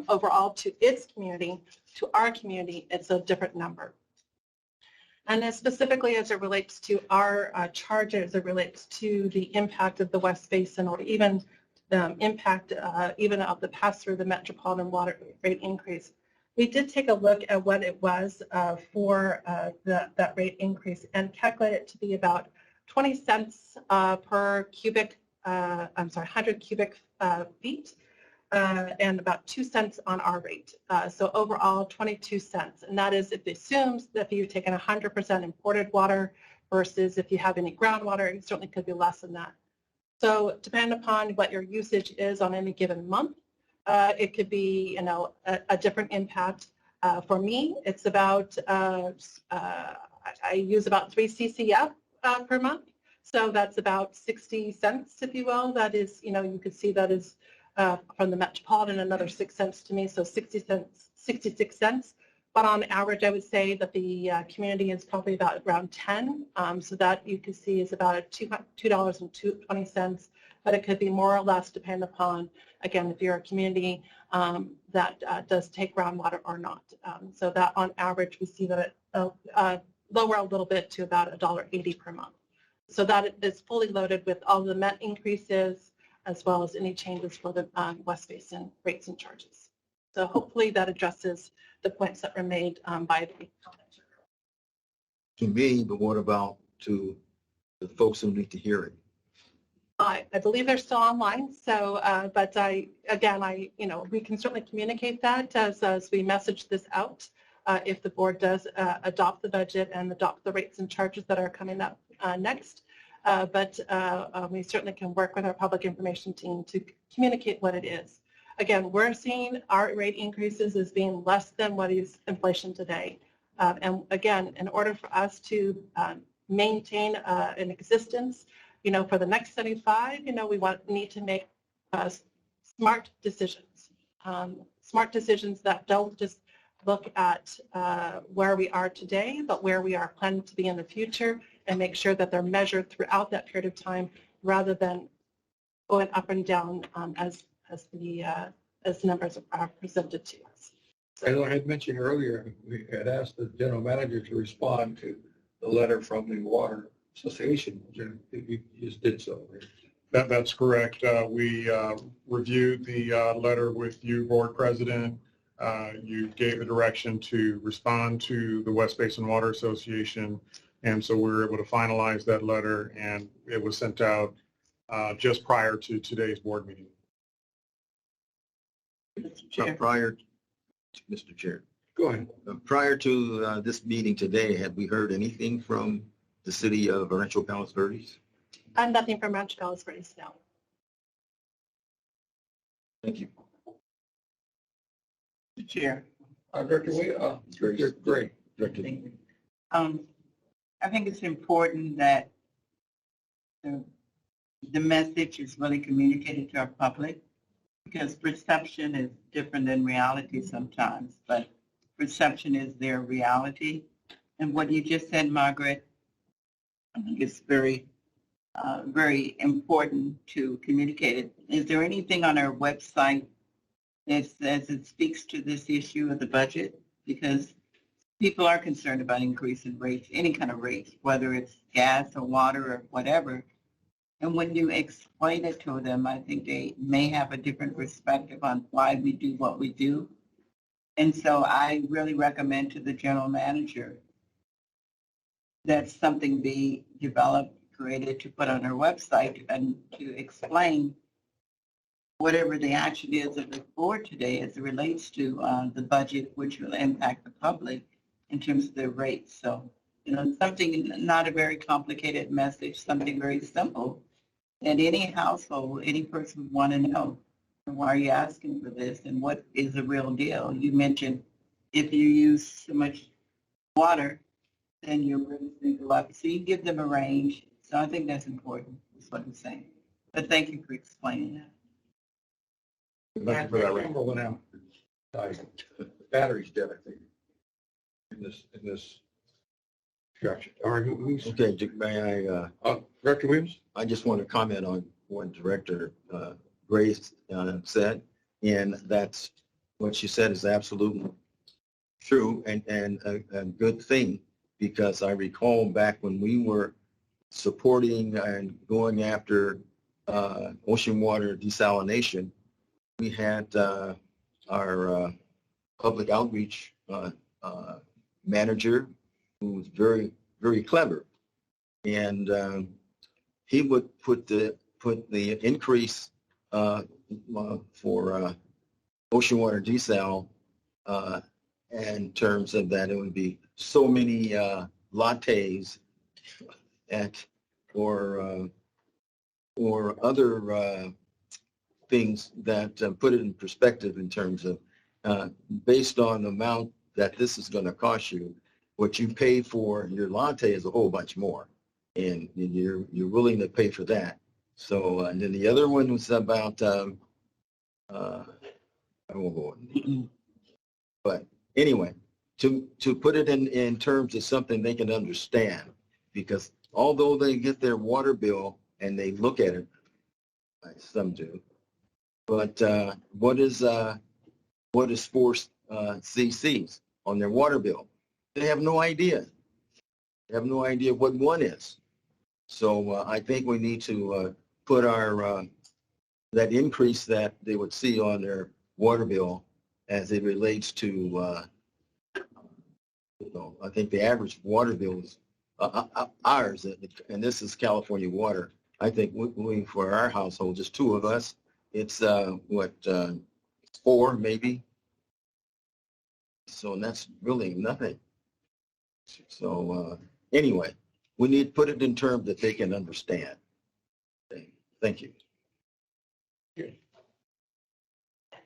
overall to its community, to our community, it's a different number. And then specifically as it relates to our charges, it relates to the impact of the West Basin, or even the impact even of the pass-through the metropolitan water rate increase. We did take a look at what it was for that rate increase and calculate it to be about 20 cents per cubic, 100 cubic feet, and about 2 cents on our rate. So overall, 22 cents. And that is if it assumes that if you've taken 100% imported water versus if you have any groundwater, it certainly could be less than that. So depending upon what your usage is on any given month, it could be, you know, a different impact. For me, it's about, I use about 3 CCF per month. So that's about 60 cents, if you will. That is, you know, you could see that is from the metropolitan, another 6 cents to me. So 60 cents, 66 cents. But on average, I would say that the community is probably about around 10. So that you can see is about $2.20. But it could be more or less depending upon, again, if you're a community that does take groundwater or not. So that on average, we see that it lower a little bit to about $1.80 per month. So that is fully loaded with all the Met increases as well as any changes for the West Basin rates and charges. So hopefully that addresses the points that were made by the commenter. To me, but what about to the folks who need to hear it? I believe they're still online. So, but you know, we can certainly communicate that as we message this out. If the board does adopt the budget and adopt the rates and charges that are coming up next, but we certainly can work with our public information team to communicate what it is. Again, we're seeing our rate increases as being less than what is inflation today. And again, in order for us to maintain an existence, for the next 75, we need to make smart decisions. Smart decisions that don't just look at where we are today, but where we are planning to be in the future, and make sure that they're measured throughout that period of time rather than going up and down as the numbers are presented to us. As I had mentioned earlier, we had asked the general manager to respond to the letter from the Water Association. You just did so. That's correct. We reviewed the letter with you, Board President. You gave the direction to respond to the West Basin Water Association, and so we were able to finalize that letter, and it was sent out just prior to today's board meeting. Prior, Mr. Chair. Go ahead. Prior to this meeting today, had we heard anything from the city of Rancho Palos Verdes? Nothing from Rancho Palos Verdes now. Thank you. Chair. Director Wade, great. Thank you. I think it's important that the message is really communicated to our public, because perception is different than reality sometimes, but perception is their reality. And what you just said, Margaret, I think it's very important to communicate it. Is there anything on our website that says it speaks to this issue of the budget? Because people are concerned about increasing rates, any kind of rates, whether it's gas or water or whatever. And when you explain it to them, I think they may have a different perspective on why we do what we do. And so I really recommend to the general manager that something be developed, created to put on our website and to explain whatever the action is of the board today as it relates to the budget, which will impact the public in terms of their rates. So, something, not a very complicated message, something very simple. And any household, any person would want to know, why are you asking for this and what is the real deal? You mentioned if you use so much water, then your rates may go up. So you give them a range. So I think that's important, is what I'm saying. But thank you for explaining that. Thank you for that. Camera went out. The battery's dead, I think, in this structure. All right, who's? Okay, may I? Director Williams? I just want to comment on what Director Grace said, and that's what she said is absolutely true and a good thing, because I recall back when we were supporting and going after ocean water desalination, we had our public outreach manager who was very, very clever, and he would put the increase for ocean water desal in terms of that it would be so many lattes or other things that put it in perspective in terms of based on the amount that this is going to cost you, what you pay for your latte is a whole bunch more, and you're willing to pay for that. So and then the other one was about I won't go on. But anyway, to put it in terms of something they can understand, because although they get their water bill and they look at it, some do, but what is 4 cc's on their water bill? They have no idea. They have no idea what one is. So I think we need to put our that increase that they would see on their water bill as it relates to I think the average water bill is ours, and this is California Water. I think we for our household, just 2 of us, it's 4 maybe. So that's really nothing. So anyway, We need to put it in terms that they can understand. Thank you.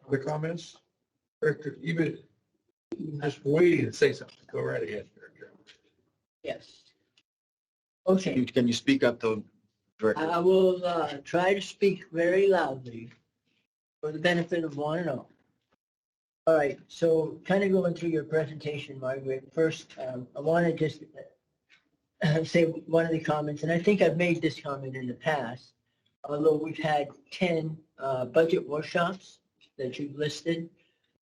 Other comments? Or even just waiting to say something. Go right ahead. Yes. Okay, Can you speak up to Director? I will try to speak very loudly for the benefit of one and all. All right, so kind of going through your presentation, Margaret. First, I want to just say one of the comments, and I think I've made this comment in the past, although we've had 10 budget workshops that you've listed.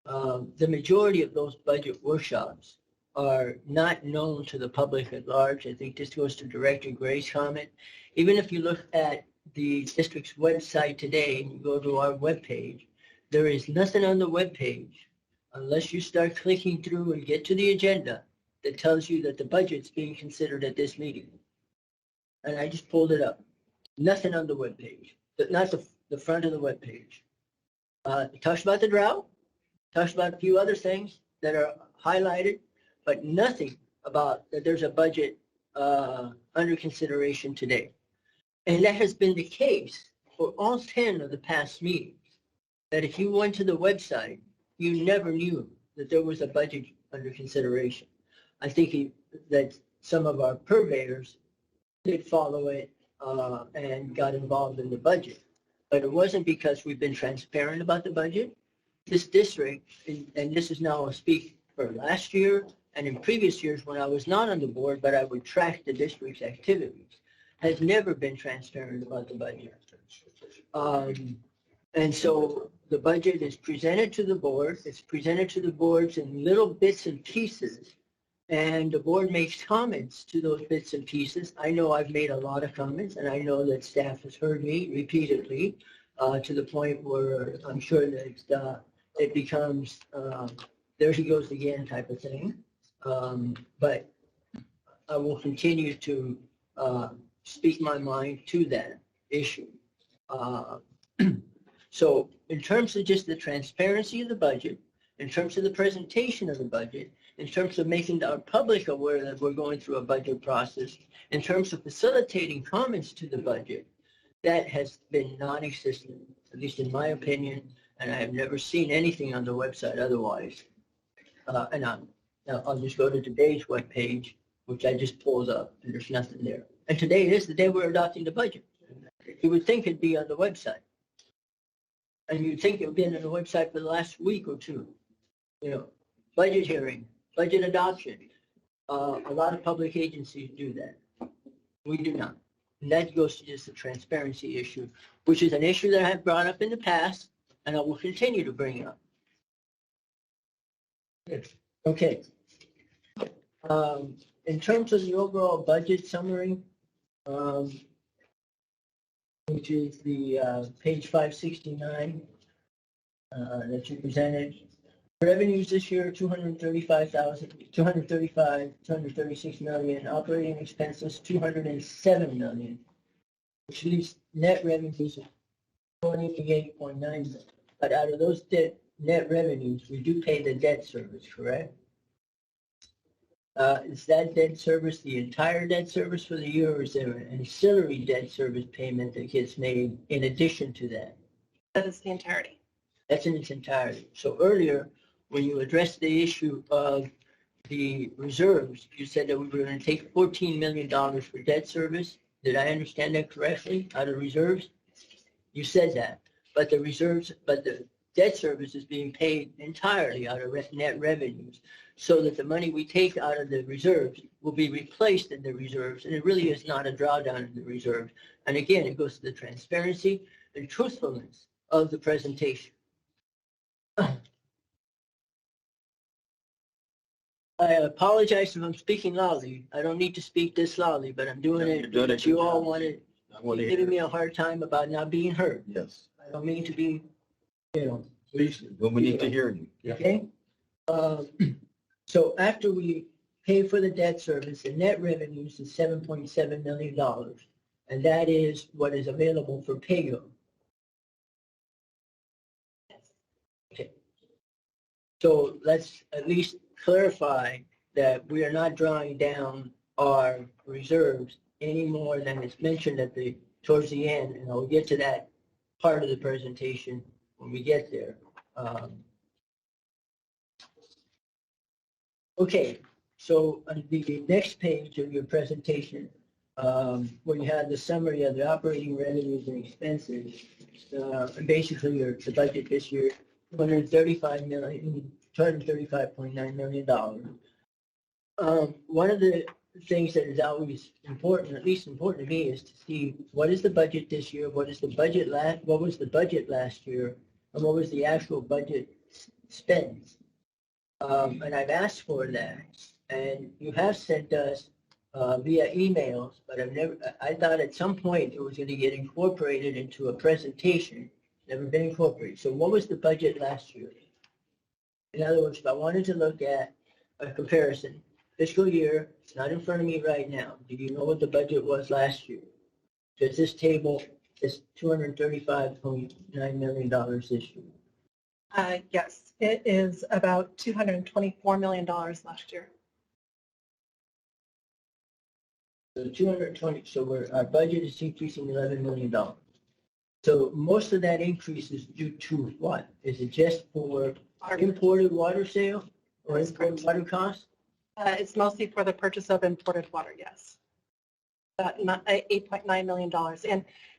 The majority of those budget workshops are not known to the public at large. I think this goes to Director Gray's comment. Even if you look at the district's website today and you go to our webpage, there is nothing on the webpage unless you start clicking through and get to the agenda that tells you that the budget's being considered at this meeting. And I just pulled it up. Nothing on the webpage, but not the front of the webpage. It talks about the drought, talks about a few other things that are highlighted, but nothing about that there's a budget under consideration today. And that has been the case for all 10 of the past meetings, that if you went to the website, you never knew that there was a budget under consideration. I think that some of our purveyors did follow it and got involved in the budget. But it wasn't because we've been transparent about the budget. This district, and this is now a speak for last year and in previous years when I was not on the board, but I would track the district's activities, has never been transparent about the budget. And so the budget is presented to the board. It's presented to the boards in little bits and pieces. And the board makes comments to those bits and pieces. I know I've made a lot of comments, and I know that staff has heard me repeatedly to the point where I'm sure that it becomes, there he goes again type of thing. But I will continue to speak my mind to that issue. So in terms of just the transparency of the budget, in terms of the presentation of the budget, in terms of making our public aware that we're going through a budget process, in terms of facilitating comments to the budget, that has been non-existent, at least in my opinion, and I have never seen anything on the website otherwise. And I'll just go to today's webpage, which I just pulled up, and there's nothing there. And today is the day we're adopting the budget. You would think it'd be on the website. And you'd think it would be on the website for the last week or two. You know, budget hearing, budget adoption. A lot of public agencies do that. We do not. And that goes to just the transparency issue, which is an issue that I have brought up in the past, and I will continue to bring up. Okay. In terms of the overall budget summary, which is the page 569 that you presented. Revenues this year, 236 million. Operating expenses, 207 million, which leaves net revenues of 28.9 million. But out of those net revenues, we do pay the debt service, correct? Is that debt service the entire debt service for the year, or is there an ancillary debt service payment that gets made in addition to that? That is the entirety. That's in its entirety. So earlier, when you addressed the issue of the reserves, you said that we were going to take $14 million for debt service. Did I understand that correctly, out of reserves? You said that, but the reserves, but the debt service is being paid entirely out of net revenues, so that the money we take out of the reserves will be replaced in the reserves, and it really is not a drawdown in the reserves. And again, it goes to the transparency and truthfulness of the presentation. I apologize if I'm speaking loudly. I don't need to speak this loudly, but I'm doing it because you all wanted, giving me a hard time about not being heard. Yes. I don't mean to be, you know. Please, when we need to hear you. Okay? So after we pay for the debt service, the net revenues is $7.7 million. And that is what is available for pay-go. Okay. So let's at least clarify that we are not drawing down our reserves any more than it's mentioned towards the end, and I'll get to that part of the presentation when we get there. Okay, so on the next page of your presentation, where you have the summary of the operating revenues and expenses, basically the budget this year, $235.9 million. One of the things that is always important, at least important to me, is to see what is the budget this year, what was the budget last year, and what was the actual budget spend. And I've asked for that, and you have sent us via emails, but I thought at some point it was going to get incorporated into a presentation, never been incorporated. So what was the budget last year? In other words, if I wanted to look at a comparison, fiscal year, it's not in front of me right now. Do you know what the budget was last year? Because this table is $235.9 million this year. Yes, it is about $224 million last year. So 220, so our budget is increasing $11 million. So most of that increase is due to what? Is it just for imported water sale or imported water costs? It's mostly for the purchase of imported water, yes. $8.9 million.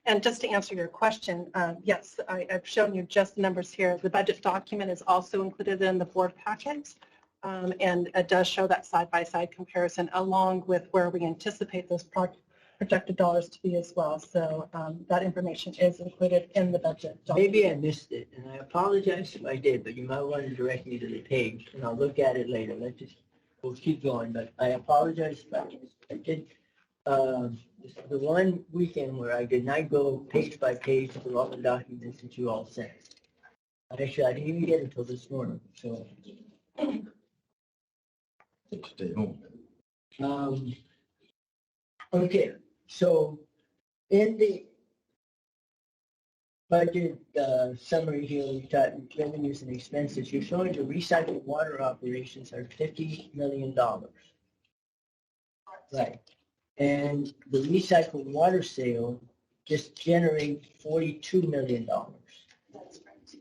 And just to answer your question, yes, I've shown you just the numbers here. The budget document is also included in the board packet, and it does show that side-by-side comparison along with where we anticipate those projected dollars to be as well. So that information is included in the budget document. Maybe I missed it, and I apologize if I did, but you might want to direct me to the page, and I'll look at it later. We'll keep going, but I apologize if I did. The one weekend where I did not go page by page through all the documents that you all sent. Actually, I didn't even get it until this morning, so. Stay home. Okay, so in the budget summary here, we've got revenues and expenses. You're showing the recycled water operations are $50 million. Right. And the recycled water sale just generates $42 million. That's right.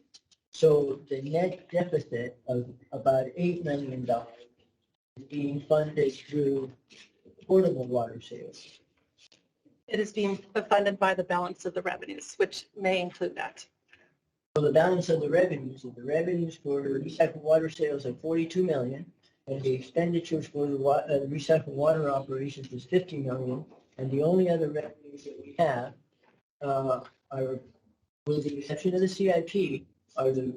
So the net deficit of about $8 million is being funded through portable water sales. It is being funded by the balance of the revenues, which may include that. So the balance of the revenues for recycled water sales are $42 million. And the expenditures for the recycled water operations is $50 million, and the only other revenues that we have are, with the exception of the CIP, are the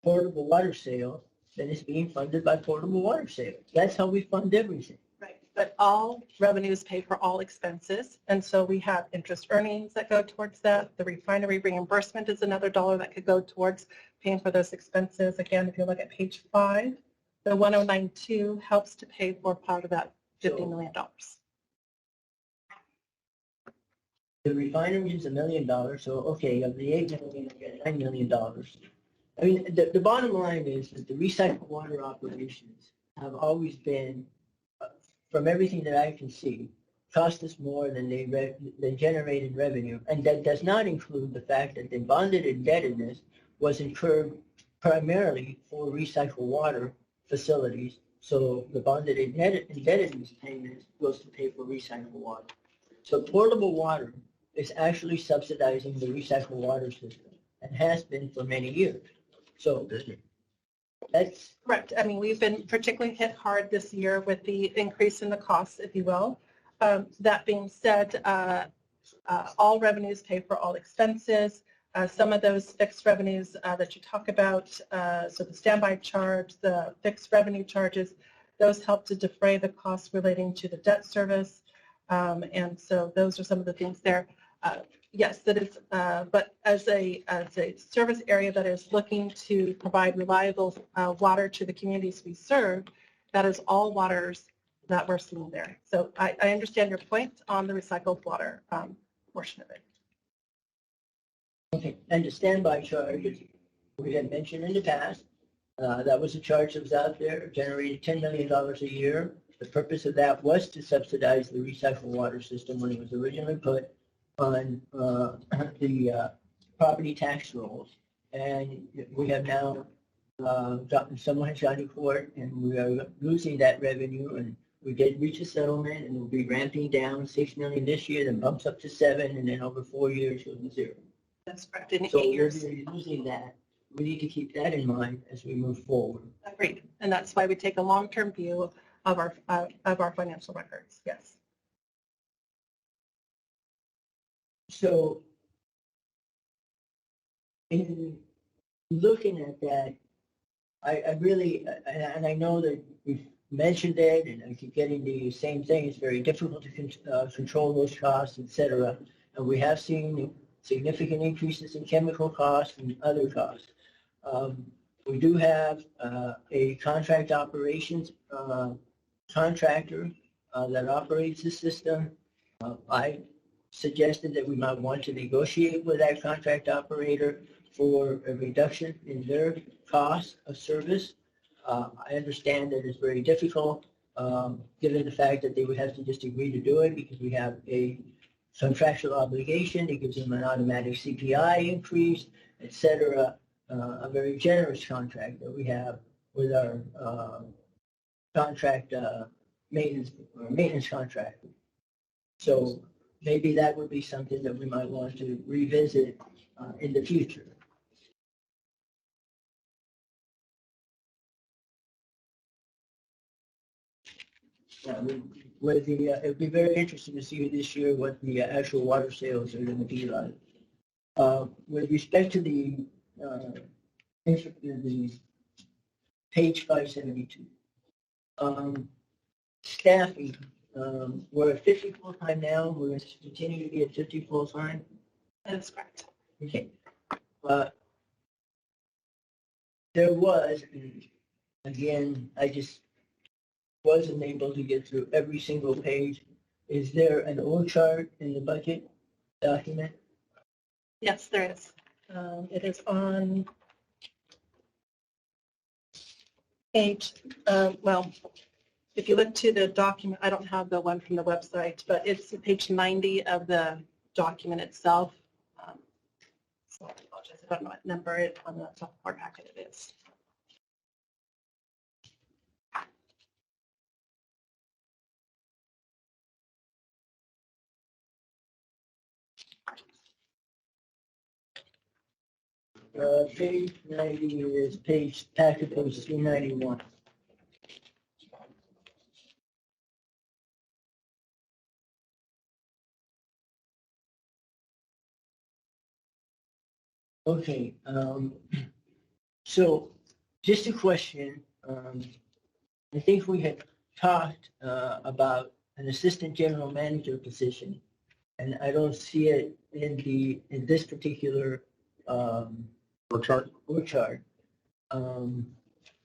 portable water sale that is being funded by portable water sales. That's how we fund everything. Right, but all revenues pay for all expenses, and so we have interest earnings that go towards that. The refinery reimbursement is another dollar that could go towards paying for those expenses. Again, if you look at page 5, the 1092 helps to pay for part of that $50 million. The refinery is $1 million, so okay, of the $8 million, you get $9 million. I mean, the bottom line is that the recycled water operations have always been, from everything that I can see, cost us more than they generated revenue, and that does not include the fact that the bonded indebtedness was incurred primarily for recycled water facilities. So the bonded indebtedness payment goes to pay for recycled water. So portable water is actually subsidizing the recycled water system and has been for many years. So that's correct. I mean, we've been particularly hit hard this year with the increase in the costs, if you will. That being said, all revenues pay for all expenses. Some of those fixed revenues that you talk about, so the standby charge, the fixed revenue charges, those help to defray the costs relating to the debt service. And so those are some of the things there. Yes, that is, but as a service area that is looking to provide reliable water to the communities we serve, that is all waters that we're seeing there. So I understand your point on the recycled water portion of it. okay. And the standby charge, we had mentioned in the past, that was a charge that was out there, generated $10 million a year. The purpose of that was to subsidize the recycled water system when it was originally put on the property tax rolls. And we have now gotten someone shiny court, and we are losing that revenue. And we did reach a settlement, and we'll be ramping down 6 million this year, then bumps up to 7, and then over 4 years goes to 0. That's correct, in So 8 years. we're losing that. We need to keep that in mind as we move forward. Agreed. And that's why we take a long-term view of our financial records. Yes. So in looking at that, I really, and I know that we've mentioned it, and I keep getting the same thing. It's very difficult to control those costs, et cetera. And we have seen significant increases in chemical costs and other costs. We do have a contract operations contractor that operates the system. I suggested that we might want to negotiate with that contract operator for a reduction in their cost of service. I understand that it's very difficult, given the fact that they would have to just agree to do it because we have a contractual obligation. It gives them an automatic CPI increase, et cetera. A very generous contract that we have with our contract maintenance contract. So maybe that would be something that we might want to revisit in the future. It would be very interesting to see this year what the actual water sales are going to be like. With respect to the page 572, staffing, we're at 50 full-time now. We're going to continue to be at 50 full-time. That is correct. Okay. There was, again, I just wasn't able to get through every single page. Is there an org chart in the budget document? Yes, there is. It is on page, well, if you look to the document, I don't have the one from the website, but it's page 90 of the document itself. So I apologize, I don't know what number it on the top of our packet it is. Page 90 is packet page 391. Okay, so just a question. I think we had talked about an assistant general manager position, and I don't see it in this particular work chart.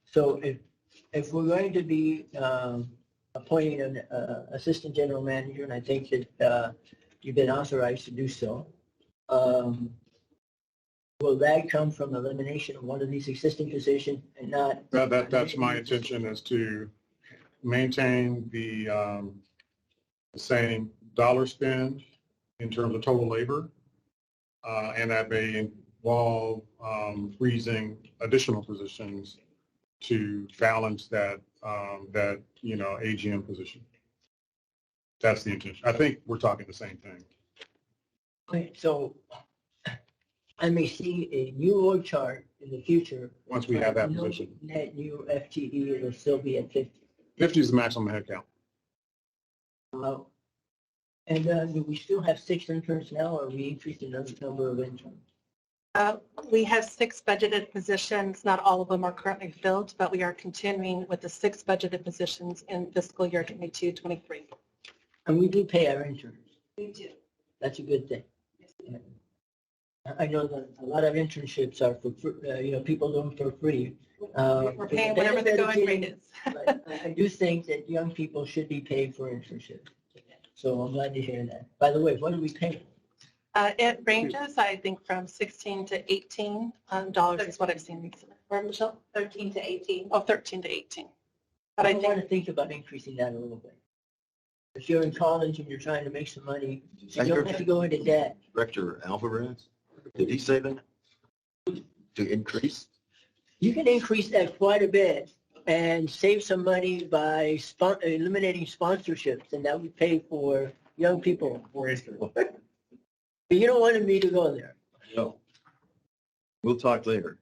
So if we're going to be appointing an assistant general manager, and I think that you've been authorized to do so, will that come from elimination of one of these existing positions and not? That's my intention, is to maintain the same dollar spend in terms of total labor, and that may involve freezing additional positions to balance that AGM position. That's the intention. I think we're talking the same thing. Okay, so I may see a new org chart in the future. Once we have that position. Net new FTE, it'll still be at 50. 50 is the maximum headcount. And do we still have 6 interns now, or are we increasing the number of interns? We have 6 budgeted positions. Not all of them are currently filled, but we are continuing with the 6 budgeted positions in fiscal year 22-23. And we do pay our interns. We do. That's a good thing. I know that a lot of internships are for people do them for free. We're paying whatever the going rate is. But I do think that young people should be paid for internships. So I'm glad to hear that. By the way, what do we pay? It ranges, I think, from $16 to $18 is what I've seen recently. Or Michelle? 13 to 18. Oh, 13 to 18. But I want to think about increasing that a little bit. If you're in college and you're trying to make some money, you don't have to go into debt. Director Alvarez, did he say that? To increase? You can increase that quite a bit and save some money by eliminating sponsorships, and that would pay for young people. But you don't want me to go there. No. We'll talk later.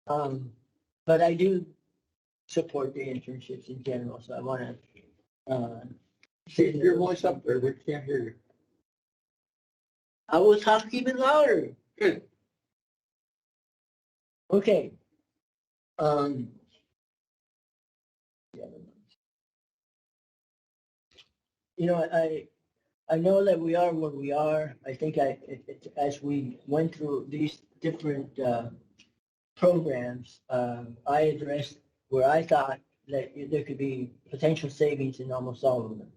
But I do support the internships in general, so I want to. Keep your voice up there, we can't hear you. I will talk even louder. Good. Okay. You know, I know that we are where we are. I think as we went through these different programs, I addressed where I thought that there could be potential savings in almost all of them.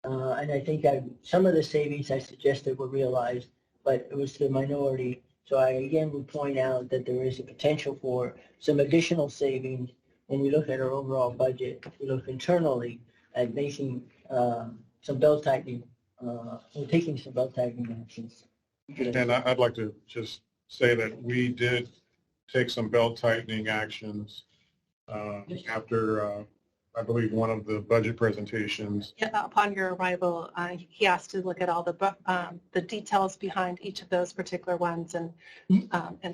And I think some of the savings I suggested were realized, but it was the minority. So I again would point out that there is a potential for some additional savings when we look at our overall budget. We look internally at making some belt tightening, taking some belt tightening actions. And I'd like to just say that we did take some belt tightening actions after, I believe, one of the budget presentations. Yeah, upon your arrival, he asked to look at all the details behind each of those particular ones, and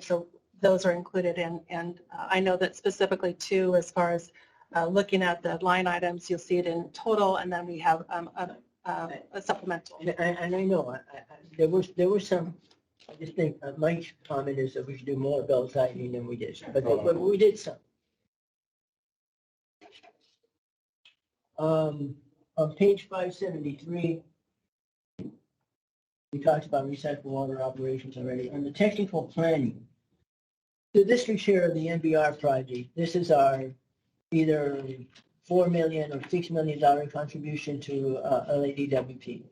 so those are included in. And I know that specifically too, as far as looking at the line items, you'll see it in total, and then we have a supplemental. And I know there was some. I just think Mike's comment is that we should do more belt tightening than we did, but we did some. On page 573, we talked about recycled water operations already. On the technical planning, the district share of the NBR project, this is our either $4 million or $6 million contribution to LADWP.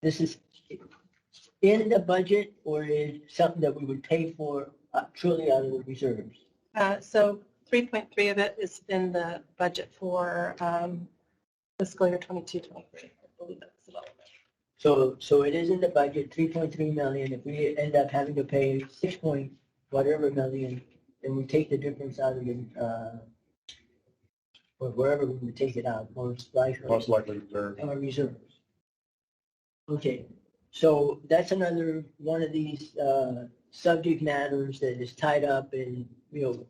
This is in the budget, or is something that we would pay for truly out of the reserves? So 3.3 of it is in the budget for fiscal year 22-23. I believe that's about it. So it is in the budget, 3.3 million. If we end up having to pay 6 point whatever million, then we take the difference out of the, or wherever we would take it out, most likely reserves. Reserves. Okay, so that's another one of these subject matters that is tied up in,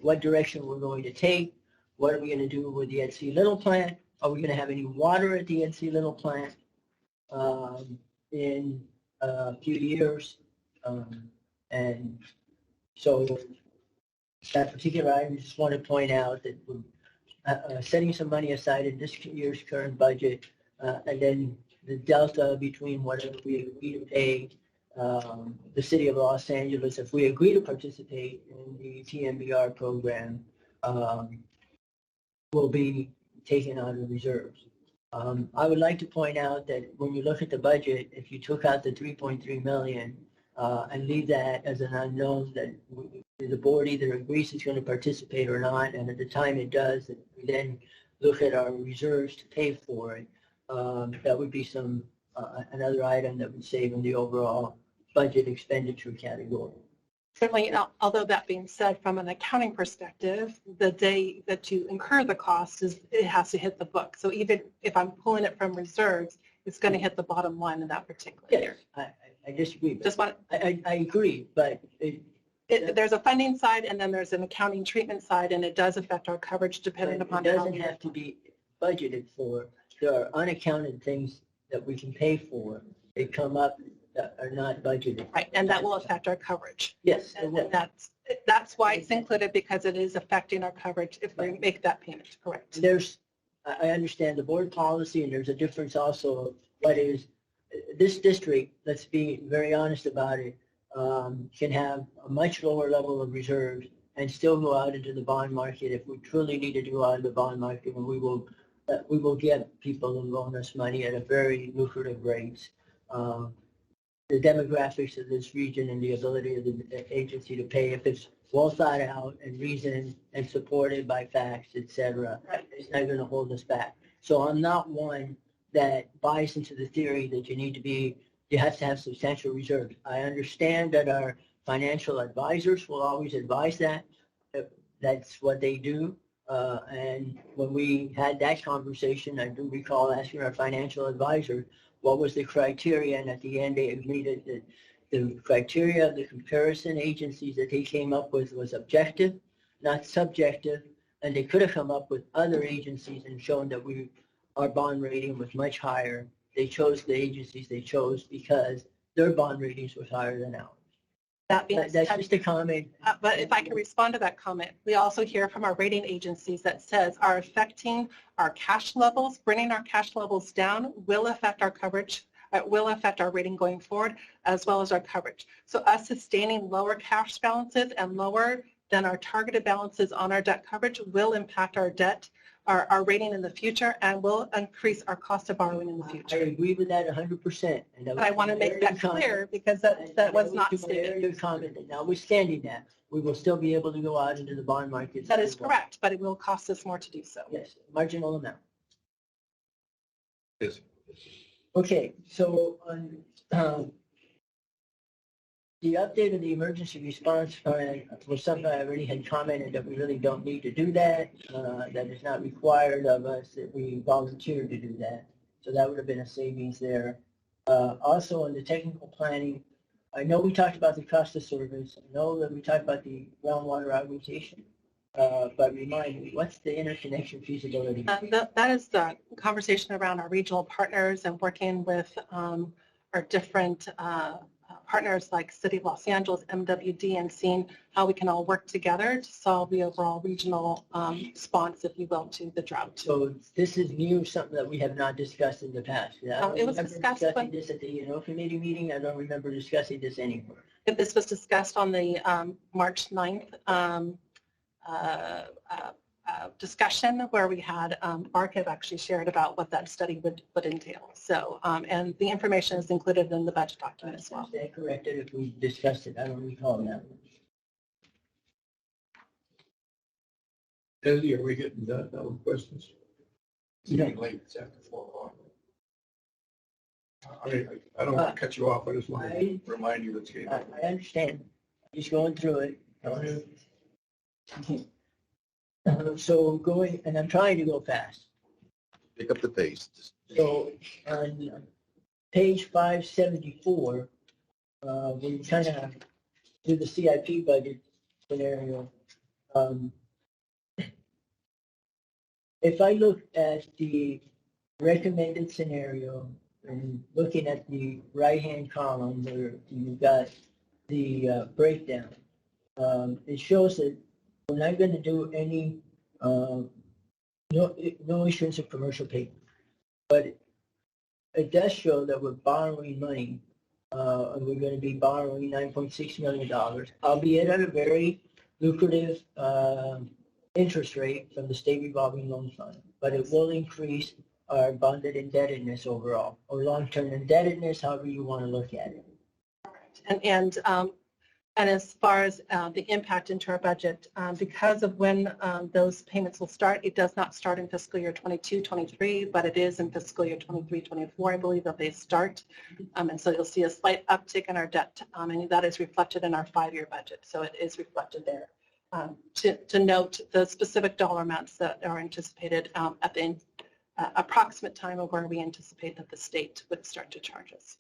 what direction we're going to take. What are we going to do with the NC Little plant? Are we going to have any water at the NC Little plant in a few years? And so that particular item, I just want to point out that we're setting some money aside in this year's current budget, and then the delta between whatever we agree to pay the city of Los Angeles, if we agree to participate in the TMBR program, will be taken out of reserves. I would like to point out that when you look at the budget, if you took out the 3.3 million and leave that as an unknown, that the board either agrees it's going to participate or not, and at the time it does, we then look at our reserves to pay for it. That would be some another item that would save in the overall budget expenditure category. Certainly, although that being said, from an accounting perspective, the day that you incur the cost it has to hit the book. So even if I'm pulling it from reserves, it's going to hit the bottom line in that particular year. I disagree. Just want I agree, but there's a funding side and then there's an accounting treatment side, and it does affect our coverage depending upon it doesn't have to be budgeted for. There are unaccounted things that we can pay for. They come up that are not budgeted. Right, and that will affect our coverage. Yes. And that's why it's included, because it is affecting our coverage if we make that payment, correct. I understand the board policy, and there's a difference also of what is, this district, let's be very honest about it, can have a much lower level of reserves and still go out into the bond market if we truly need to go out of the bond market, and we will get people to loan us money at a very lucrative rates. The demographics of this region and the ability of the agency to pay, if it's well thought out and reasoned and supported by facts, et cetera, it's not going to hold us back. So I'm not one that buys into the theory that you have to have substantial reserves. I understand that our financial advisors will always advise that. That's what they do. And when we had that conversation, I do recall asking our financial advisor, what was the criteria? And at the end, they agreed that the criteria of the comparison agencies that they came up with was objective, not subjective. And they could have come up with other agencies and shown that our bond rating was much higher. They chose the agencies they chose because their bond ratings was higher than ours. That being That's said, just a comment. but if I can respond to that comment, we also hear from our rating agencies that says are affecting our cash levels, bringing our cash levels down will affect our coverage, will affect our rating going forward, as well as our coverage. So us sustaining lower cash balances and lower than our targeted balances on our debt coverage will impact our debt, our rating in the future, and will increase our cost of borrowing in the future. I agree with that 100%. But I want to make that clear because that was not stated. Good comment. Notwithstanding that, we will still be able to go out into the bond market. That is correct, but it will cost us more to do so. Yes, marginal amount. Yes. Okay, so on the update of the emergency response plan was something I already had commented that we really don't need to do that. That is not required of us, that we volunteer to do that. So that would have been a savings there. Also on the technical planning, I know we talked about the cost of service. I know that we talked about the groundwater augmentation. But remind me, what's the interconnection feasibility? That is the conversation around our regional partners and working with our different partners like City of Los Angeles, MWD, and seeing how we can all work together to solve the overall regional response, if you will, to the drought. So this is new, something that we have not discussed in the past. It was discussed discussing this at the committee meeting. I don't remember discussing this anywhere. This was discussed on the March 9th discussion where we had Mark had actually shared about what that study would entail. So, and the information is included in the budget document as well. Stand corrected if we discussed it. I don't recall that. Desi, are we getting done now with questions? It's Yeah. getting late. It's after 4 o'clock. I mean, I don't want to cut you off. I just want to remind you what's going on. I understand. Just going through it. So going, and I'm trying to go fast. Pick up the pace. So on page 574, we kind of do the CIP budget scenario. If I look at the recommended scenario and looking at the right-hand column where you've got the breakdown, it shows that we're not going to do any, no issuance of commercial paper. But it does show that we're borrowing money, and we're going to be borrowing $9.6 million, albeit at a very lucrative interest rate from the state revolving loan fund. But it will increase our bonded indebtedness overall, or long-term indebtedness, however you want to look at it. And as far as the impact into our budget, because of when those payments will start, it does not start in fiscal year 22-23, but it is in fiscal year 23-24, I believe, that they start. And so you'll see a slight uptick in our debt, and that is reflected in our 5-year budget. So it is reflected there. To note the specific dollar amounts that are anticipated at the approximate time of where we anticipate that the state would start to charge us.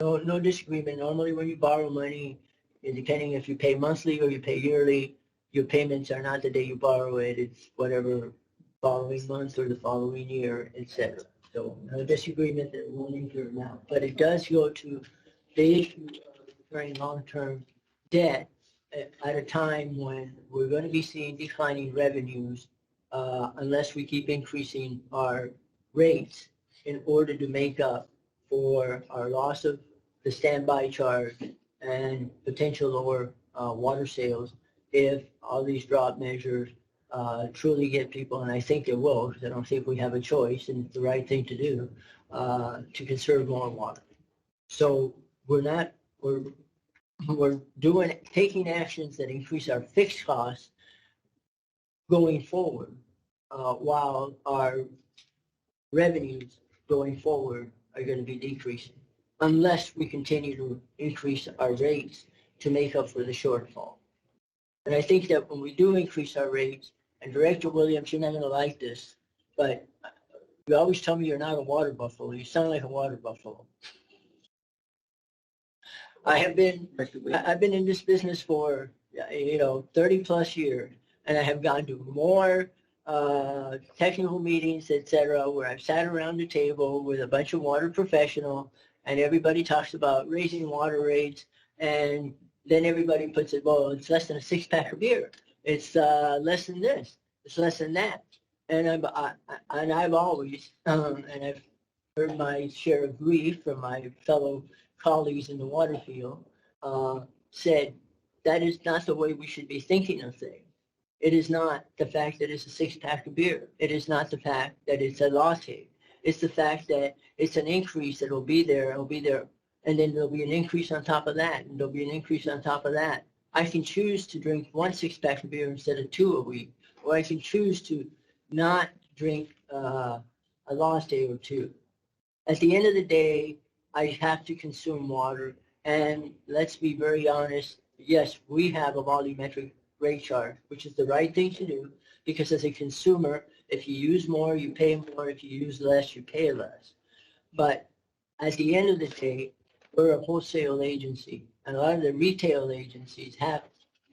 No disagreement. Normally when you borrow money, depending if you pay monthly or you pay yearly, your payments are not the day you borrow it. It's whatever following month or the following year, etc. So no disagreement that it won't incur amount. But it does go to the issue of incurring long-term debt at a time when we're going to be seeing declining revenues unless we keep increasing our rates in order to make up for our loss of the standby charge and potential lower water sales if all these drought measures truly get people, and I think it will, because I don't think we have a choice, and it's the right thing to do, to conserve more water. So we're we're taking actions that increase our fixed costs going forward, while our revenues going forward are going to be decreasing, unless we continue to increase our rates to make up for the shortfall. And I think that when we do increase our rates, and Director Williams, you're not going to like this, but you always tell me you're not a water buffalo. You sound like a water buffalo. I've been in this business for 30 plus years, and I have gone to more technical meetings, etc., where I've sat around the table with a bunch of water professionals, and everybody talks about raising water rates, and then everybody puts it, well, it's less than a six-pack of beer. It's less than this. It's less than that. And I've always, and I've heard my share of grief from my fellow colleagues in the water field, said that is not the way we should be thinking of things. It is not the fact that it's a six-pack of beer. It is not the fact that it's a latte. It's the fact that it's an increase that will be there, and then there'll be an increase on top of that, and there'll be an increase on top of that. I can choose to drink one six-pack of beer instead of two a week, or I can choose to not drink a latte or two. At the end of the day, I have to consume water, and let's be very honest, yes, we have a volumetric rate charge, which is the right thing to do, because as a consumer, if you use more, you pay more. If you use less, you pay less. But at the end of the day, we're a wholesale agency, and a lot of the retail agencies have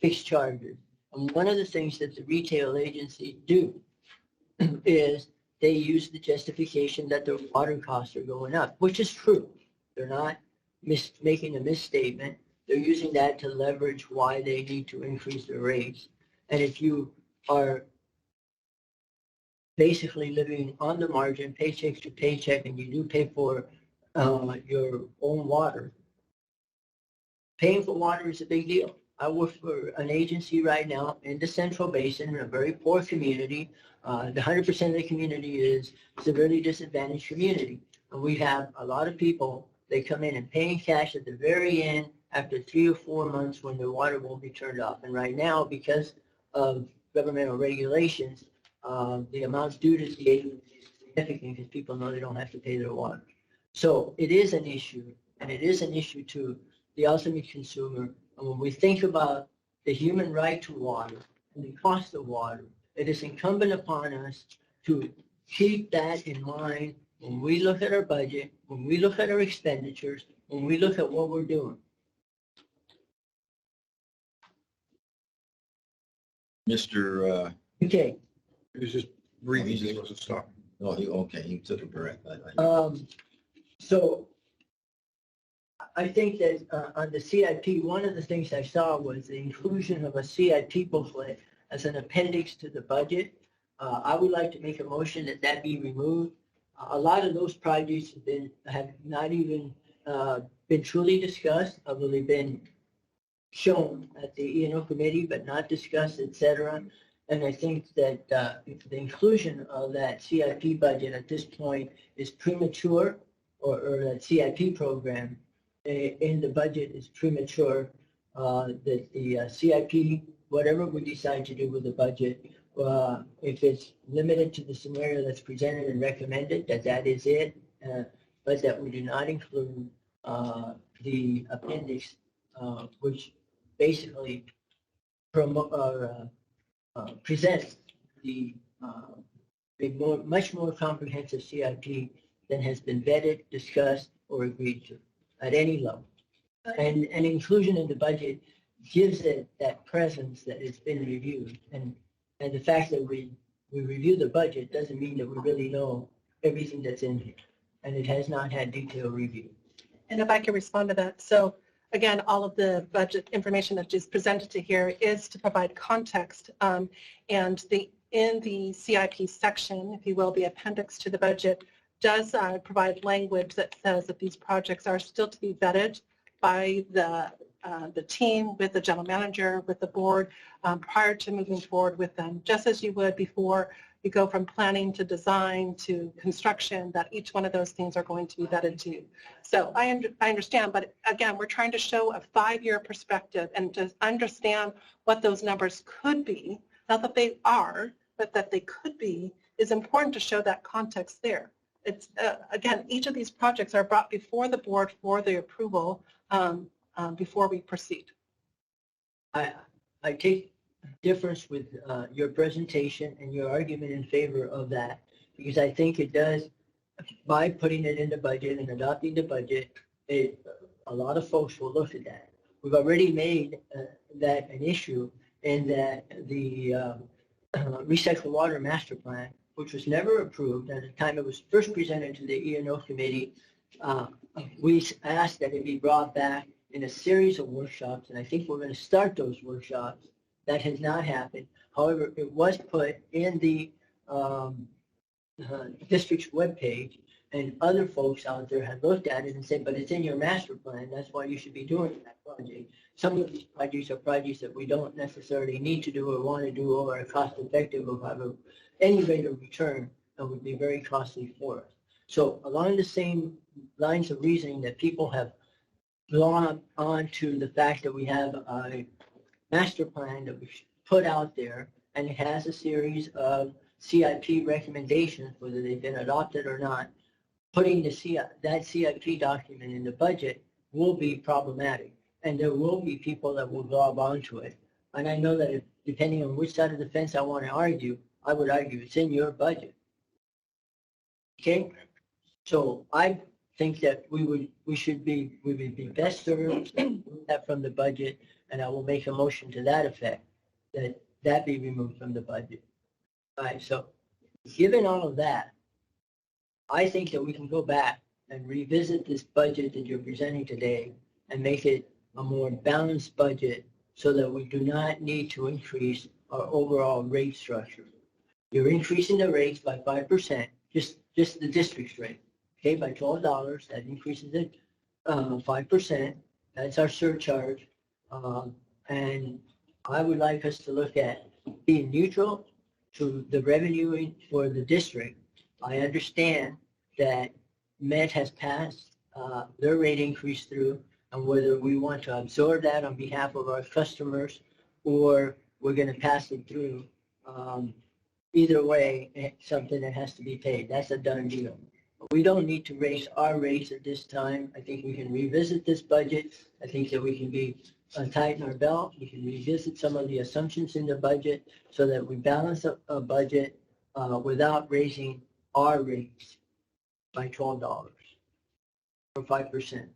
fixed charges. And one of the things that the retail agencies do is they use the justification that their water costs are going up, which is true. They're not making a misstatement. They're using that to leverage why they need to increase their rates. And if you are basically living on the margin, paycheck to paycheck, and you do pay for your own water, paying for water is a big deal. I work for an agency right now in the Central Basin, in a very poor community. The 100% of the community is a severely disadvantaged community. And we have a lot of people, they come in and pay in cash at the very end after 3 or 4 months when their water won't be turned off. And right now, because of governmental regulations, the amount due to the agency is significant because people know they don't have to pay their water. So it is an issue, and it is an issue to the ultimate consumer. And when we think about the human right to water and the cost of water, it is incumbent upon us to keep that in mind when we look at our budget, when we look at our expenditures, when we look at what we're doing. Mr. Okay. He was just breathing. He wasn't stopping. Oh, he took a breath. So I think that on the CIP, one of the things I saw was the inclusion of a CIP booklet as an appendix to the budget. I would like to make a motion that that be removed. A lot of those projects have not even been truly discussed, although they've been shown at the E&O committee, but not discussed, etc. And I think that the inclusion of that CIP budget at this point is premature, or that CIP program in the budget is premature. That the CIP, whatever we decide to do with the budget, if it's limited to the scenario that's presented and recommended, that is it, but that we do not include the appendix, which basically presents the much more comprehensive CIP than has been vetted, discussed, or agreed to at any level. And inclusion in the budget gives it that presence that it's been reviewed. And the fact that we review the budget doesn't mean that we really know everything that's in here. And it has not had detailed review. And if I can respond to that. So again, all of the budget information that is presented to here is to provide context. And in the CIP section, if you will, the appendix to the budget does provide language that says that these projects are still to be vetted by the team, with the general manager, with the board, prior to moving forward with them, just as you would before you go from planning to design to construction, that each one of those things are going to be vetted too. So I understand, but again, we're trying to show a 5-year perspective and to understand what those numbers could be, not that they are, but that they could be, is important to show that context there. It's, again, each of these projects are brought before the board for the approval before we proceed. I take difference with your presentation and your argument in favor of that, because I think it does, by putting it in the budget and adopting the budget, a lot of folks will look at that. We've already made that an issue in that the recycled water master plan, which was never approved at the time it was first presented to the E&O committee, we asked that it be brought back in a series of workshops, and I think we're going to start those workshops. That has not happened. However, it was put in the district's webpage, and other folks out there have looked at it and said, but it's in your master plan, that's why you should be doing that project. Some of these projects are projects that we don't necessarily need to do or want to do or are cost effective or have any rate of return and would be very costly for us. So along the same lines of reasoning that people have gone on to the fact that we have a master plan that we put out there, and it has a series of CIP recommendations, whether they've been adopted or not. Putting that CIP document in the budget will be problematic, and there will be people that will glob onto it. And I know that if, depending on which side of the fence I want to argue, I would argue it's in your budget. Okay, so I think that we would be best served to remove that from the budget, and I will make a motion to that effect, that be removed from the budget. All right, so given all of that, I think that we can go back and revisit this budget that you're presenting today and make it a more balanced budget so that we do not need to increase our overall rate structure. You're increasing the rates by 5%, just the district's rate, okay, by $12. That increases it 5%. That's our surcharge. And I would like us to look at being neutral to the revenue for the district. I understand that Met has passed their rate increase through, and whether we want to absorb that on behalf of our customers or we're going to pass it through. Either way, it's something that has to be paid. That's a done deal. We don't need to raise our rates at this time. I think we can revisit this budget. I think that we can be tighten our belt. We can revisit some of the assumptions in the budget so that we balance a budget without raising our rates by $12 or 5%.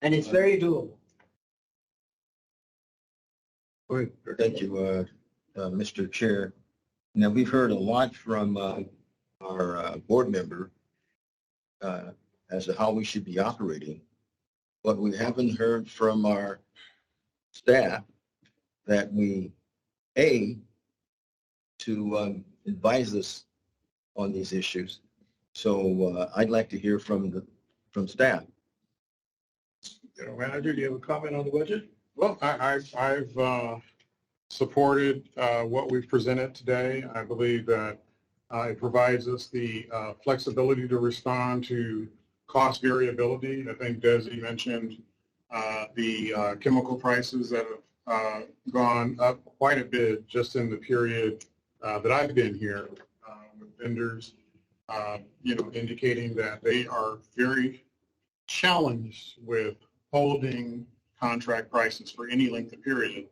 And it's very doable. Great. Thank you, Mr. Chair. Now, we've heard a lot from our board member as to how we should be operating, but we haven't heard from our staff that we, to advise us on these issues. So I'd like to hear from staff. Manager, do you have a comment on the budget? Well, I've supported what we've presented today. I believe that it provides us the flexibility to respond to cost variability. I think Desi mentioned the chemical prices that have gone up quite a bit just in the period that I've been here with vendors, indicating that they are very challenged with holding contract prices for any length of period.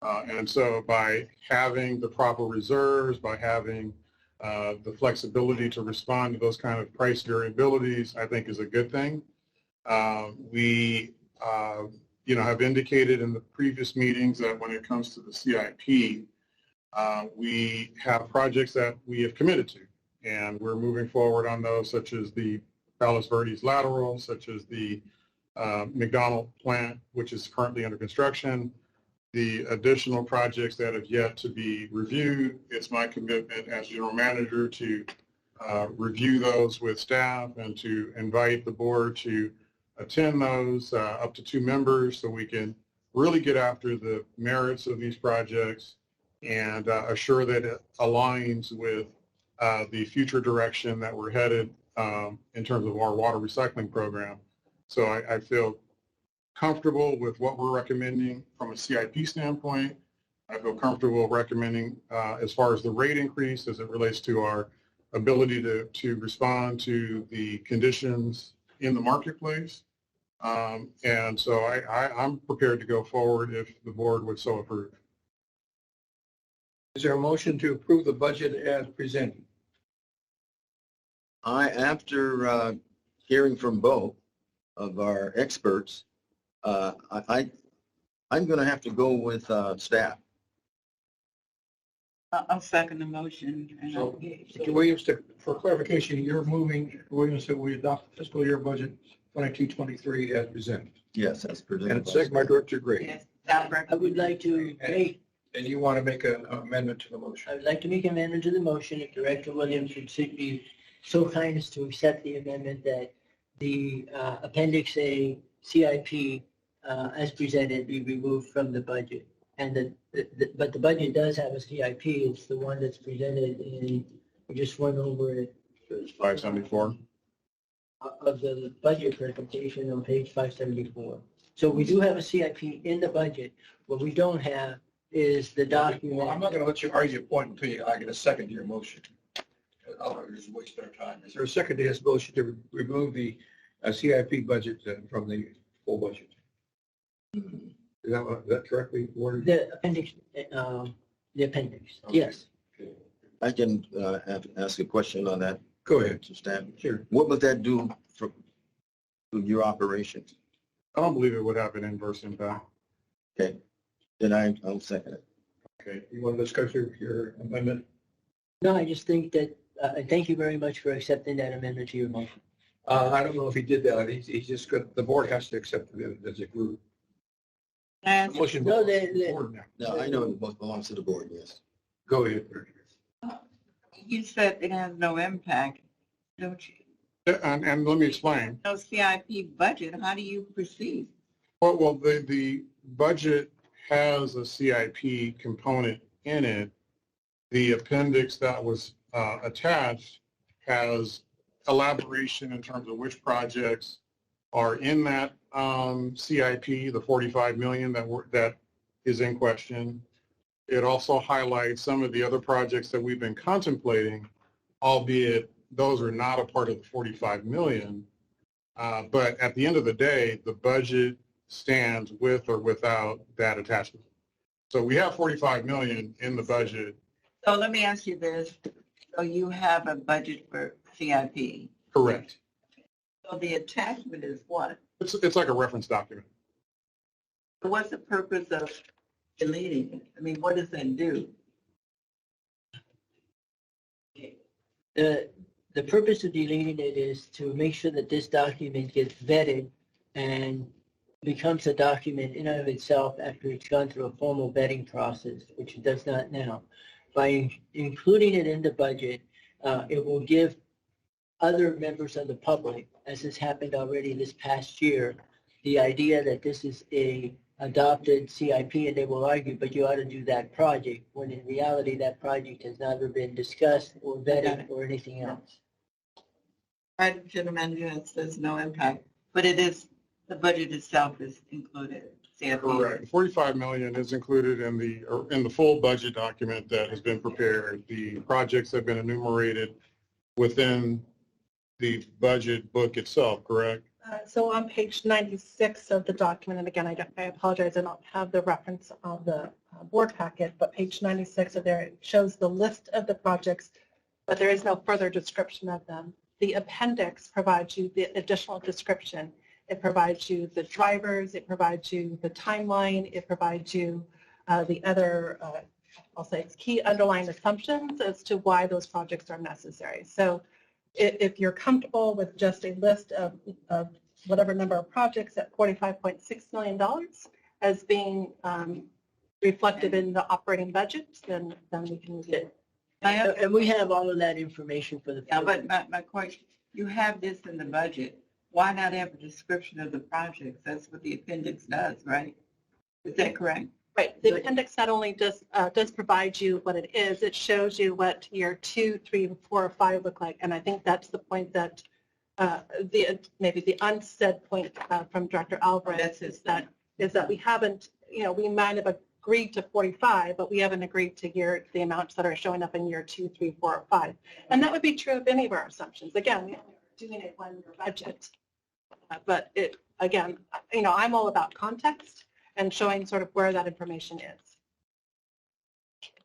And so by having the proper reserves, by having the flexibility to respond to those kind of price variabilities, I think is a good thing. We, have indicated in the previous meetings that when it comes to the CIP, we have projects that we have committed to, and we're moving forward on those, such as the Palos Verdes lateral, such as the McDonald plant, which is currently under construction. The additional projects that have yet to be reviewed, it's my commitment as general manager to review those with staff and to invite the board to attend those, up to 2 members, so we can really get after the merits of these projects and assure that it aligns with the future direction that we're headed in terms of our water recycling program. So I feel comfortable with what we're recommending from a CIP standpoint. I feel comfortable recommending as far as the rate increase as it relates to our ability to respond to the conditions in the marketplace. And so I'm prepared to go forward if the board would so approve. Is there a motion to approve the budget as presented? After hearing from both of our experts, I'm going to have to go with staff. I'll second the motion. So, Mr. Williams, for clarification, you're moving, Williams, that we adopt the fiscal year budget 22-23 as presented. Yes, as presented. And second by Director Gray. Yes, I would like to make, And you want to make an amendment to the motion? I would like to make an amendment to the motion. If Director Williams would be so kind as to accept the amendment that the Appendix A CIP as presented be removed from the budget. And but the budget does have a CIP. It's the one that's presented in, we just went over it. It's 574. Of the budget presentation on page 574. So we do have a CIP in the budget. What we don't have is the document. Well, I'm not going to let you argue a point until I get a second to your motion. Otherwise, waste our time. Is there a second to his motion to remove the CIP budget from the full budget? Is that correctly worded? The appendix, yes. I can ask a question on that. Go ahead. To staff. Sure. What would that do for your operations? I don't believe it would have an inverse impact. Okay, then I'll second it. Okay, you want to discuss your amendment? No, I just think that, thank you very much for accepting that amendment to your motion. I don't know if he did that. He's just good. The board has to accept it as a group. The motion. No, No, I know it belongs to the board, yes. Go ahead. You said it has no impact, don't you? And let me explain. No CIP budget, how do you proceed? Well, the budget has a CIP component in it. The appendix that was attached has elaboration in terms of which projects are in that CIP, the 45 million that is in question. It also highlights some of the other projects that we've been contemplating, albeit those are not a part of the 45 million. But at the end of the day, the budget stands with or without that attachment. So we have 45 million in the budget. So let me ask you this. So you have a budget for CIP? Correct. So the attachment is what? It's like a reference document. What's the purpose of deleting it? I mean, what does that do? The purpose of deleting it is to make sure that this document gets vetted and becomes a document in and of itself after it's gone through a formal vetting process, which it does not now. By including it in the budget, it will give other members of the public, as has happened already this past year, the idea that this is a adopted CIP, and they will argue, but you ought to do that project, when in reality that project has never been discussed or vetted or anything else. Right, General Manager, it says no impact, but it is, the budget itself is included. CIP. Correct. 45 million is included in the full budget document that has been prepared. The projects have been enumerated within the budget book itself, correct? So on page 96 of the document, and again, I apologize, I don't have the reference on the board packet, but page 96 of there, it shows the list of the projects, but there is no further description of them. The appendix provides you the additional description. It provides you the drivers, it provides you the timeline, it provides you the other, I'll say it's key underlying assumptions as to why those projects are necessary. So if you're comfortable with just a list of whatever number of projects at $45.6 million as being reflected in the operating budget, then we can move it. And we have all of that information for the. Yeah, but my question, you have this in the budget. Why not have a description of the projects? That's what the appendix does, right? Is that correct? Right. The appendix not only does provide you what it is, it shows you what year 2, 3, 4, 5 look like. And I think that's the point that maybe the unsaid point from Director Alvarez is that we haven't, we might have agreed to 45, but we haven't agreed to the amounts that are showing up in year 2, 3, 4, or 5. And that would be true of any of our assumptions. Again, we are doing a one-year budget. But again, I'm all about context and showing sort of where that information is.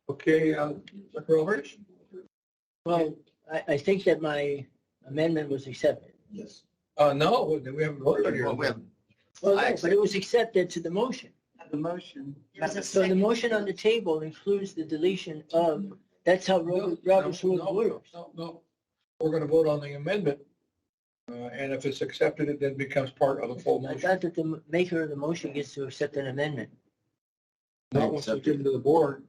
Okay, Dr. Ulrich? Well, I think that my amendment was accepted. Yes. No, we haven't voted on your amendment. Well, no, but it was accepted to the motion. The motion. So the motion on the table includes the deletion of, that's how Robert's Rule works. No. We're going to vote on the amendment. And if it's accepted, it then becomes part of the full I motion. thought that the maker of the motion gets to accept an amendment. Not once it's given to the board.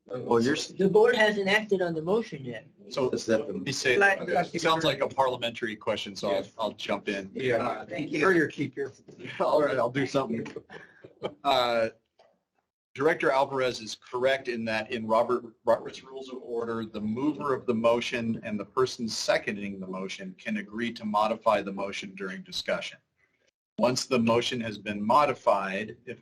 Well, The board hasn't acted on the motion yet. So let me say, it sounds like a parliamentary question, so I'll jump in. Yeah. Thank you. You're your keeper. All right, I'll do something. Director Alvarez is correct in that in Robert's Rules of Order, the mover of the motion and the person seconding the motion can agree to modify the motion during discussion. Once the motion has been modified, if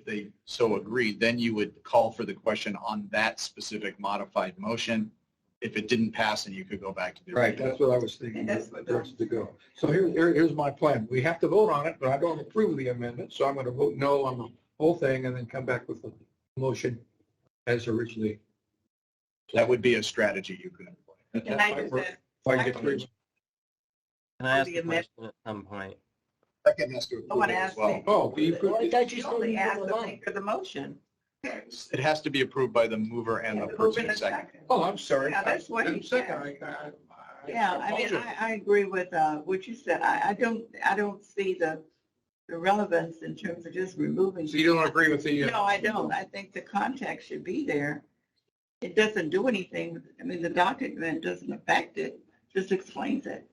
they so agree, then you would call for the question on that specific modified motion. If it didn't pass, then you could go back to the Right, that's what I was thinking. That's the direction to go. So here's my plan. We have to vote on it, but I don't approve the amendment, so I'm going to vote no on the whole thing and then come back with the motion as originally. That would be a strategy you could employ. Can I just ask? If I get through. Can I ask The a question at some point? Second has to I approve want it to as ask. well. Oh, you Well, I thought you You said only you asked were the alone. maker of the motion. It has to be approved by the mover and the The person mover and second. Oh, I'm sorry. Yeah, that's what he Second, said. Yeah, I mean, I agree with what you said. I don't see the relevance in terms of just removing. So you don't agree with the? No, I don't. I think the context should be there. It doesn't do anything. I mean, the document doesn't affect it, just explains it.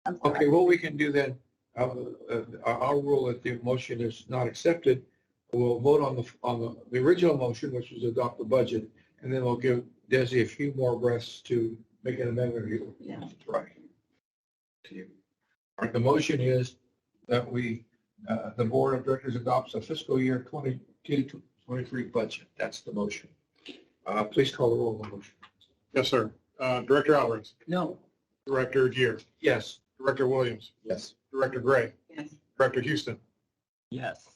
I'm sorry. Okay, what we can do then, I'll rule that the motion is not accepted. We'll vote on the original motion, which was adopt the budget, and then we'll give Desi a few more breaths to make an amendment here. Yeah. Right. All right, the motion is that the board of directors adopts a fiscal year 22-23 budget. That's the motion. Please call the roll on the motion. Yes, sir. Director Alvarez, No. Director Gier, Yes. Director Williams, Yes. Director Gray, Yes. Director Houston. Yes.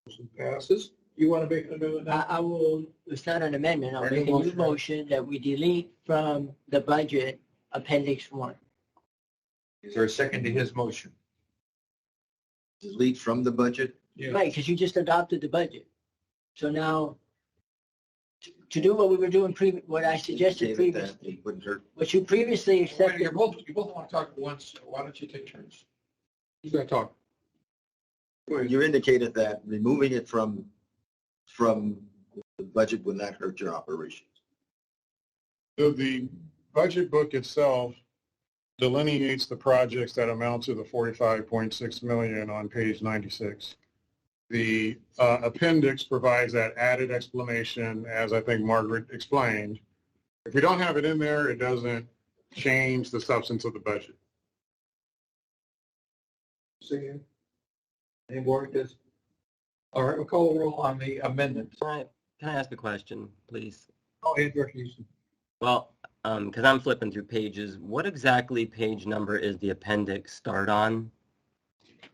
Motion passes. You want to make an amendment now? I will, it's not an amendment, I'll Or make a new new motion. motion that we delete from the budget Appendix 1. Is there a second to his motion? Delete from the budget? Yeah. Right, because you just adopted the budget. So now, to do what we were doing, what I suggested David, previously, that wouldn't hurt. what you previously Wait, accepted. you both want to talk at once. Why don't you take turns? Who's going to talk? Go ahead. You indicated that removing it from the budget would not hurt your operations. So the budget book itself delineates the projects that amount to the 45.6 million on page 96. The appendix provides that added explanation, as I think Margaret explained. If we don't have it in there, it doesn't change the substance of the budget. Say again. Any more? Yes. All right, we'll call the roll on the amendment. Can I ask a question, please? Oh, hey, Director Houston. Well, because I'm flipping through pages, what exactly page number is the appendix start on?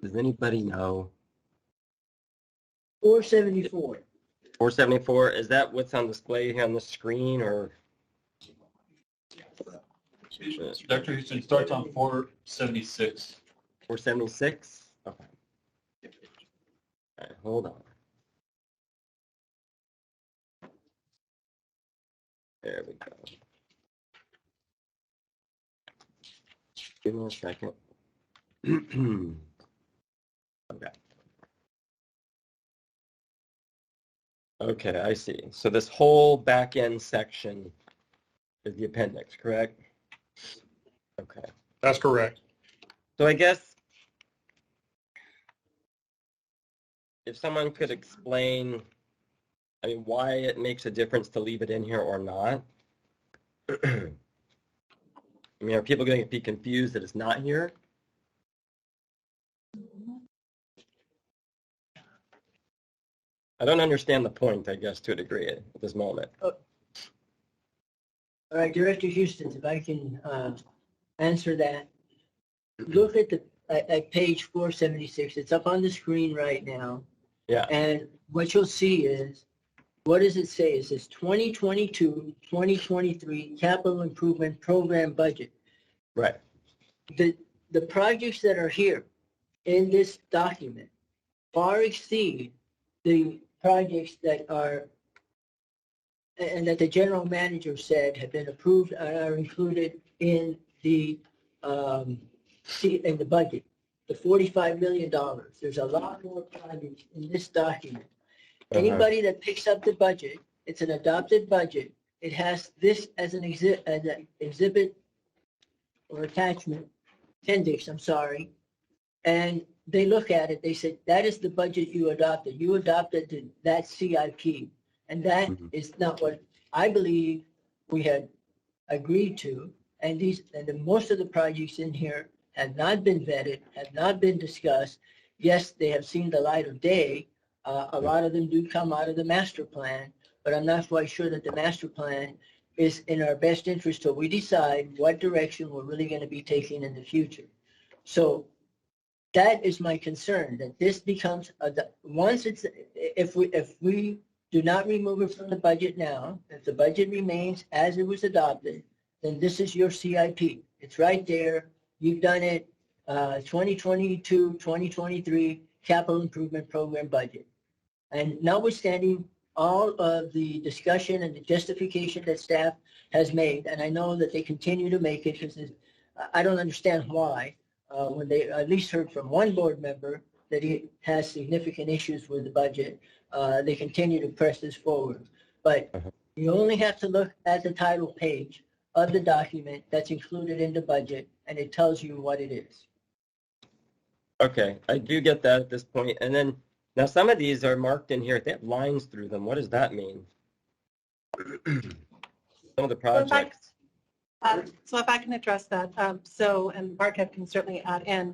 Does anybody know? 474. 474, is that what's on display here on the screen, or? Dr. Houston starts on 476. 476? Okay. All right, hold on. There we go. Give me a second. Okay. Okay, I see. So this whole back end section is the appendix, correct? Okay. That's correct. So I guess if someone could explain, I mean, why it makes a difference to leave it in here or not. I mean, are people going to be confused that it's not here? I don't understand the point, I guess, to a degree at this moment. All right, Director Houston, if I can answer that. Look at the at page 476. It's up on the screen right now. Yeah. And what you'll see is, what does it say? It says 2022-2023 Capital Improvement Program Budget. Right. The projects that are here in this document far exceed the projects that are, and that the general manager said have been approved and are included in the in the budget, the $45 million. There's a lot more projects in this document. Anybody that picks up the budget, it's an adopted budget. It has this as an exhibit or attachment, appendix, I'm sorry. And they look at it, they said, that is the budget you adopted. You adopted that CIP. And that is not what I believe we had agreed to. And most of the projects in here have not been vetted, have not been discussed. Yes, they have seen the light of day. A lot of them do come out of the master plan, but I'm not quite sure that the master plan is in our best interest till we decide what direction we're really going to be taking in the future. So that is my concern, that this becomes, once it's, if we do not remove it from the budget now, if the budget remains as it was adopted, then this is your CIP. It's right there. You've done it, 2022, 2023 Capital Improvement Program budget. And notwithstanding all of the discussion and the justification that staff has made, and I know that they continue to make it because I don't understand why, when they at least heard from one board member that he has significant issues with the budget, they continue to press this forward. But you only have to look at the title page of the document that's included in the budget, and it tells you what it is. Okay, I do get that at this point. And then now some of these are marked in here. They have lines through them. What does that mean? Some of the projects. So if I can address that, and Mark can certainly add in.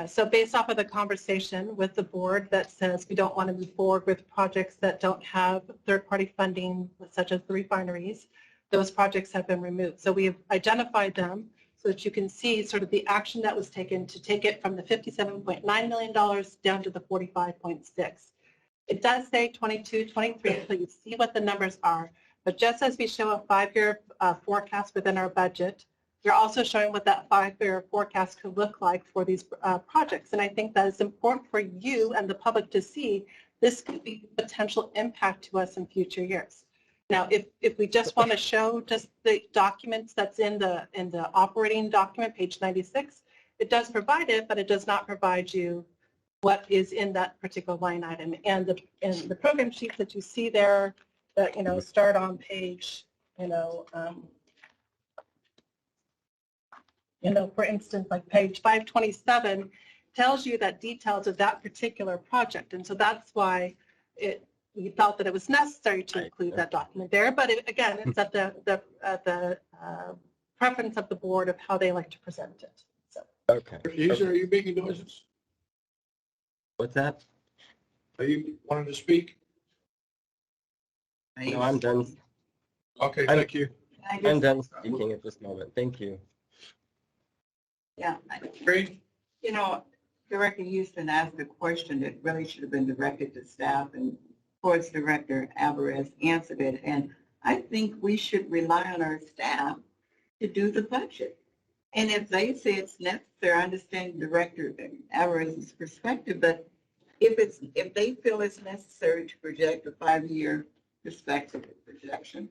So based off of the conversation with the board that says we don't want to move forward with projects that don't have third-party funding, such as the refineries, those projects have been removed. So we have identified them so that you can see sort of the action that was taken to take it from the $57.9 million down to the 45.6. It does say 22, 23, so you see what the numbers are. But just as we show a 5-year forecast within our budget, we're also showing what that 5-year forecast could look like for these projects. And I think that it's important for you and the public to see this could be potential impact to us in future years. Now, if we just want to show just the documents that's in the operating document, page 96, it does provide it, but it does not provide you what is in that particular line item. And the program sheets that you see there that, start on page, for instance, like page 527 tells you that details of that particular project. And so that's why we felt that it was necessary to include that document there. But again, it's at the preference of the board of how they like to present it. So. Okay. Are you making noises? What's that? Are you wanting to speak? No, I'm done. Okay, thank you. I'm done speaking at this moment. Thank you. Yeah. Great. Director Houston asked a question that really should have been directed to staff, and Sports Director Alvarez answered it. And I think we should rely on our staff to do the budget. And if they say it's necessary, I understand Director Alvarez's perspective, but if they feel it's necessary to project a 5-year perspective projection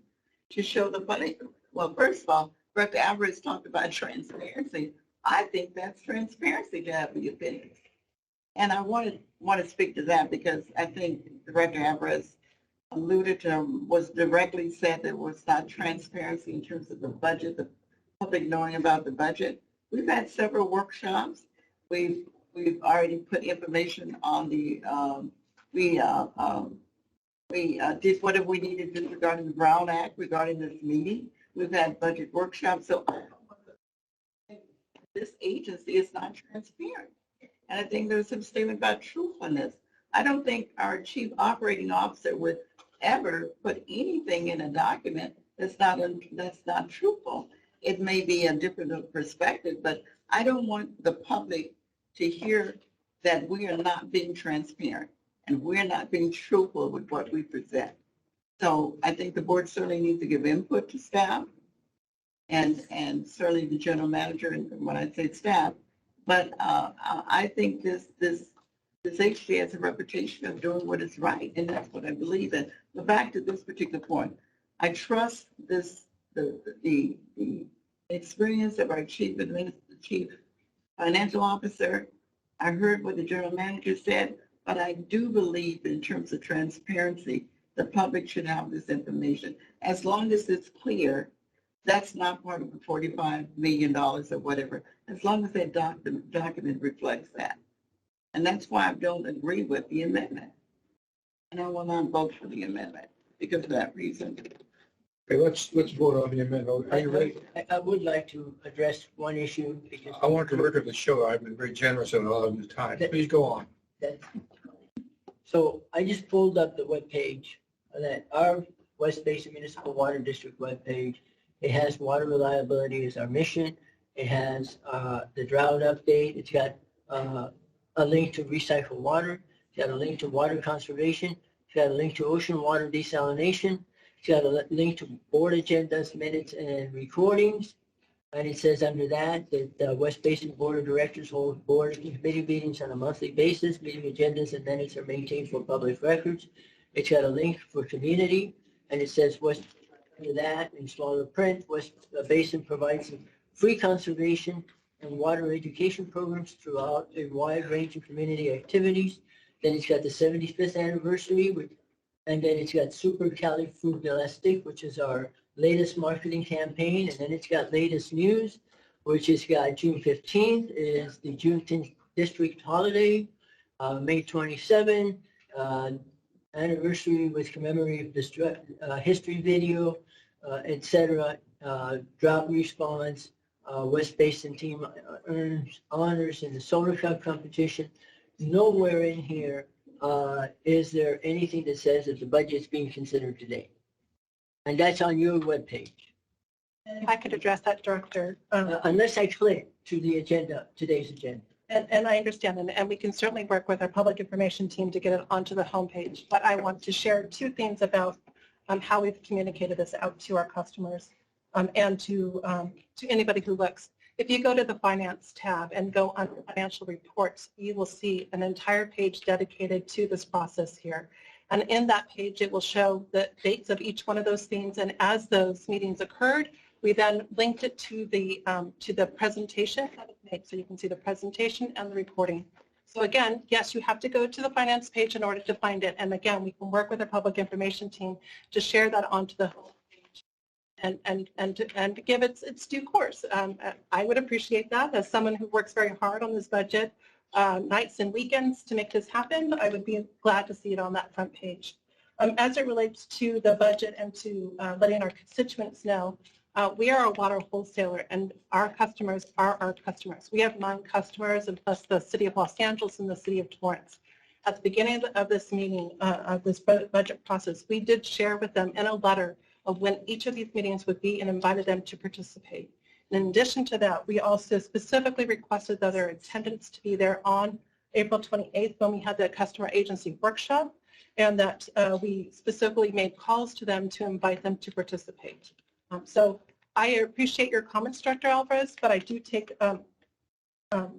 to show the budget, well, first of all, Director Alvarez talked about transparency. I think that's transparency to have the opinions. And I want to speak to that because I think Director Alvarez alluded to, was directly said there was not transparency in terms of the budget, the public knowing about the budget. We've had several workshops. We've already put information on the We did whatever we needed to do regarding the Brown Act, regarding this meeting. We've had budget workshops, so this agency is not transparent. And I think there's some statement about truthfulness. I don't think our chief operating officer would ever put anything in a document that's not truthful. It may be a different perspective, but I don't want the public to hear that we are not being transparent and we're not being truthful with what we present. So I think the board certainly needs to give input to staff and certainly the general manager, and when I say staff, but I think this HG has a reputation of doing what is right, and that's what I believe in. But back to this particular point, I trust the experience of our chief financial officer. I heard what the general manager said, but I do believe in terms of transparency, the public should have this information. As long as it's clear, that's not part of the $45 million or whatever, as long as that document reflects that. And that's why I don't agree with the amendment. And I will not vote for the amendment because of that reason. Okay, let's vote on the amendment. Are you ready? I would like to address one issue because I want to record the show. I've been very generous in all of the time. Please go on. So I just pulled up the webpage that our West Basin Municipal Water District webpage. It has water reliability as our mission. It has the drought update. It's got a link to recycle water. It's got a link to water conservation. It's got a link to ocean water desalination. It's got a link to board agendas, minutes, and recordings. And it says under that the West Basin Board of Directors hold board and committee meetings on a monthly basis. Meeting agendas and minutes are maintained for public records. It's got a link for community, and it says under that in smaller print, West Basin provides free conservation and water education programs throughout a wide range of community activities. Then it's got the 75th anniversary, and then it's got Supercalifragilistic, which is our latest marketing campaign. And then it's got latest news, which has got June 15th is the Juneteenth district holiday, May 27, anniversary with commemorative history video, etc. Drought response, West Basin team earns honors in the Solar Cup competition. Nowhere in here is there anything that says that the budget is being considered today. And that's on your webpage. If I could address that, Director. Unless I click to the agenda, today's agenda. And I understand, and we can certainly work with our public information team to get it onto the homepage. But I want to share two things about how we've communicated this out to our customers and to anybody who looks. If you go to the Finance tab and go under Financial Reports, you will see an entire page dedicated to this process here. And in that page, it will show the dates of each one of those things. And as those meetings occurred, we then linked it to the presentation that it made. So you can see the presentation and the reporting. So again, yes, you have to go to the Finance page in order to find it. And again, we can work with our public information team to share that onto the homepage and give its due course. I would appreciate that as someone who works very hard on this budget, nights and weekends to make this happen. I would be glad to see it on that front page. As it relates to the budget and to letting our constituents know, we are a water wholesaler and our customers are our customers. We have 9 customers and plus the City of Los Angeles and the City of Torrance. At the beginning of this meeting, of this budget process, we did share with them in a letter of when each of these meetings would be and invited them to participate. In addition to that, we also specifically requested that their attendance to be there on April 28th when we had the customer agency workshop, and that we specifically made calls to them to invite them to participate. So I appreciate your comments, Director Alvarez, but I do take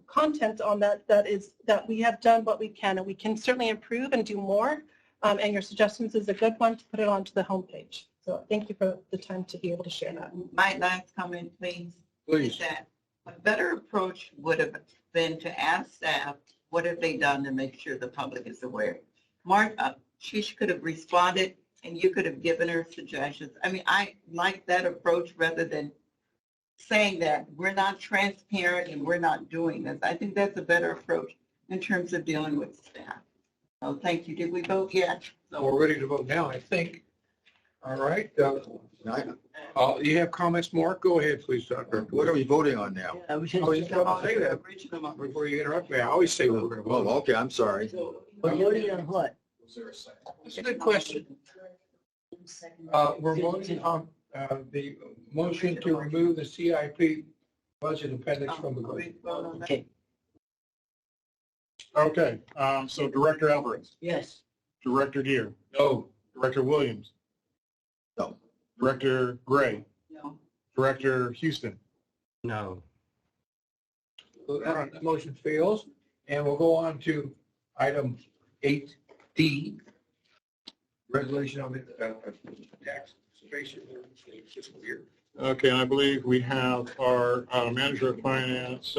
content on that we have done what we can, and we can certainly improve and do more, and your suggestions is a good one to put it onto the homepage. So thank you for the time to be able to share that. My last comment, please. Please. Is that a better approach would have been to ask staff, what have they done to make sure the public is aware? She could have responded and you could have given her suggestions. I mean, I like that approach rather than saying that we're not transparent and we're not doing this. I think that's a better approach in terms of dealing with staff. Oh, thank you. Did we vote yet? No, we're ready to vote now, I think. All right. You have comments, Mark? Go ahead, please, Dr. What are we voting on now? I was I was just about to say that Original. before you interrupt me. I always say what we're going to vote Oh, on. okay, I'm sorry. We're voting on what? It's a good question. We're voting on the motion to remove the CIP budget appendix from the budget. Okay, Okay, so Director Alvarez, yes. Director Deere, No. Director Williams, No. Director Gray, No. Director Houston. No. All right, that motion fails, and we'll go on to item 8D, resolution on the tax situation fiscal year. Okay, and I believe we have our manager of finance,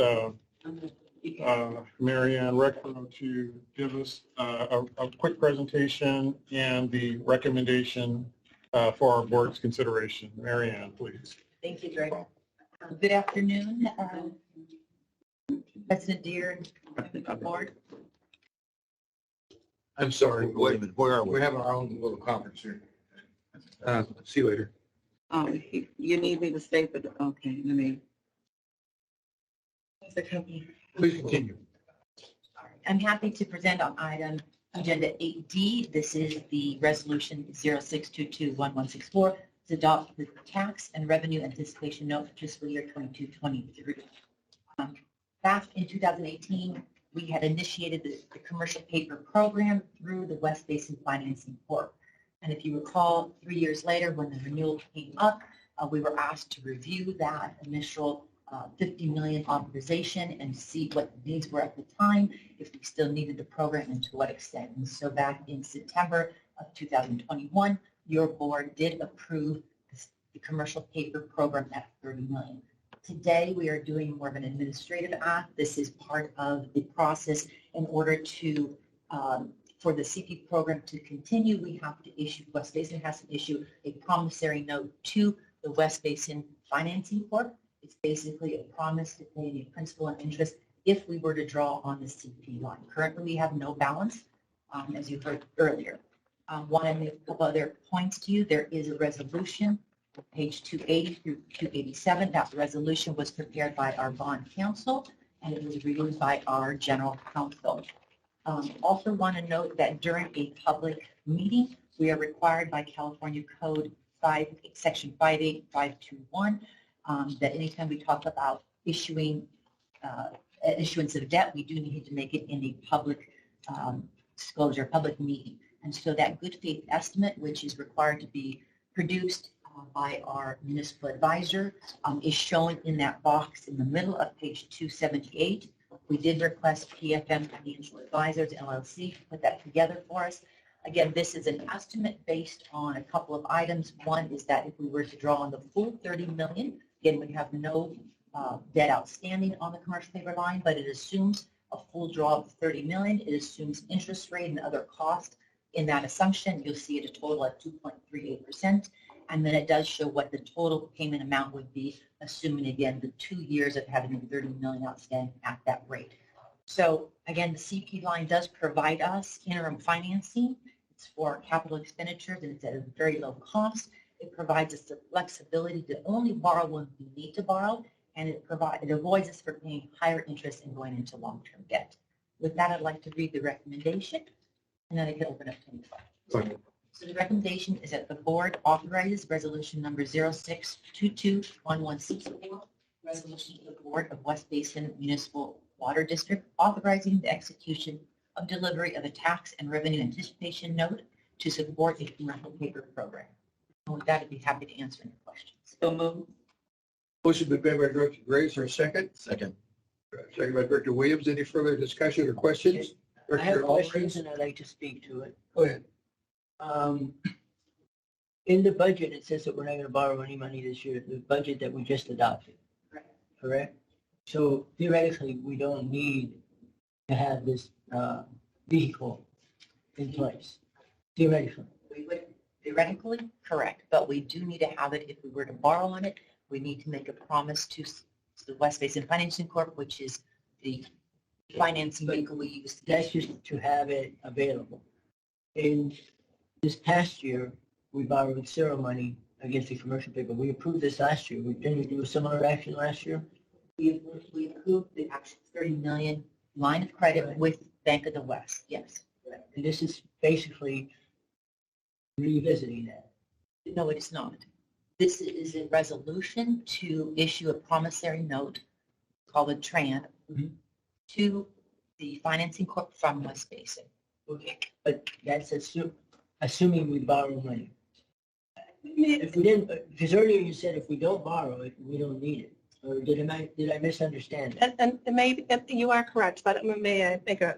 Mary Ann Reckford, to give us a quick presentation and the recommendation for our board's consideration. Mary Ann, please. Thank you, Greg. Good afternoon, President Deere and the board. I'm sorry. Wait a minute, where are we? We're having our own little conference here. See you later. You need me to stay for the, okay, let me. Please continue. I'm happy to present on item agenda 8D. This is the resolution 06221164 to adopt the tax and revenue anticipation note for fiscal year 22-23. Back in 2018, we had initiated the commercial paper program through the West Basin Financing Corp. And if you recall, 3 years later, when the renewal came up, we were asked to review that initial 50 million authorization and see what the needs were at the time, if we still needed the program and to what extent. And so back in September of 2021, your board did approve the commercial paper program at 30 million. Today, we are doing more of an administrative act. This is part of the process in order to, for the CP program to continue, we have to issue, West Basin has to issue a promissory note to the West Basin Financing Corp. It's basically a promise to pay the principal and interest if we were to draw on the CP line. Currently, we have no balance, as you heard earlier. Want to make a couple other points to you. There is a resolution, page 280 through 287. That resolution was prepared by our bond counsel, and it was reviewed by our general counsel. Also want to note that during a public meeting, we are required by California Code 5, Section 58521, that anytime we talk about issuance of debt, we do need to make it in a public disclosure, public meeting. And so that good faith estimate, which is required to be produced by our municipal advisor, is shown in that box in the middle of page 278. We did request PFM Financial Advisors, LLC, to put that together for us. Again, this is an estimate based on a couple of items. One is that if we were to draw on the full 30 million, again, we have no debt outstanding on the commercial paper line, but it assumes a full draw of 30 million. It assumes interest rate and other costs. In that assumption, you'll see it a total of 2.38%. And then it does show what the total payment amount would be, assuming, again, the 2 years of having the 30 million outstanding at that rate. So, again, the CP line does provide us interim financing. It's for capital expenditures, and it's at a very low cost. It provides us the flexibility to only borrow when we need to borrow, and it avoids us from paying higher interest and going into long-term debt. With that, I'd like to read the recommendation, and then I can open up to any questions. So the recommendation is that the board authorizes resolution number 06221164, resolution of the Board of West Basin Municipal Water District authorizing the execution of delivery of a tax and revenue anticipation note to support a commercial paper program. And with that, I'd be happy to answer any questions. So move. Motion been made by Director Gray, for a second. Second. Second by Director Williams. Any further discussion or questions? I have Director questions Alvarez? and I'd like to speak to it. Go ahead. In the budget, it says that we're not going to borrow any money this year, the budget that we just adopted. Correct? So theoretically, we don't need to have this vehicle in place. Theoretically. We would theoretically, correct, but we do need to have it if we were to borrow on it. We need to make a promise to the West Basin Financing Corp, which is the financing vehicle we use. That's just to have it available. In this past year, we borrowed zero money against the commercial paper. We approved this last year. Didn't we do a similar action last year? We approved the actual 30 million line of credit with Bank of the West, yes. And this is basically revisiting that. No, it is not. This is a resolution to issue a promissory note called a TRAN to the financing corp from West Basin. Okay, but that's assuming we borrow money. If we didn't, because earlier you said if we don't borrow it, we don't need it. Or did I misunderstand that? And maybe you are correct, but may I make a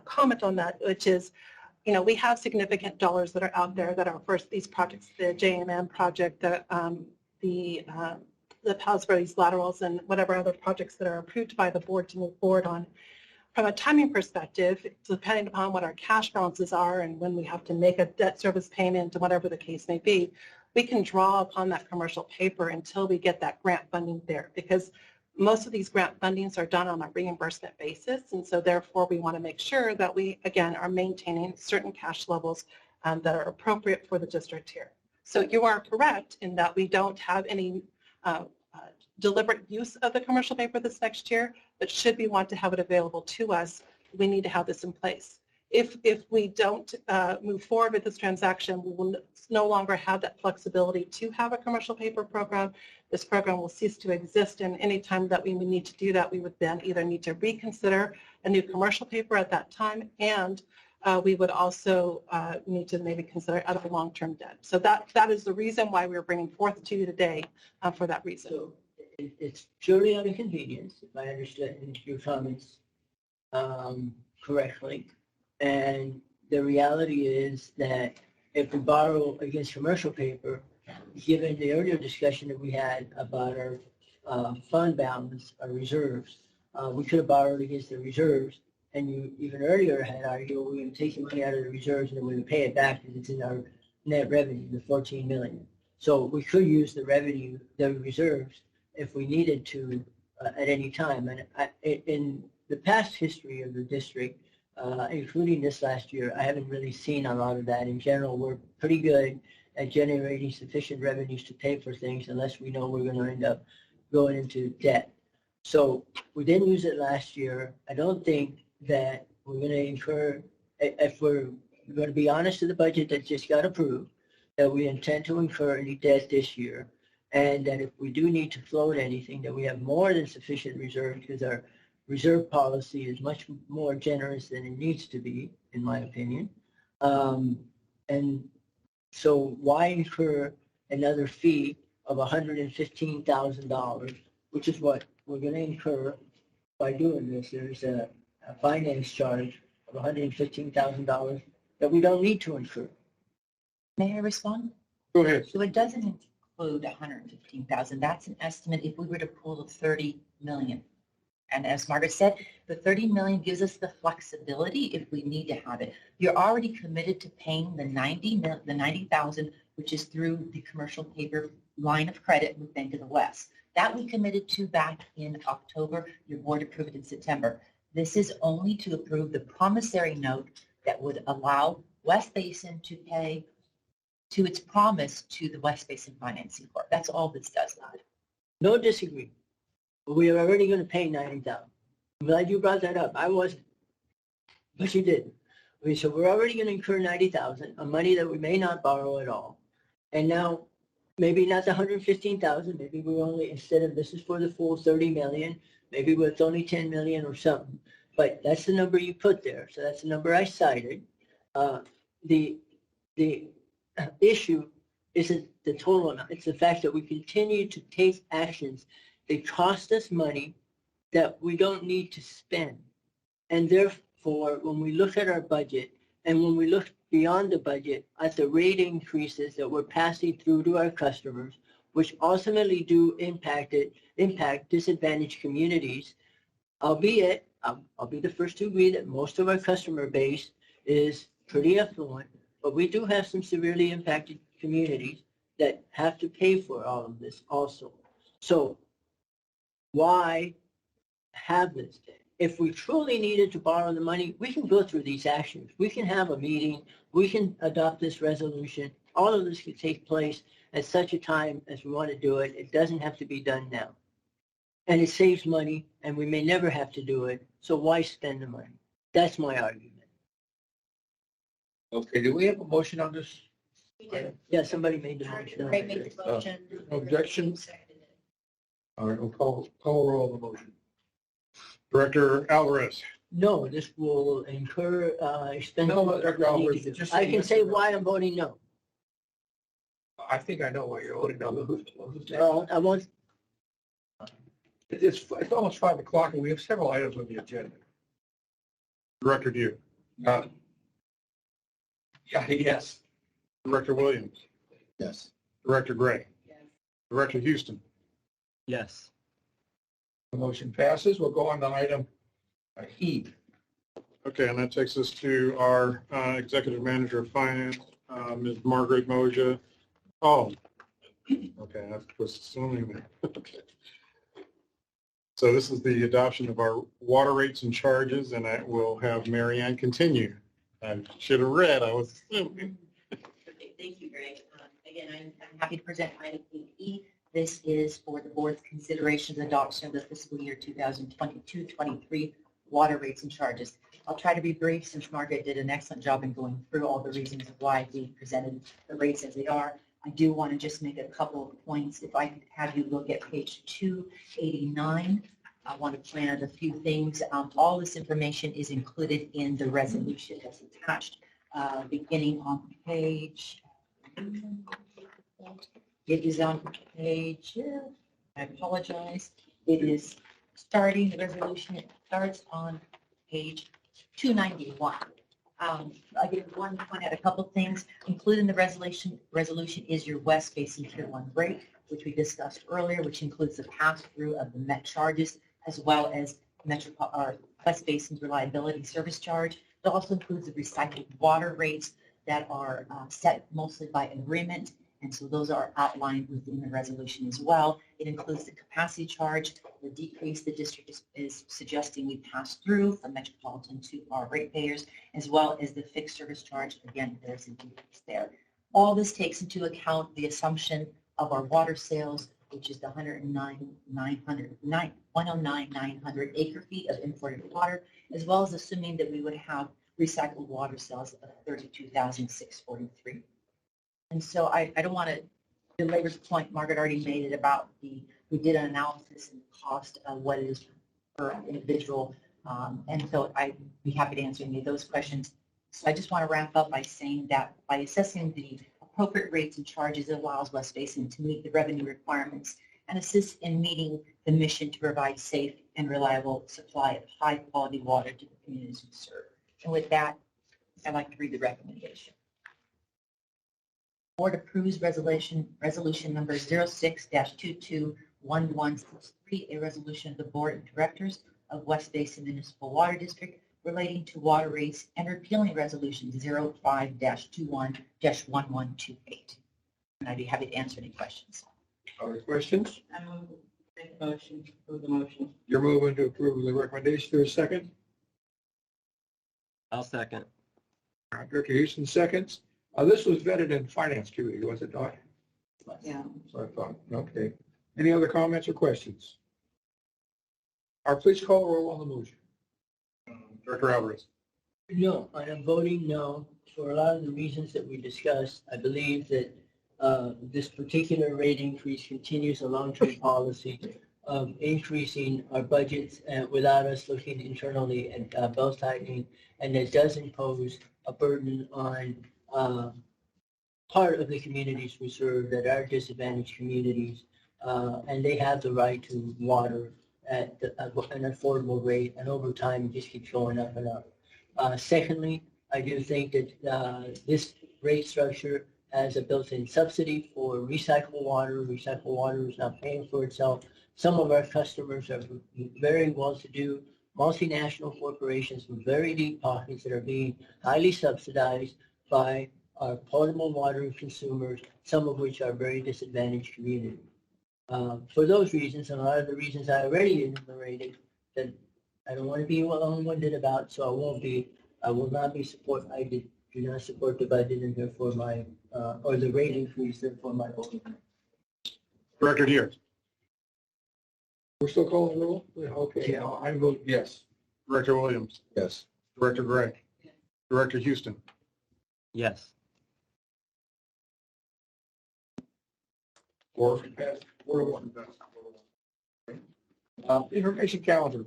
comment on that, which is, you know, we have significant dollars that are out there that are first these projects, the JMM project, the Palos Verdes laterals, and whatever other projects that are approved by the board to move forward on. From a timing perspective, depending upon what our cash balances are and when we have to make a debt service payment and whatever the case may be, we can draw upon that commercial paper until we get that grant funding there, because most of these grant fundings are done on a reimbursement basis, and so therefore we want to make sure that we, again, are maintaining certain cash levels that are appropriate for the district here. So you are correct in that we don't have any deliberate use of the commercial paper this next year, but should we want to have it available to us, we need to have this in place. If we don't move forward with this transaction, we will no longer have that flexibility to have a commercial paper program. This program will cease to exist, and any time that we need to do that, we would then either need to reconsider a new commercial paper at that time, and we would also need to maybe consider other long-term debt. So that is the reason why we're bringing forth to you today for that reason. So it's purely out of convenience, if I understand your comments correctly. And the reality is that if we borrow against commercial paper, given the earlier discussion that we had about our fund balance, our reserves, we could have borrowed against the reserves. And you even earlier had argued, we're going to take the money out of the reserves and then we're going to pay it back because it's in our net revenue, the 14 million. So we could use the revenue, the reserves, if we needed to at any time. And in the past history of the district, including this last year, I haven't really seen a lot of that. In general, we're pretty good at generating sufficient revenues to pay for things unless we know we're going to end up going into debt. So we didn't use it last year. I don't think that we're going to incur, if we're going to be honest to the budget that just got approved, that we intend to incur any debt this year, and that if we do need to float anything, that we have more than sufficient reserve, because our reserve policy is much more generous than it needs to be, in my opinion. And so why incur another fee of $115,000, which is what we're going to incur by doing this? There's a finance charge of $115,000 that we don't need to incur. May I respond? Go ahead. So it doesn't include 115,000. That's an estimate if we were to pull the 30 million. And as Margaret said, the 30 million gives us the flexibility if we need to have it. You're already committed to paying the 90,000, which is through the commercial paper line of credit with Bank of the West. That we committed to back in October. Your board approved it in September. This is only to approve the promissory note that would allow West Basin to pay to its promise to the West Basin Financing Corp. That's all this does not. No disagree. We are already going to pay $90,000. I'm glad you brought that up. I wasn't, but you didn't. Okay, so we're already going to incur $90,000 on money that we may not borrow at all. And now, maybe not the $115,000. Maybe we only, instead of this is for the full 30 million, maybe it's only 10 million or something. But that's the number you put there. So that's the number I cited. The issue isn't the total amount. It's the fact that we continue to take actions. They cost us money that we don't need to spend. And therefore, when we look at our budget and when we look beyond the budget at the rate increases that we're passing through to our customers, which ultimately do impact disadvantaged communities, albeit, I'll be the first to agree that most of our customer base is pretty affluent, but we do have some severely impacted communities that have to pay for all of this also. So why have this day? if we truly needed to borrow the money, we can go through these actions. We can have a meeting. We can adopt this resolution. All of this could take place at such a time as we want to do it. It doesn't have to be done now. And it saves money, and we may never have to do it. So why spend the money? That's my argument. Okay, do we have a motion on this? Yeah, somebody made the motion. Ray made the motion. Objection? All right, we'll call roll on the motion. Director Alvarez. No, this will incur expenses. No, Dr. Alvarez, just I say can yes say or no. why I'm voting no. I think I know why you're voting no. I want, It's almost 5 o'clock and we have several items on the agenda. Director Dew. Yeah, yes. Director Williams. Yes. Director Gray. Director Houston. Yes. The motion passes. We'll go on to item E. Okay, and that takes us to our Executive Manager of Finance, Ms. Margaret Moja. Oh, okay, I was assuming that. Okay. So this is the adoption of our water rates and charges, and I will have Mary Ann continue. I should have read, I was assuming. Okay, thank you, Greg. Again, I'm happy to present item 8E. This is for the board's consideration of the adoption of the fiscal year 2022-23 water rates and charges. I'll try to be brief since Margaret did an excellent job in going through all the reasons why we presented the rates as they are. I do want to just make a couple of points. If I could have you look at page 289, I want to point out a few things. All this information is included in the resolution that's attached, beginning on page. It is on page, I apologize. It is starting the resolution. It starts on page 291. I did want to point out a couple things. Included in the resolution is your West Basin Tier 1 rate, which we discussed earlier, which includes the pass-through of the MET charges, as well as West Basin's reliability service charge. It also includes the recycled water rates that are set mostly by agreement, and so those are outlined within the resolution as well. It includes the capacity charge, the decrease the district is suggesting we pass through from Metropolitan to our ratepayers, as well as the fixed service charge. Again, there's a decrease there. All this takes into account the assumption of our water sales, which is the 109,900 acre feet of imported water, as well as assuming that we would have recycled water sales of 32,643. And so I don't want to belabor the point Margaret already made it about we did an analysis and cost of what it is per individual. And so I'd be happy to answer any of those questions. So I just want to wrap up by saying that by assessing the appropriate rates and charges, it allows West Basin to meet the revenue requirements and assist in meeting the mission to provide safe and reliable supply of high quality water to the communities we serve. And with that, I'd like to read the recommendation. Board approves resolution number 06-221163, a resolution of the Board of Directors of West Basin Municipal Water District relating to water rates and repealing resolution 05-21-1128. And I'd be happy to answer any questions. Other questions? I move make a motion to approve the motion. You're moving to approve the recommendation. There's a second? I'll second. Director Houston seconds. This was vetted in Finance Committee, was it not? Yeah. So I thought, okay. Any other comments or questions? Please call the roll on the motion. Director Alvarez. no, I am voting no for a lot of the reasons that we discussed. I believe that this particular rate increase continues a long-term policy of increasing our budgets without us looking internally at belt tightening, and it does impose a burden on part of the communities we serve that are disadvantaged communities, and they have the right to water at an affordable rate, and over time it just keeps going up and up. Secondly, I do think that this rate structure has a built-in subsidy for recyclable water. Recyclable water is not paying for itself. Some of our customers are very well-to-do multinational corporations with very deep pockets that are being highly subsidized by our potable water consumers, some of which are very disadvantaged communities. For those reasons, and a lot of the reasons I already enumerated, that I don't want to be long-winded about, so I will not be do not support the budget and therefore or the rate increase, therefore my vote. Director Dier. We're still calling the roll? Yeah, okay, I vote yes. Director Williams. Yes. Director Gray. Director Houston. Yes. Four to one. Information calendar.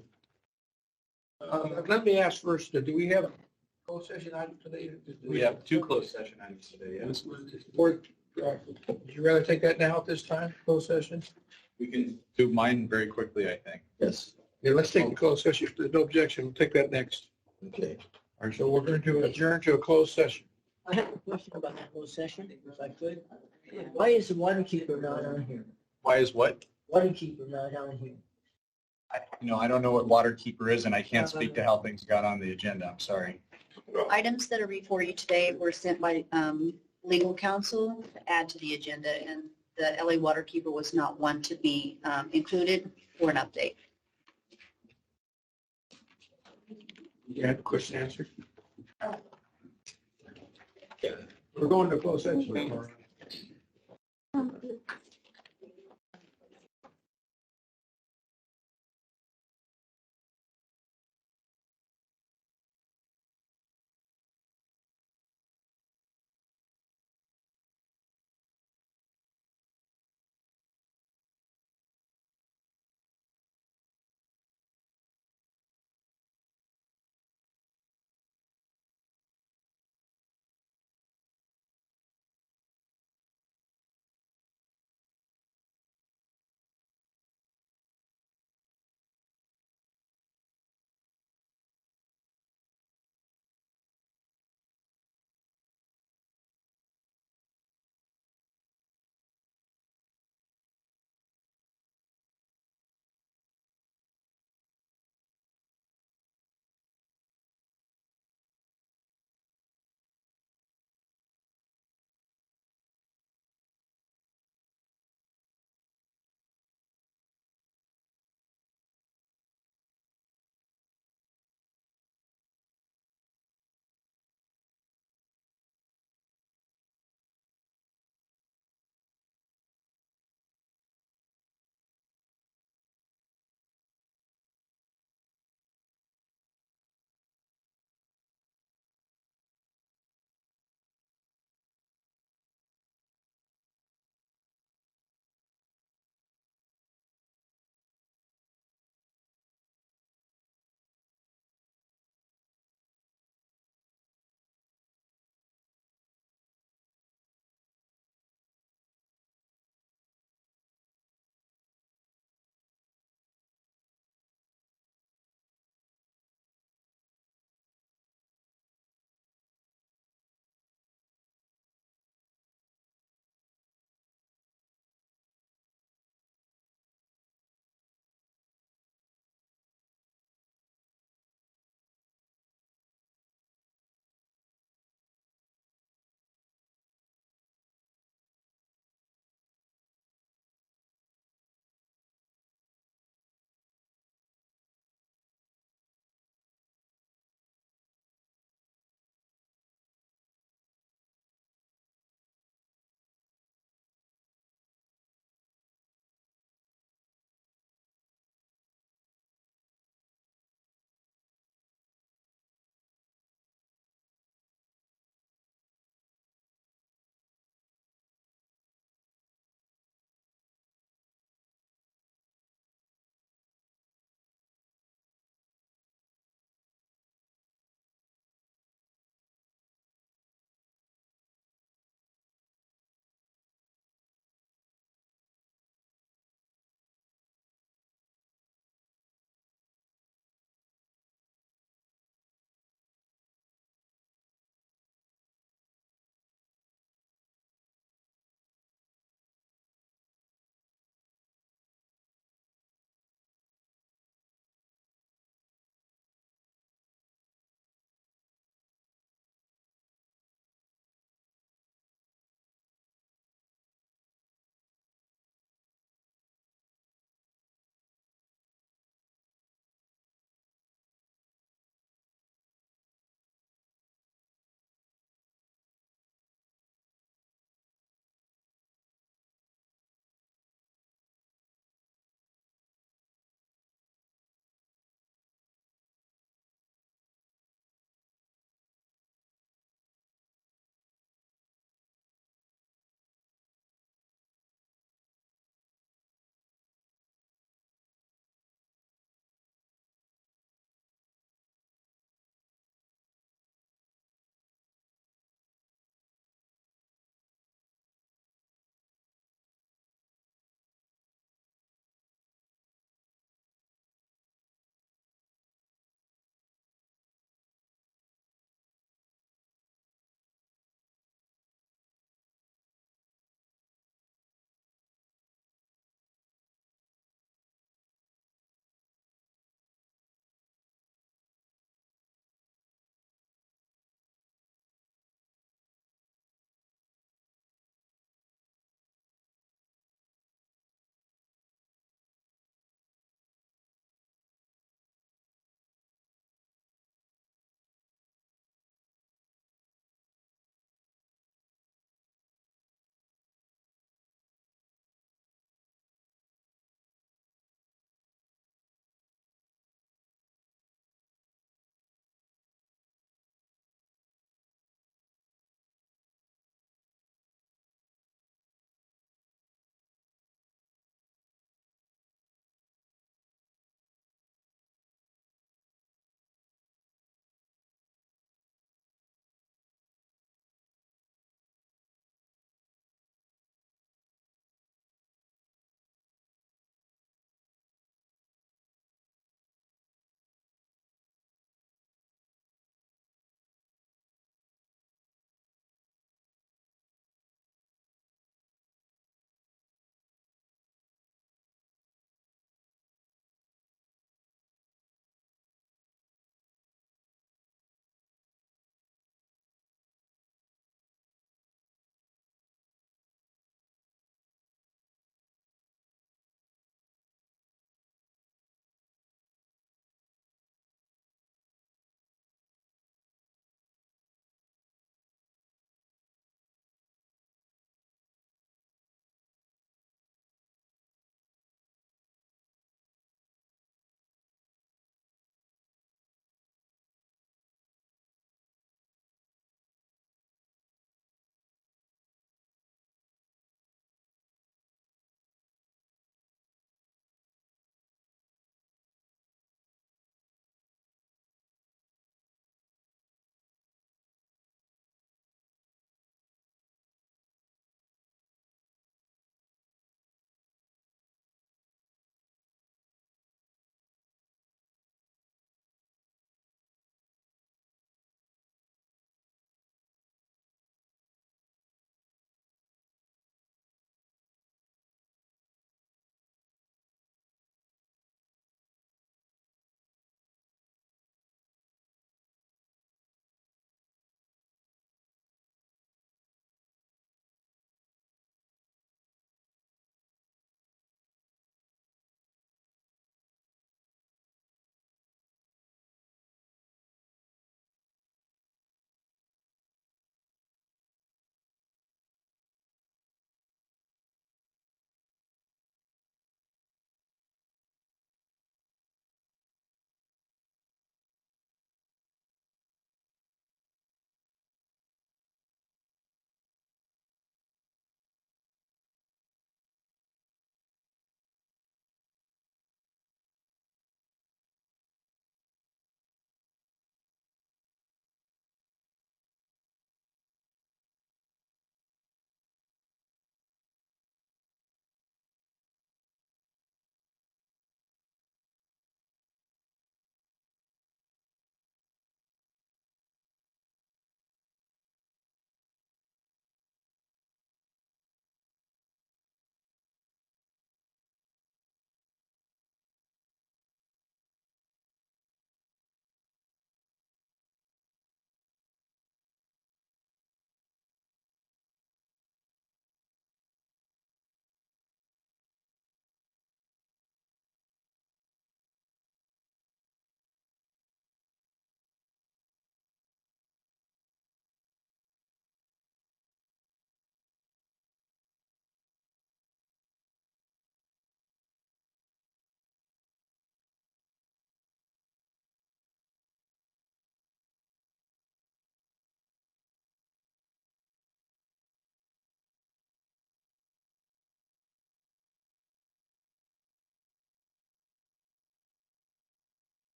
Let me ask first, do we have a closed session item today? We have 2 closed session items today, yes. Would you rather take that now at this time, closed session? We can do mine very quickly, I think. Yes. Yeah, let's take the closed session. If there's no objection, we'll take that next. Okay. All right, so we're going to adjourn to a closed session. I have a question about that whole session, if I could. Why is the water keeper not on here? Why is what? Water keeper not on here. I don't know what water keeper is, and I can't speak to how things got on the agenda. I'm sorry. Items that are before you today were sent by legal counsel to add to the agenda, and the LA Waterkeeper was not one to be included for an update. You had the question answered? We're going to closed session.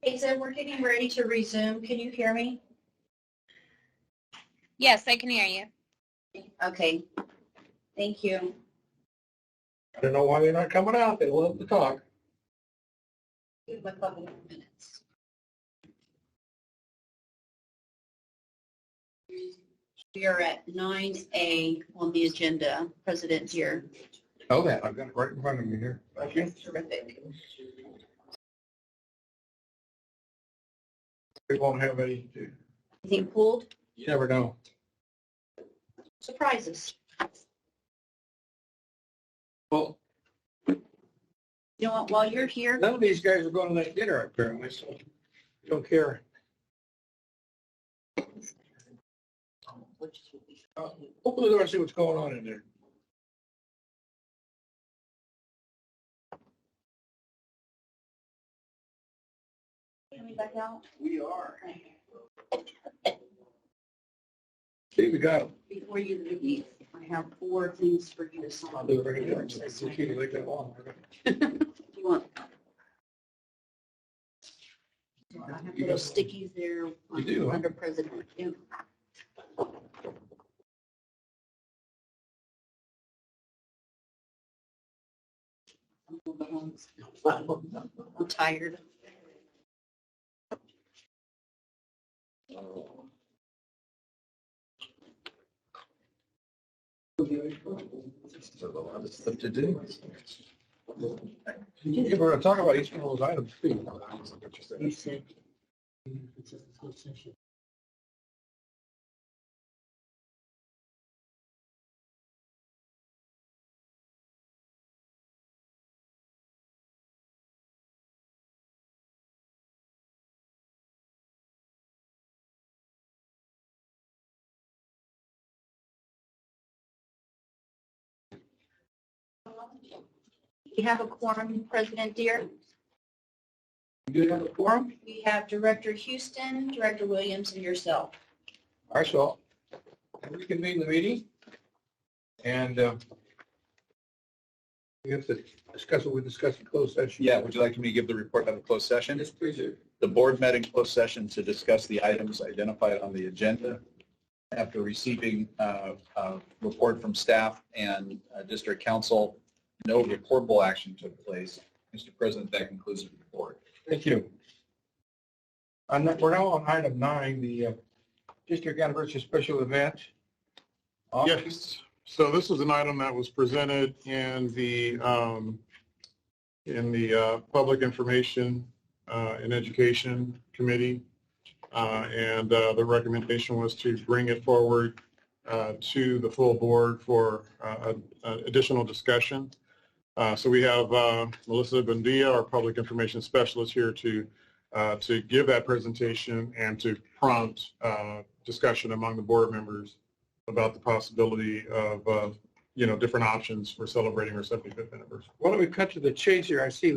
Asa, we're getting ready to resume. Can you hear me? Yes, I can hear you. Okay. Thank you. I don't know why they're not coming out. They love to talk. Give them a couple of minutes. We are at 9A on the agenda. President here. Know that. I've got it right in front of me here. Okay, terrific. We won't have any. Anything pulled? You never know. Surprises. Well, you know what? While you're here, none of these guys are going to that dinner apparently, so you don't care. Open the door and see what's going on in there. coming back out. We are. See, we got them. Before you leave, I have 4 things for you to sign. I'll do it right here. It's okay to leave that long. You want? I have those stickies there under President. Yeah. I'm tired. A lot of stuff to do. Yeah, we're going to talk about each one of those items too. You said it's a full session. We have a quorum, President Deere. You do have a quorum? We have Director Houston, Director Williams, and yourself. All right, so we convene the meeting, and we have to discuss what we discussed in closed session. Yeah, would you like me to give the report on the closed session? Yes, please do. The board met in closed session to discuss the items identified on the agenda. After receiving a report from staff and district council, no reportable action took place. Mr. President, that concludes the report. Thank you. We're now on item 9, the district anniversary special event. Yes. So this is an item that was presented in the Public Information and Education Committee. And the recommendation was to bring it forward to the full board for additional discussion. So we have Melissa Bondia, our Public Information Specialist, here to give that presentation and to prompt discussion among the board members about the possibility of different options for celebrating our 75th anniversary. Why don't we cut to the chase here? I see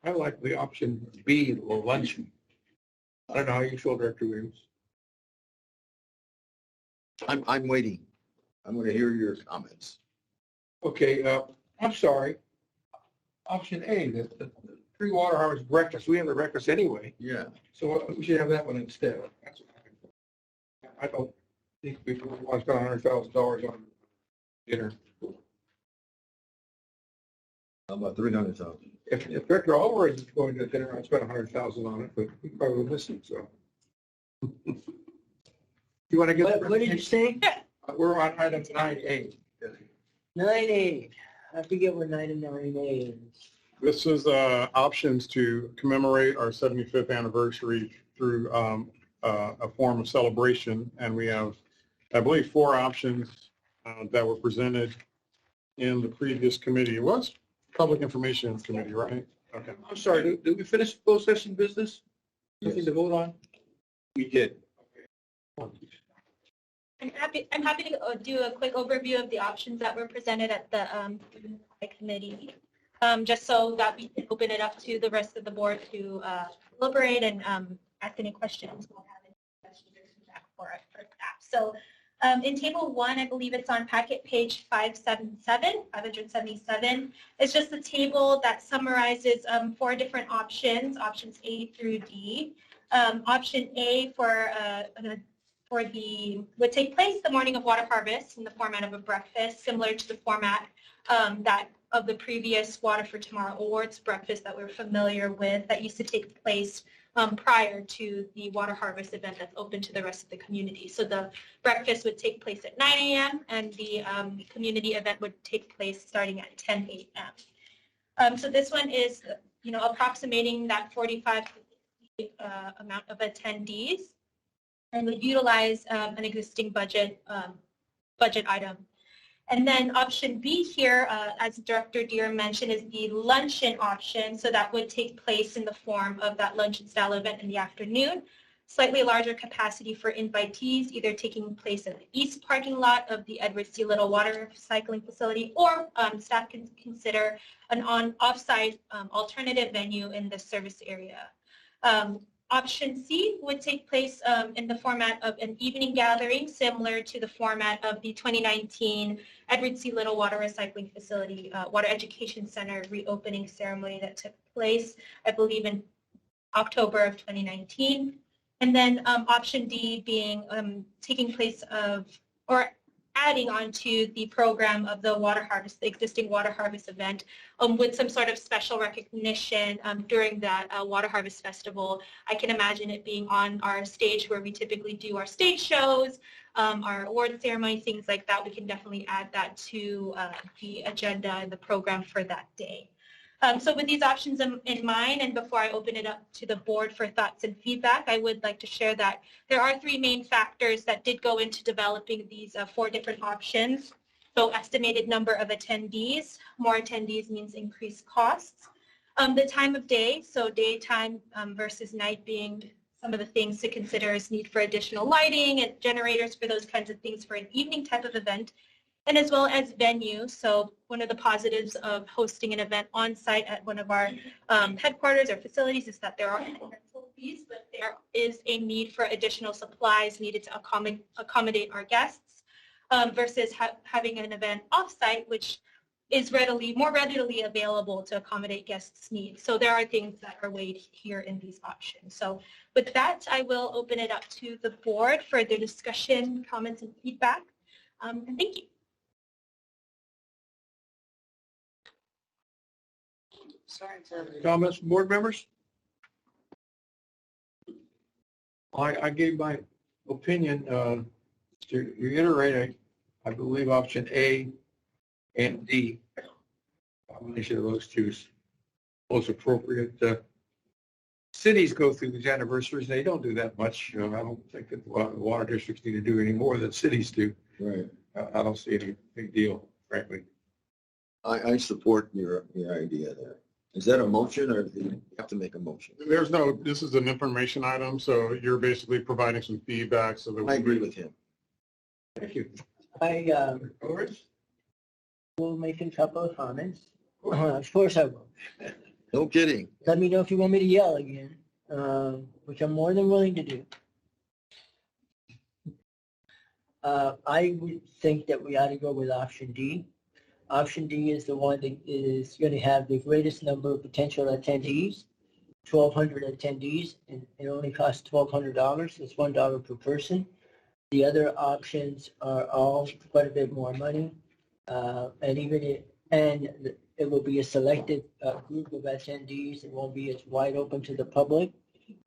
I like the option B, the luncheon. I don't know how you feel, Director Williams. I'm waiting. I'm going to hear your comments. Okay, I'm sorry. Option A, the free water harvest breakfast. We have the breakfast anyway. Yeah. So we should have that one instead. That's what I don't think we want to spend $100,000 on dinner. How about 300,000? If Director Alvarez is going to dinner, I'd spend 100,000 on it, but we probably will miss it, so. You want to get? What did you say? We're on item 9A. 9A. I forget what 9 and 9A is. This is options to commemorate our 75th anniversary through a form of celebration. And we have, I believe, 4 options that were presented in the previous committee. It was Public Information Committee, right? Okay. I'm sorry, did we finish closed session business? Nothing to vote on? We did. I'm happy to do a quick overview of the options that were presented at the committee, just so that we can open it up to the rest of the board to deliberate and ask any questions. We'll have any questions or feedback for staff. So In table 1, I believe it's on packet page 577. It's just a table that summarizes 4 different options, options A through D. Option A would take place the morning of water harvest in the format of a breakfast, similar to the format that of the previous Water for Tomorrow Awards breakfast that we're familiar with that used to take place prior to the water harvest event that's open to the rest of the community. So the breakfast would take place at 9 a.m. and the community event would take place starting at 10 a.m. So this one is, approximating that 45 amount of attendees and would utilize an existing budget item. And then option B here, as Director Deere mentioned, is the luncheon option. So that would take place in the form of that luncheon style event in the afternoon. Slightly larger capacity for invitees, either taking place in the east parking lot of the Edward C. Little Water Recycling Facility, or staff can consider an off-site alternative venue in the service area. Option C would take place in the format of an evening gathering, similar to the format of the 2019 Edward C. Little Water Recycling Facility Water Education Center reopening ceremony that took place, I believe, in October of 2019. And then option D being taking place of, or adding onto the program of the water harvest, the existing water harvest event, with some sort of special recognition during that water harvest festival. I can imagine it being on our stage where we typically do our stage shows, our award ceremony, things like that. We can definitely add that to the agenda and the program for that day. So with these options in mind, and before I open it up to the board for thoughts and feedback, I would like to share that there are 3 main factors that did go into developing these 4 different options. So estimated number of attendees, more attendees means increased costs. The time of day, so daytime versus night being some of the things to consider is need for additional lighting and generators for those kinds of things for an evening type of event. And as well as venue. So one of the positives of hosting an event on site at one of our headquarters or facilities is that there are rental fees, but there is a need for additional supplies needed to accommodate our guests versus having an event off-site, which is more readily available to accommodate guests' needs. So there are things that are weighed here in these options. So with that, I will open it up to the board for the discussion, comments, and feedback. And thank you. Comments from board members? I gave my opinion. To reiterate, I believe option A and D, combination of those two is most appropriate. Cities go through these anniversaries. They don't do that much. I don't think that water districts need to do any more than cities do. Right. I don't see any big deal, frankly. I support your idea there. Is that a motion, or do you have to make a motion? This is an information item, so you're basically providing some feedback so that I agree with him. Thank you. I will make a couple of comments. Of course I will. No kidding. Let me know if you want me to yell again, which I'm more than willing to do. I would think that we ought to go with option D. Option D is the one that is going to have the greatest number of potential attendees, 1,200 attendees, and it only costs $1,200. It's $1 per person. The other options are all quite a bit more money, and it will be a selected group of attendees. It won't be as wide open to the public,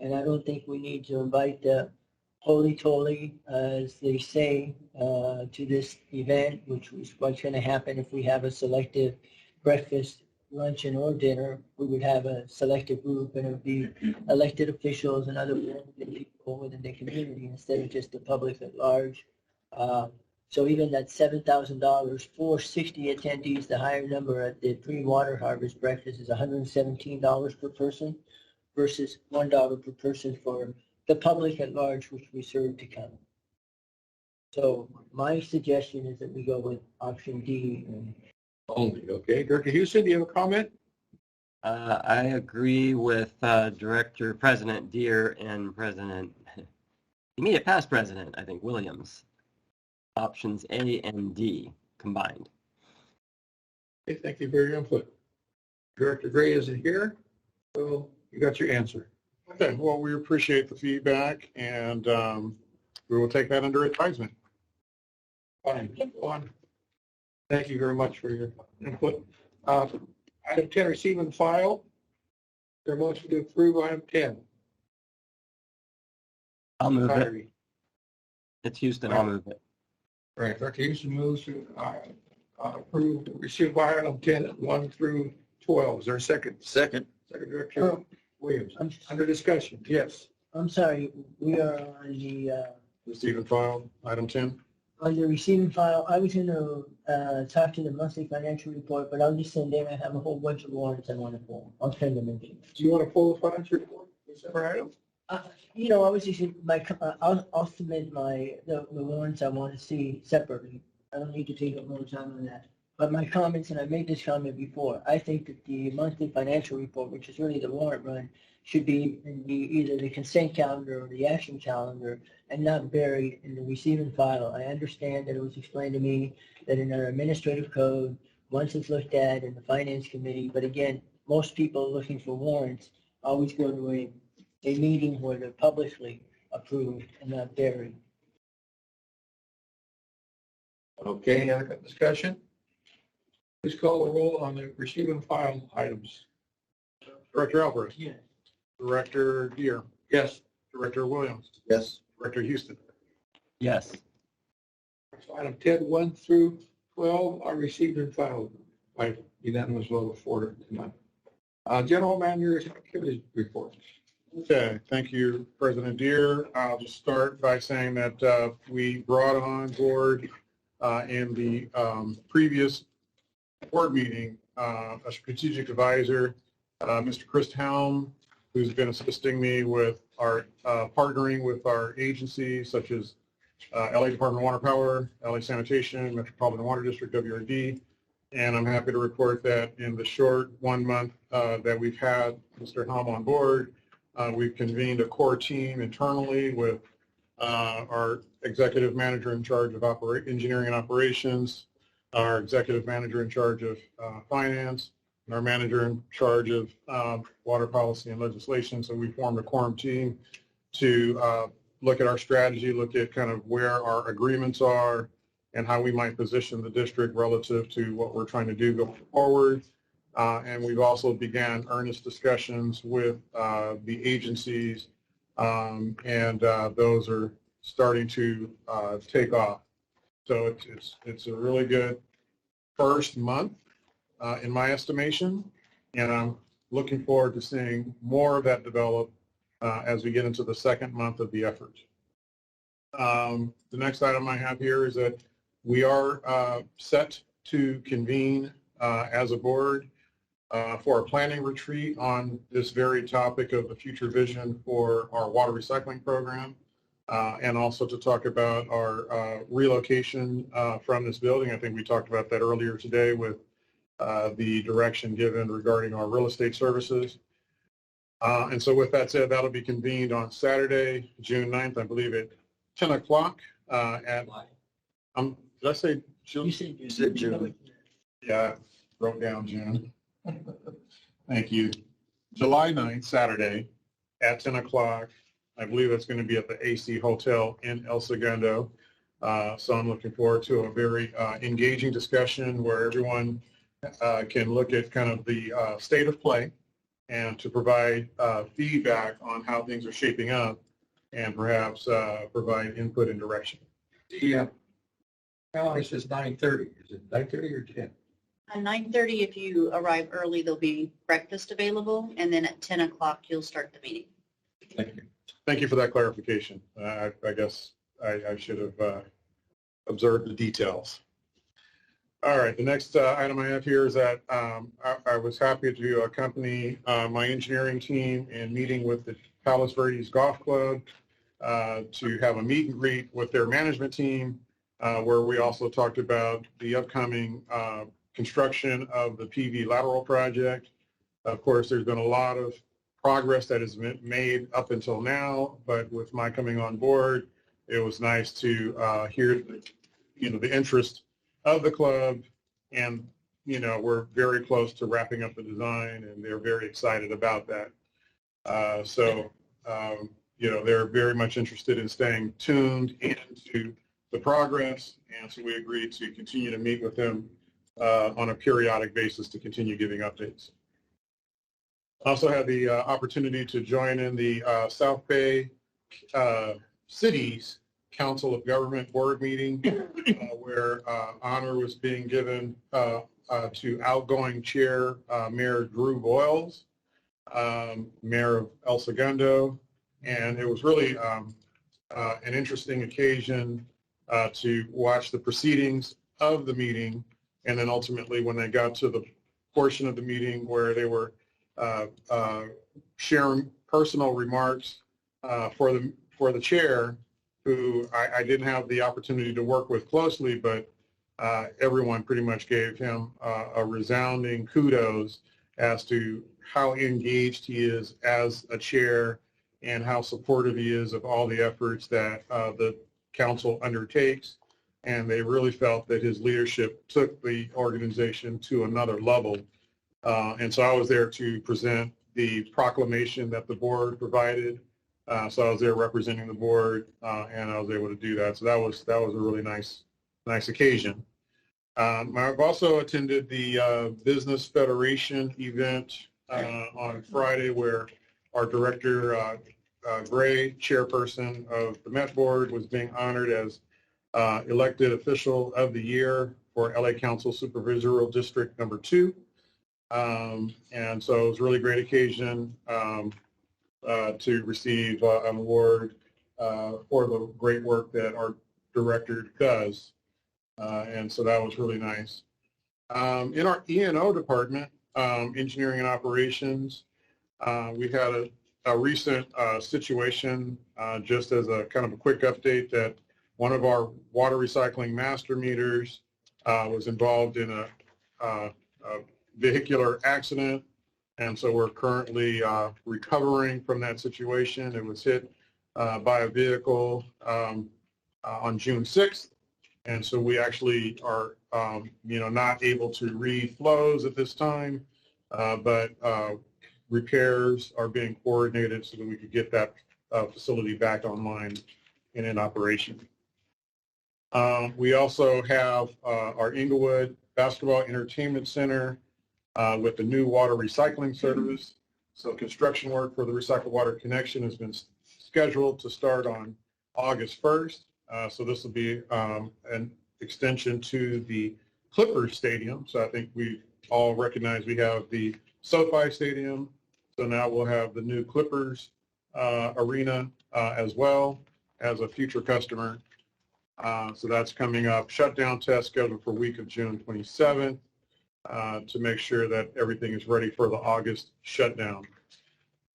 and I don't think we need to invite the holy-toly, as they say, to this event, which is what's going to happen if we have a selective breakfast, luncheon, or dinner. We would have a selective group, and it would be elected officials and other people within the community instead of just the public at large. So even that $7,000 for 60 attendees, the higher number at the pre-water harvest breakfast is $117 per person versus $1 per person for the public at large, which we serve to come. So my suggestion is that we go with option D. Only, okay. Director Houston, do you have a comment? I agree with President Deere and President, immediate past President, I think, Williams. options A and D combined. Okay, thank you for your input. Director Gray isn't here, so you got your answer. Okay, well, we appreciate the feedback, and we will take that under advisement. Fine. On. Thank you very much for your input. Item 10, receive and file. There motion to approve item 10. I'll move it. It's Houston. I'll move it. Right, Dr. Houston moves to approve, receive item 10, 1 through 12. Is there a second? Second. Second, Director Williams. Under discussion, yes. I'm sorry, we are on the, Receive and file, item 10. on the receiving file. I was going to talk to the monthly financial report, but I'll just send in. I have a whole bunch of warrants I want to pull. I'll send them in. Do you want to pull the financial report? Separate item? You know, I was just, I'll submit the warrants I want to see separately. I don't need to take up more time on that. But my comments, and I made this comment before, I think that the monthly financial report, which is really the warrant run, should be in either the consent calendar or the action calendar and not buried in the receiving file. I understand that it was explained to me that in our administrative code, once it's looked at in the finance committee, but again, most people looking for warrants always go to a meeting where they're publicly approved and not buried. Okay, any other discussion? Please call the roll on the receiving file items. Director Alvarez. Yes. Director Deere. Yes. Director Williams. Yes. Director Houston. Yes. So item 10, 1 through 12 are received and filed by unanimous vote of 4 to 9. General Manager's activities report. Okay, thank you, President Deere. I'll just start by saying that we brought on board in the previous board meeting a strategic advisor, Mr. Chris Helm, who's been assisting me with our partnering with our agencies such as LA Department of Water Power, LA Sanitation, Metropolitan Water District, WRD. And I'm happy to report that in the short 1 month that we've had Mr. Helm on board, we've convened a core team internally with our executive manager in charge of engineering and operations, our executive manager in charge of finance, and our manager in charge of water policy and legislation. So we formed a quorum team to look at our strategy, look at kind of where our agreements are and how we might position the district relative to what we're trying to do going forward. And we've also began earnest discussions with the agencies, and those are starting to take off. So it's a really good first month in my estimation, and I'm looking forward to seeing more of that develop as we get into the second month of the effort. The next item I have here is that we are set to convene as a board for a planning retreat on this very topic of the future vision for our water recycling program, and also to talk about our relocation from this building. I think we talked about that earlier today with the direction given regarding our real estate services. And so with that said, that'll be convened on Saturday, June 9th, I believe at 10 o'clock at, did I say June? You said June. Yeah, I wrote down June. Thank you. July 9th, Saturday at 10 o'clock. I believe it's going to be at the AC Hotel in El Segundo. So I'm looking forward to a very engaging discussion where everyone can look at kind of the state of play and to provide feedback on how things are shaping up and perhaps provide input and direction. Yeah. Calendar says 9:30. Is it 9:30 or 10? At 9:30, if you arrive early, there'll be breakfast available, and then at 10 o'clock, you'll start the meeting. Thank you. Thank you for that clarification. I guess I should have observed the details. All right, the next item I have here is that I was happy to accompany my engineering team in meeting with the Palos Verdes Golf Club to have a meet and greet with their management team, where we also talked about the upcoming construction of the PV lateral project. Of course, there's been a lot of progress that has been made up until now, but with my coming on board, it was nice to hear the interest of the club, and we're very close to wrapping up the design, and they're very excited about that. They're very much interested in staying tuned into the progress, and so we agreed to continue to meet with them on a periodic basis to continue giving updates. I also had the opportunity to join in the South Bay Cities Council of Government Board meeting where honor was being given to outgoing chair Mayor Drew Boyles, Mayor of El Segundo, and it was really an interesting occasion to watch the proceedings of the meeting, and then ultimately when they got to the portion of the meeting where they were sharing personal remarks for the chair, who I didn't have the opportunity to work with closely, but everyone pretty much gave him a resounding kudos as to how engaged he is as a chair and how supportive he is of all the efforts that the council undertakes. And they really felt that his leadership took the organization to another level. And so I was there to present the proclamation that the board provided. So I was there representing the board, and I was able to do that. So that was a really nice occasion. I've also attended the Business Federation event on Friday, where our director, Gray, chairperson of the Met Board, was being honored as elected official of the year for LA Council Supervisorial District number 2. And so it was a really great occasion to receive an award for the great work that our director does. And so that was really nice. In our E&O department, engineering and operations, we had a recent situation, just as a kind of a quick update, that one of our water recycling master meters was involved in a vehicular accident. And so we're currently recovering from that situation. It was hit by a vehicle on June 6th. And so we actually are, not able to read flows at this time, but repairs are being coordinated so that we could get that facility back online and in operation. We also have our Inglewood Basketball Entertainment Center with the new water recycling service. So construction work for the recycled water connection has been scheduled to start on August 1st. So this will be an extension to the Clippers Stadium. So I think we all recognize we have the SoFi Stadium. So now we'll have the new Clippers arena as well as a future customer. So that's coming up. Shutdown test scheduled for week of June 27th to make sure that everything is ready for the August shutdown.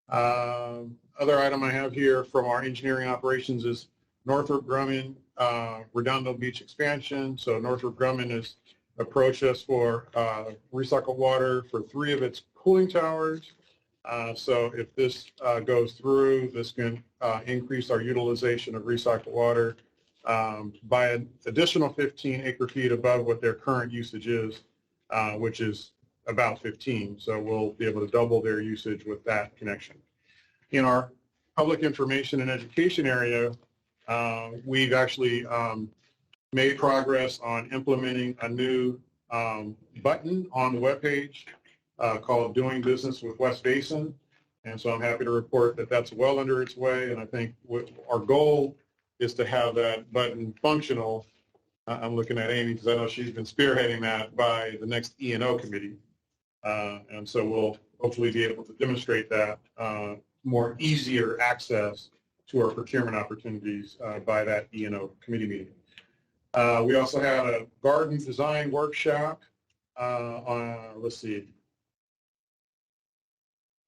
Other item I have here from our engineering operations is Northrop Grumman Redondo Beach expansion. So Northrop Grumman has approached us for recycled water for 3 of its cooling towers. So if this goes through, this can increase our utilization of recycled water by an additional 15 acre-feet above what their current usage is, which is about 15. So we'll be able to double their usage with that connection. In our public information and education area, we've actually made progress on implementing a new button on the webpage called Doing Business with West Basin. And so I'm happy to report that that's well under its way. And I think our goal is to have that button functional. I'm looking at Amy because I know she's been spearheading that by the next E&O committee. And so we'll hopefully be able to demonstrate that more easier access to our procurement opportunities by that E&O committee meeting. We also had a garden design workshop on, let's see.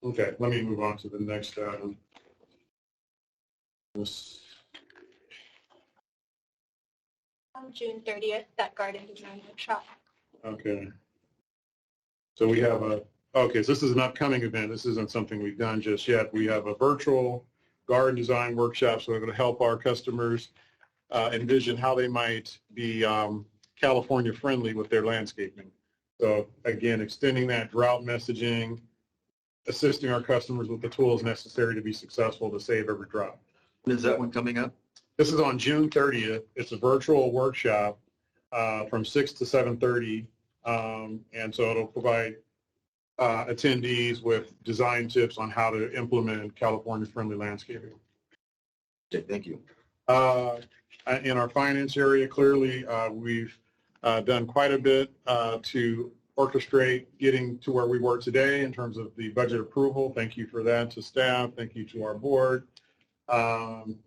Okay, let me move on to the next item. On June 30th, that garden design workshop. Okay. So we have okay, so this is an upcoming event. This isn't something we've done just yet. We have a virtual garden design workshop, so we're going to help our customers envision how they might be California friendly with their landscaping. So again, extending that drought messaging, assisting our customers with the tools necessary to be successful to save every drop. When is that one coming up? This is on June 30th. It's a virtual workshop from 6 to 7:30. And so it'll provide attendees with design tips on how to implement California-friendly landscaping. Okay, thank you. In our finance area, clearly, we've done quite a bit to orchestrate getting to where we were today in terms of the budget approval. Thank you for that to staff. Thank you to our board.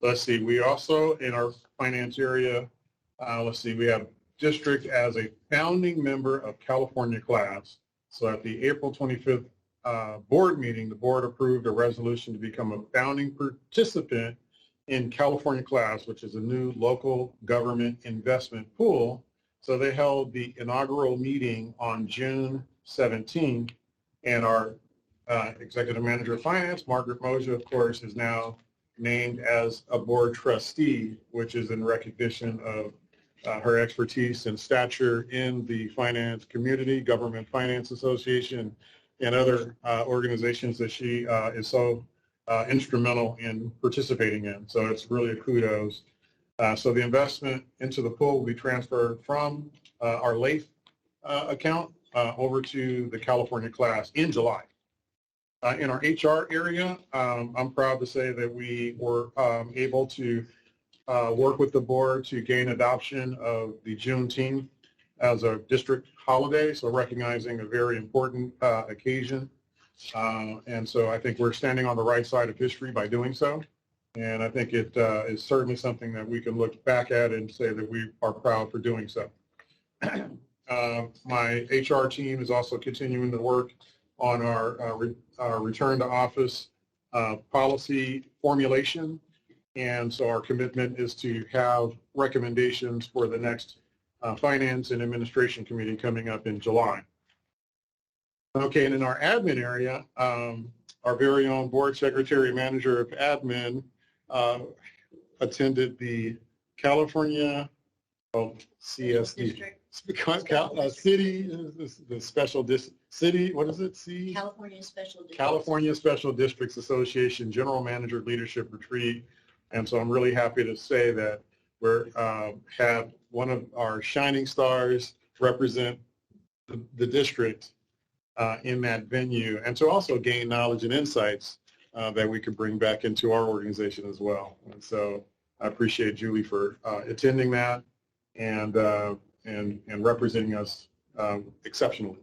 Let's see, we also, in our finance area, we have district as a founding member of California class. So at the April 25th board meeting, the board approved a resolution to become a founding participant in California class, which is a new local government investment pool. So they held the inaugural meeting on June 17th, and our executive manager of finance, Margaret Moja, of course, is now named as a board trustee, which is in recognition of her expertise and stature in the finance community, Government Finance Association, and other organizations that she is so instrumental in participating in. So it's really a kudos. So the investment into the pool will be transferred from our LAIF account over to the California class in July. In our HR area, I'm proud to say that we were able to work with the board to gain adoption of the Juneteenth as a district holiday, so recognizing a very important occasion. And so I think we're standing on the right side of history by doing so. And I think it is certainly something that we can look back at and say that we are proud for doing so. My HR team is also continuing to work on our return to office policy formulation. And so our commitment is to have recommendations for the next Finance and Administration Committee coming up in July. Okay, and in our admin area, our very own board secretary manager of admin attended the California CSD city, the special city, what is it? California Special Districts Association General Manager Leadership Retreat. And so I'm really happy to say that we're have one of our shining stars represent the district in that venue, and to also gain knowledge and insights that we could bring back into our organization as well. And so I appreciate Julie for attending that and representing us exceptionally.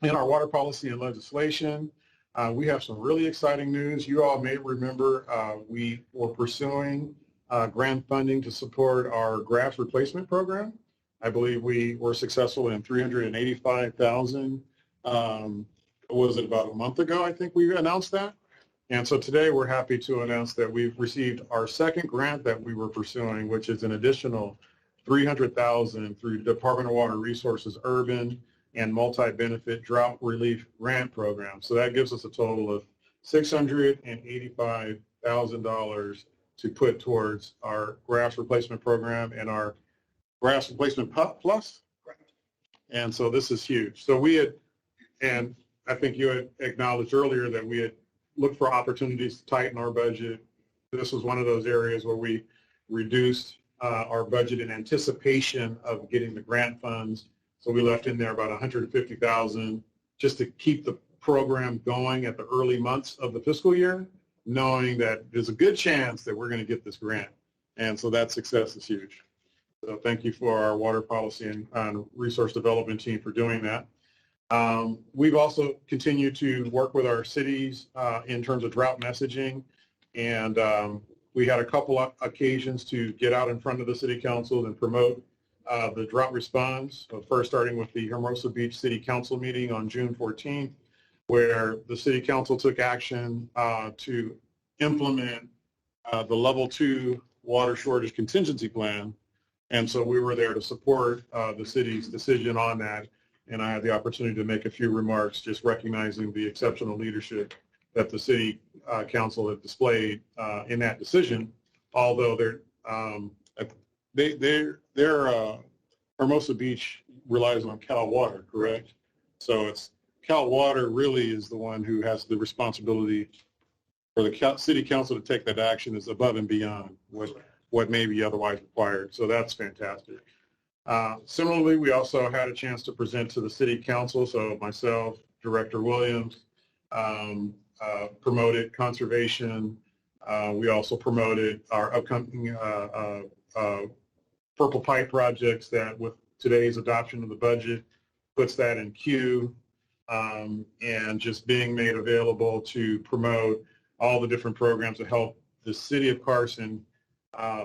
In our water policy and legislation, we have some really exciting news. You all may remember we were pursuing grant funding to support our grass replacement program. I believe we were successful in $385,000. Was it about a month ago, I think we announced that? And so today we're happy to announce that we've received our second grant that we were pursuing, which is an additional $300,000 through Department of Water Resources Urban and Multi-Benefit Drought Relief Grant Program. So that gives us a total of $685,000 to put towards our grass replacement program and our grass replacement plus. And so this is huge. So we had, and I think you had acknowledged earlier that we had looked for opportunities to tighten our budget. This was one of those areas where we reduced our budget in anticipation of getting the grant funds. So we left in there about $150,000 just to keep the program going at the early months of the fiscal year, knowing that there's a good chance that we're going to get this grant. And so that success is huge. So thank you for our water policy and resource development team for doing that. We've also continued to work with our cities in terms of drought messaging, and we had a couple of occasions to get out in front of the city council and promote the drought response. So first starting with the Hermosa Beach City Council meeting on June 14th, where the city council took action to implement the level 2 water shortage contingency plan. And so we were there to support the city's decision on that. And I had the opportunity to make a few remarks, just recognizing the exceptional leadership that the city council had displayed in that decision. Although Hermosa Beach relies on Cal Water, correct? So it's Cal Water really is the one who has the responsibility for the city council to take that action is above and beyond what may be otherwise required. So that's fantastic. Similarly, we also had a chance to present to the city council. So myself, Director Williams, promoted conservation. We also promoted our upcoming Purple Pipe projects that with today's adoption of the budget puts that in queue, and just being made available to promote all the different programs to help the city of Carson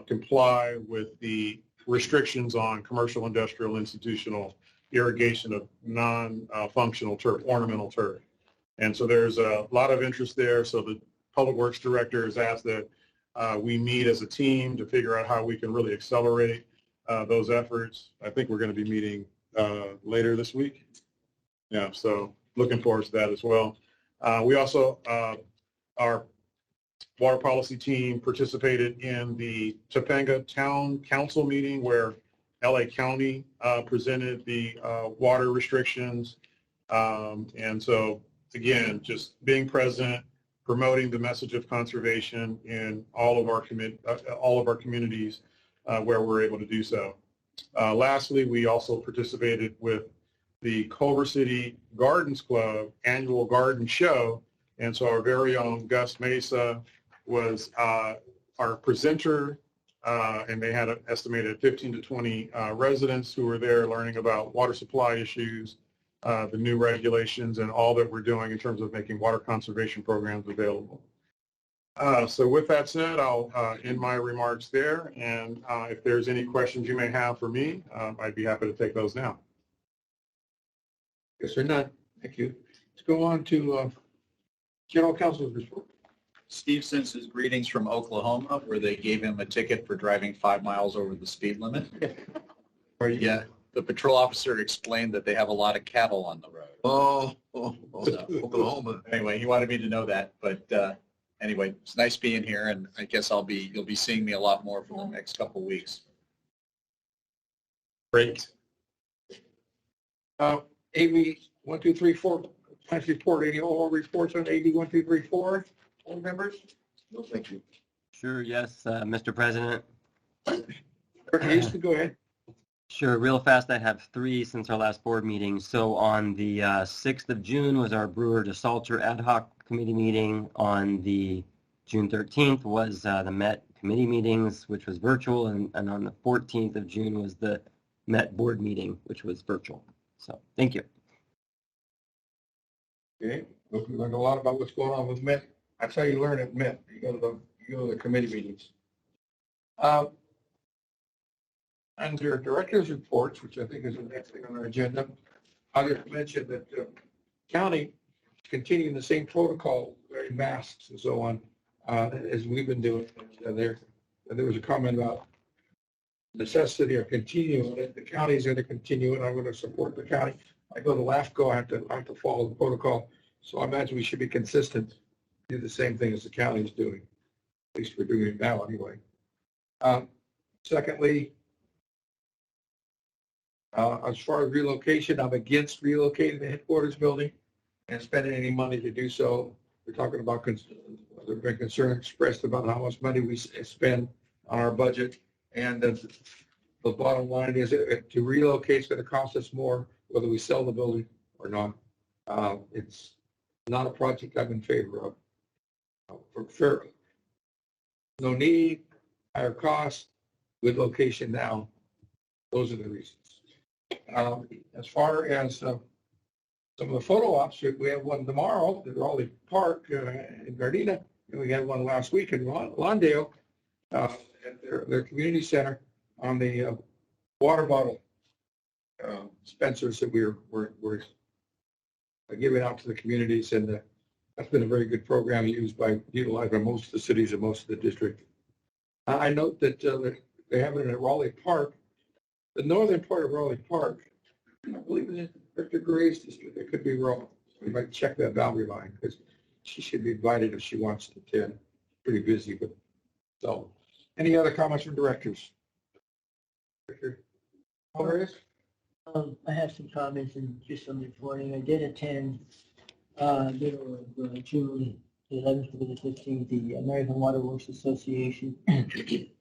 comply with the restrictions on commercial, industrial, institutional irrigation of non-functional turf, ornamental turf. And so there's a lot of interest there. So the Public Works Director has asked that we meet as a team to figure out how we can really accelerate those efforts. I think we're going to be meeting later this week. Yeah, so looking forward to that as well. We also, our water policy team participated in the Topanga Town Council meeting where LA County presented the water restrictions. And so, again, just being present, promoting the message of conservation in all of our communities where we're able to do so. Lastly, we also participated with the Culver City Gardens Club annual garden show. And so our very own Gus Mesa was our presenter, and they had an estimated 15 to 20 residents who were there learning about water supply issues, the new regulations, and all that we're doing in terms of making water conservation programs available. So with that said, I'll end my remarks there, and if there's any questions you may have for me, I'd be happy to take those now. Yes, sir, none. Thank you. Let's go on to General Counsel's report. Steve sends his greetings from Oklahoma, where they gave him a ticket for driving 5 miles over the speed limit. Yeah, the patrol officer explained that they have a lot of cattle on the road. Oklahoma. Anyway, he wanted me to know that, but anyway, it's nice being here, and I guess you'll be seeing me a lot more for the next couple of weeks. Great. AB 1234, plans report. Any oral reports on AB 1234? All members? No, thank you. Sure, yes, Mr. President. Go ahead. Sure, real fast, I have 3 since our last board meeting. So on the 6th of June was our Brewer to Salter ad hoc committee meeting. On the June 13th was the Met committee meetings, which was virtual. And on the 14th of June was the Met board meeting, which was virtual. So thank you. Okay, we learned a lot about what's going on with Met. That's how you learn at Met. You go to the committee meetings. Under director's reports, which I think is the next thing on our agenda, I'll just mention that the county is continuing the same protocol, wearing masks and so on, as we've been doing. There was a comment about necessity of continuing it. The county is going to continue it. I'm going to support the county. I go to LAFCO, I have to follow the protocol. So I imagine we should be consistent, do the same thing as the county is doing. At least we're doing it now anyway. Secondly, as far as relocation, I'm against relocating the headquarters building and spending any money to do so. We're talking about, there's been concern expressed about how much money we spend on our budget. And the bottom line is to relocate is going to cost us more, whether we sell the building or not. It's not a project I'm in favor of. For sure, no need, higher cost, good location now. Those are the reasons. As far as some of the photo ops, we have one tomorrow at Raleigh Park in Gardena, and we had one last week in Lawndale at their community center on the water bottle dispensers that we're giving out to the communities, and that's been a very good program utilized by most of the cities and most of the district. I note that they have it in Raleigh Park, the northern part of Raleigh Park. I believe it's in Victor Gray's district. I could be wrong. We might check that boundary line because she should be invited if she wants to attend. Pretty busy, but so. Any other comments from directors? Alvarez? I have some comments and just some reporting. I did attend middle of June 11th to the 15th, the American Water Works Association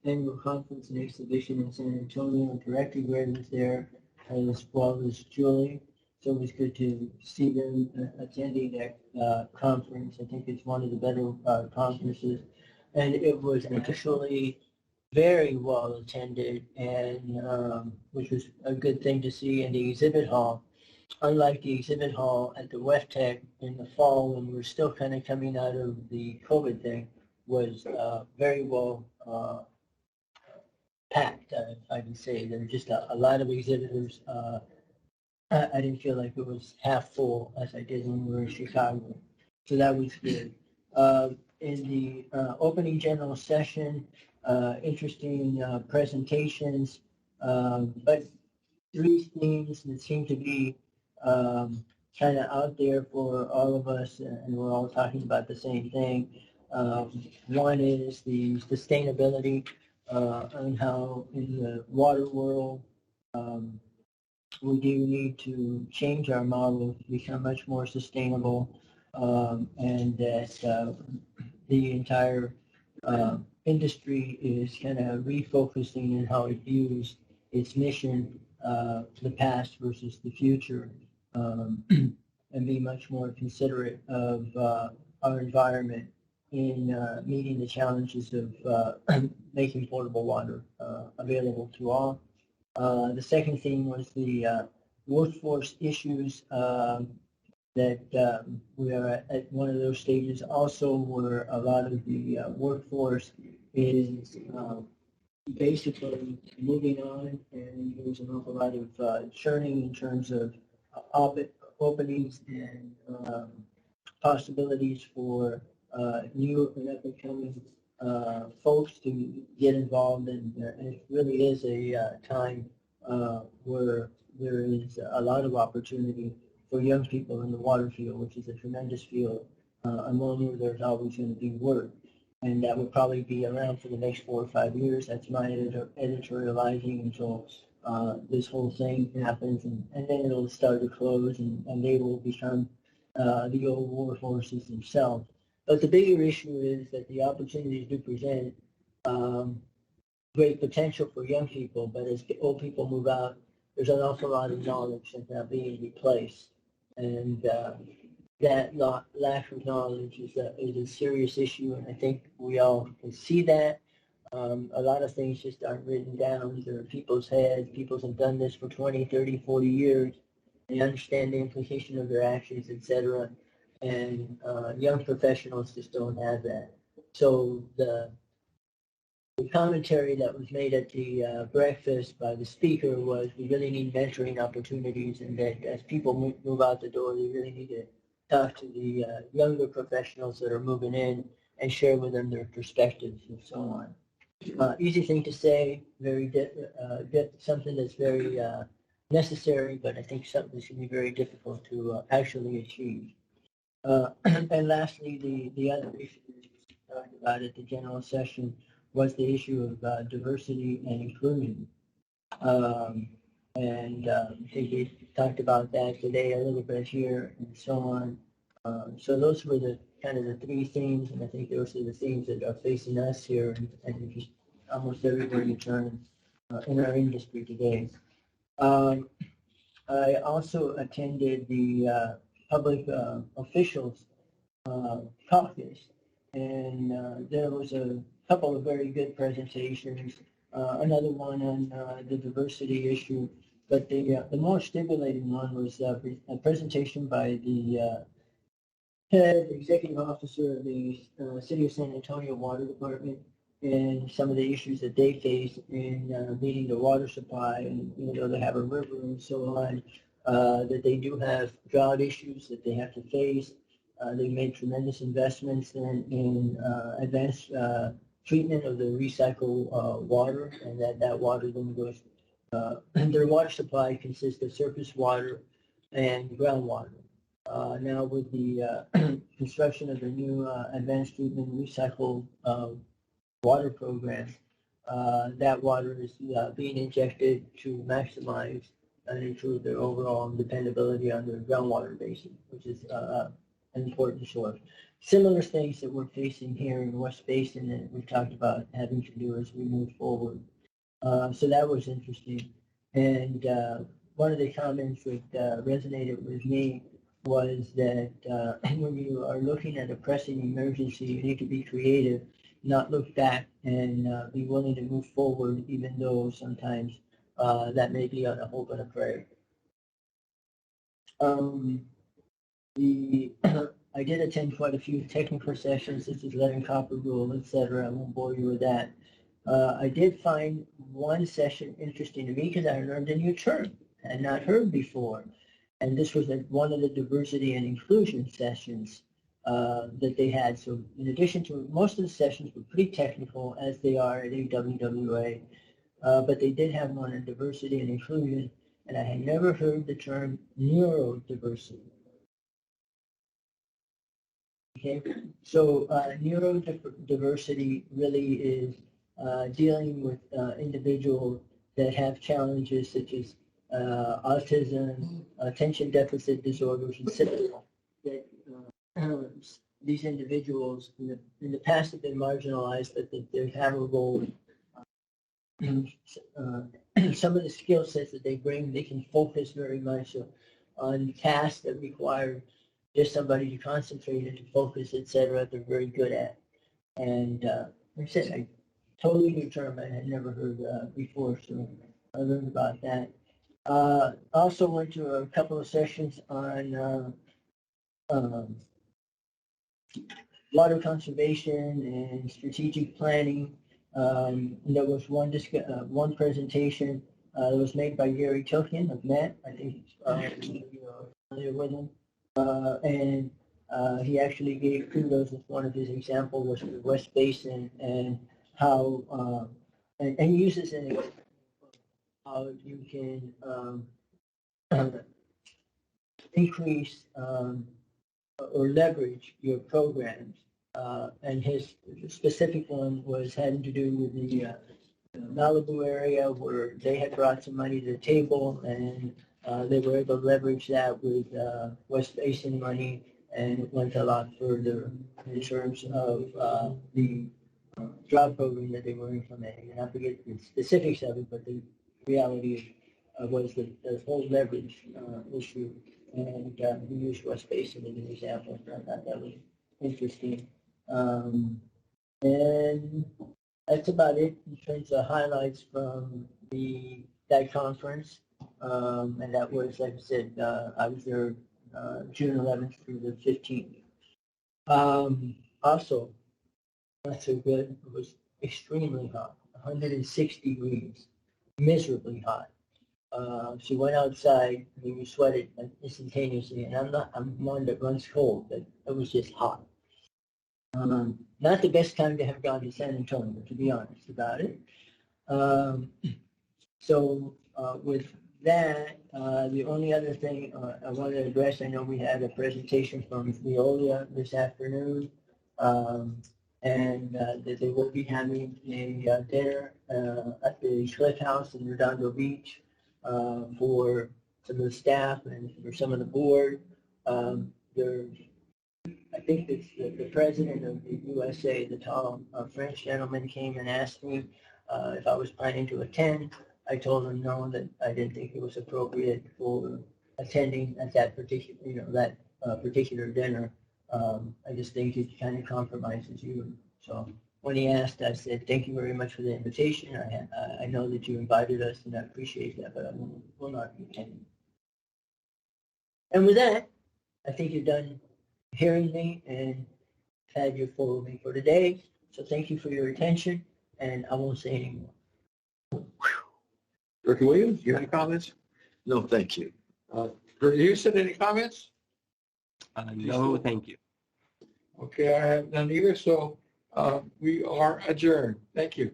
annual conference and exhibition in San Antonio. Director Greg was there, as well as Julie. So it was good to see them attending that conference. I think it's one of the better conferences. And it was actually very well attended, and which was a good thing to see in the exhibit hall. Unlike the exhibit hall at the WEFTEC in the fall, when we were still kind of coming out of the COVID thing, was very well packed, I would say. There were just a lot of exhibitors. I didn't feel like it was half full as I did when we were in Chicago. So that was good. In the opening general session, interesting presentations, but three themes that seem to be kind of out there for all of us, and we're all talking about the same thing. One is the sustainability and how in the water world we do need to change our model to become much more sustainable, and that the entire industry is kind of refocusing in how it views its mission, the past versus the future, and be much more considerate of our environment in meeting the challenges of making potable water available to all. The second thing was the workforce issues that we are at one of those stages also where a lot of the workforce is basically moving on, and there's an awful lot of churning in terms of openings and possibilities for new and up-and-coming folks to get involved, and it really is a time where there is a lot of opportunity for young people in the water field, which is a tremendous field, among where there's always going to be work. And that will probably be around for the next 4 or 5 years. That's my editorializing until this whole thing happens, and then it'll start to close, and they will become the old war horses themselves. But the bigger issue is that the opportunities do present great potential for young people, but as old people move out, there's an awful lot of knowledge that's not being replaced. And that lack of knowledge is a serious issue, and I think we all can see that. A lot of things just aren't written down. They're in people's heads. People have done this for 20, 30, 40 years. They understand the implication of their actions, etc. And young professionals just don't have that. So the commentary that was made at the breakfast by the speaker was we really need mentoring opportunities, and that as people move out the door, they really need to talk to the younger professionals that are moving in and share with them their perspectives and so on. Easy thing to say, very something that's very necessary, but I think something that's going to be very difficult to actually achieve. And lastly, the other issue we talked about at the general session was the issue of diversity and inclusion. And I think we talked about that today a little bit here and so on. So those were the kind of the three themes, and I think those are the themes that are facing us here and just almost everywhere you turn in our industry today. I also attended the public officials caucus, and there was a couple of very good presentations, another one on the diversity issue, but the more stimulating one was a presentation by the head executive officer of the City of San Antonio Water Department, and some of the issues that they face in meeting the water supply, and they have a river and so on, that they do have drought issues that they have to face. They made tremendous investments in advanced treatment of the recycled water, and that water then goes, their water supply consists of surface water and groundwater. Now with the construction of the new advanced treatment recycled water program, that water is being injected to maximize and improve their overall dependability on their groundwater basin, which is an important source. Similar things that we're facing here in West Basin that we talked about having to do as we move forward. So that was interesting. And one of the comments that resonated with me was that when you are looking at a pressing emergency, you need to be creative, not look back, and be willing to move forward, even though sometimes that may be on a hope and a prayer. I did attend quite a few technical sessions, such as lead and copper rule, etc. I won't bore you with that. I did find one session interesting to me because I learned a new term I had not heard before. And this was one of the diversity and inclusion sessions that they had. So in addition to, most of the sessions were pretty technical, as they are at AWWA, but they did have one on diversity and inclusion, and I had never heard the term neurodiversity. Okay, so neurodiversity really is dealing with individuals that have challenges such as autism, attention deficit disorders, and similar. That these individuals in the past have been marginalized, but that they have a role. Some of the skill sets that they bring, they can focus very much on tasks that require just somebody to concentrate and to focus, etc. They're very good at. And like I said, totally new term I had never heard before, so I learned about that. Also went to a couple of sessions on water conservation and strategic planning. There was one presentation that was made by Gary Tokian of Met. I think you're familiar with him. And he actually gave kudos as one of his examples was the West Basin and how, and uses an example how you can increase or leverage your programs. And his specific one was having to do with the Malibu area where they had brought some money to the table and they were able to leverage that with West Basin money, and it went a lot further in terms of the job program that they were implementing. And I forget the specifics of it, but the reality was the whole leverage issue. And we used West Basin as an example. I thought that was interesting. And that's about it in terms of highlights from that conference. And that was, like I said, I was there June 11th through the 15th. Also, not so good. It was extremely hot, 106 degrees, miserably hot. So you went outside and you sweated instantaneously. And I'm one that runs cold, but it was just hot. Not the best time to have gone to San Antonio, to be honest about it. So with that, the only other thing I want to address, I know we had a presentation from Veolia this afternoon, and that they will be having a dinner at the Cliff House in Redondo Beach for some of the staff and for some of the board. I think it's the president of the USA, the tall French gentleman, came and asked me if I was planning to attend. I told him no, that I didn't think it was appropriate for attending at that particular, particular dinner. I just think it kind of compromises you. So when he asked, I said, thank you very much for the invitation. I know that you invited us and I appreciate that, but I will not be attending. And with that, I think you're done hearing me and had your full of me for today. So thank you for your attention, and I won't say any more. Director Williams, you have any comments? No, thank you. Director Houston, any comments? No, thank you. Okay, I have none either, so we are adjourned. Thank you.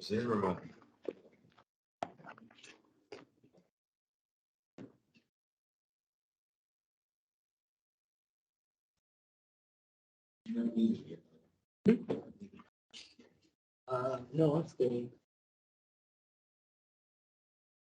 Zero. No, I'm staying.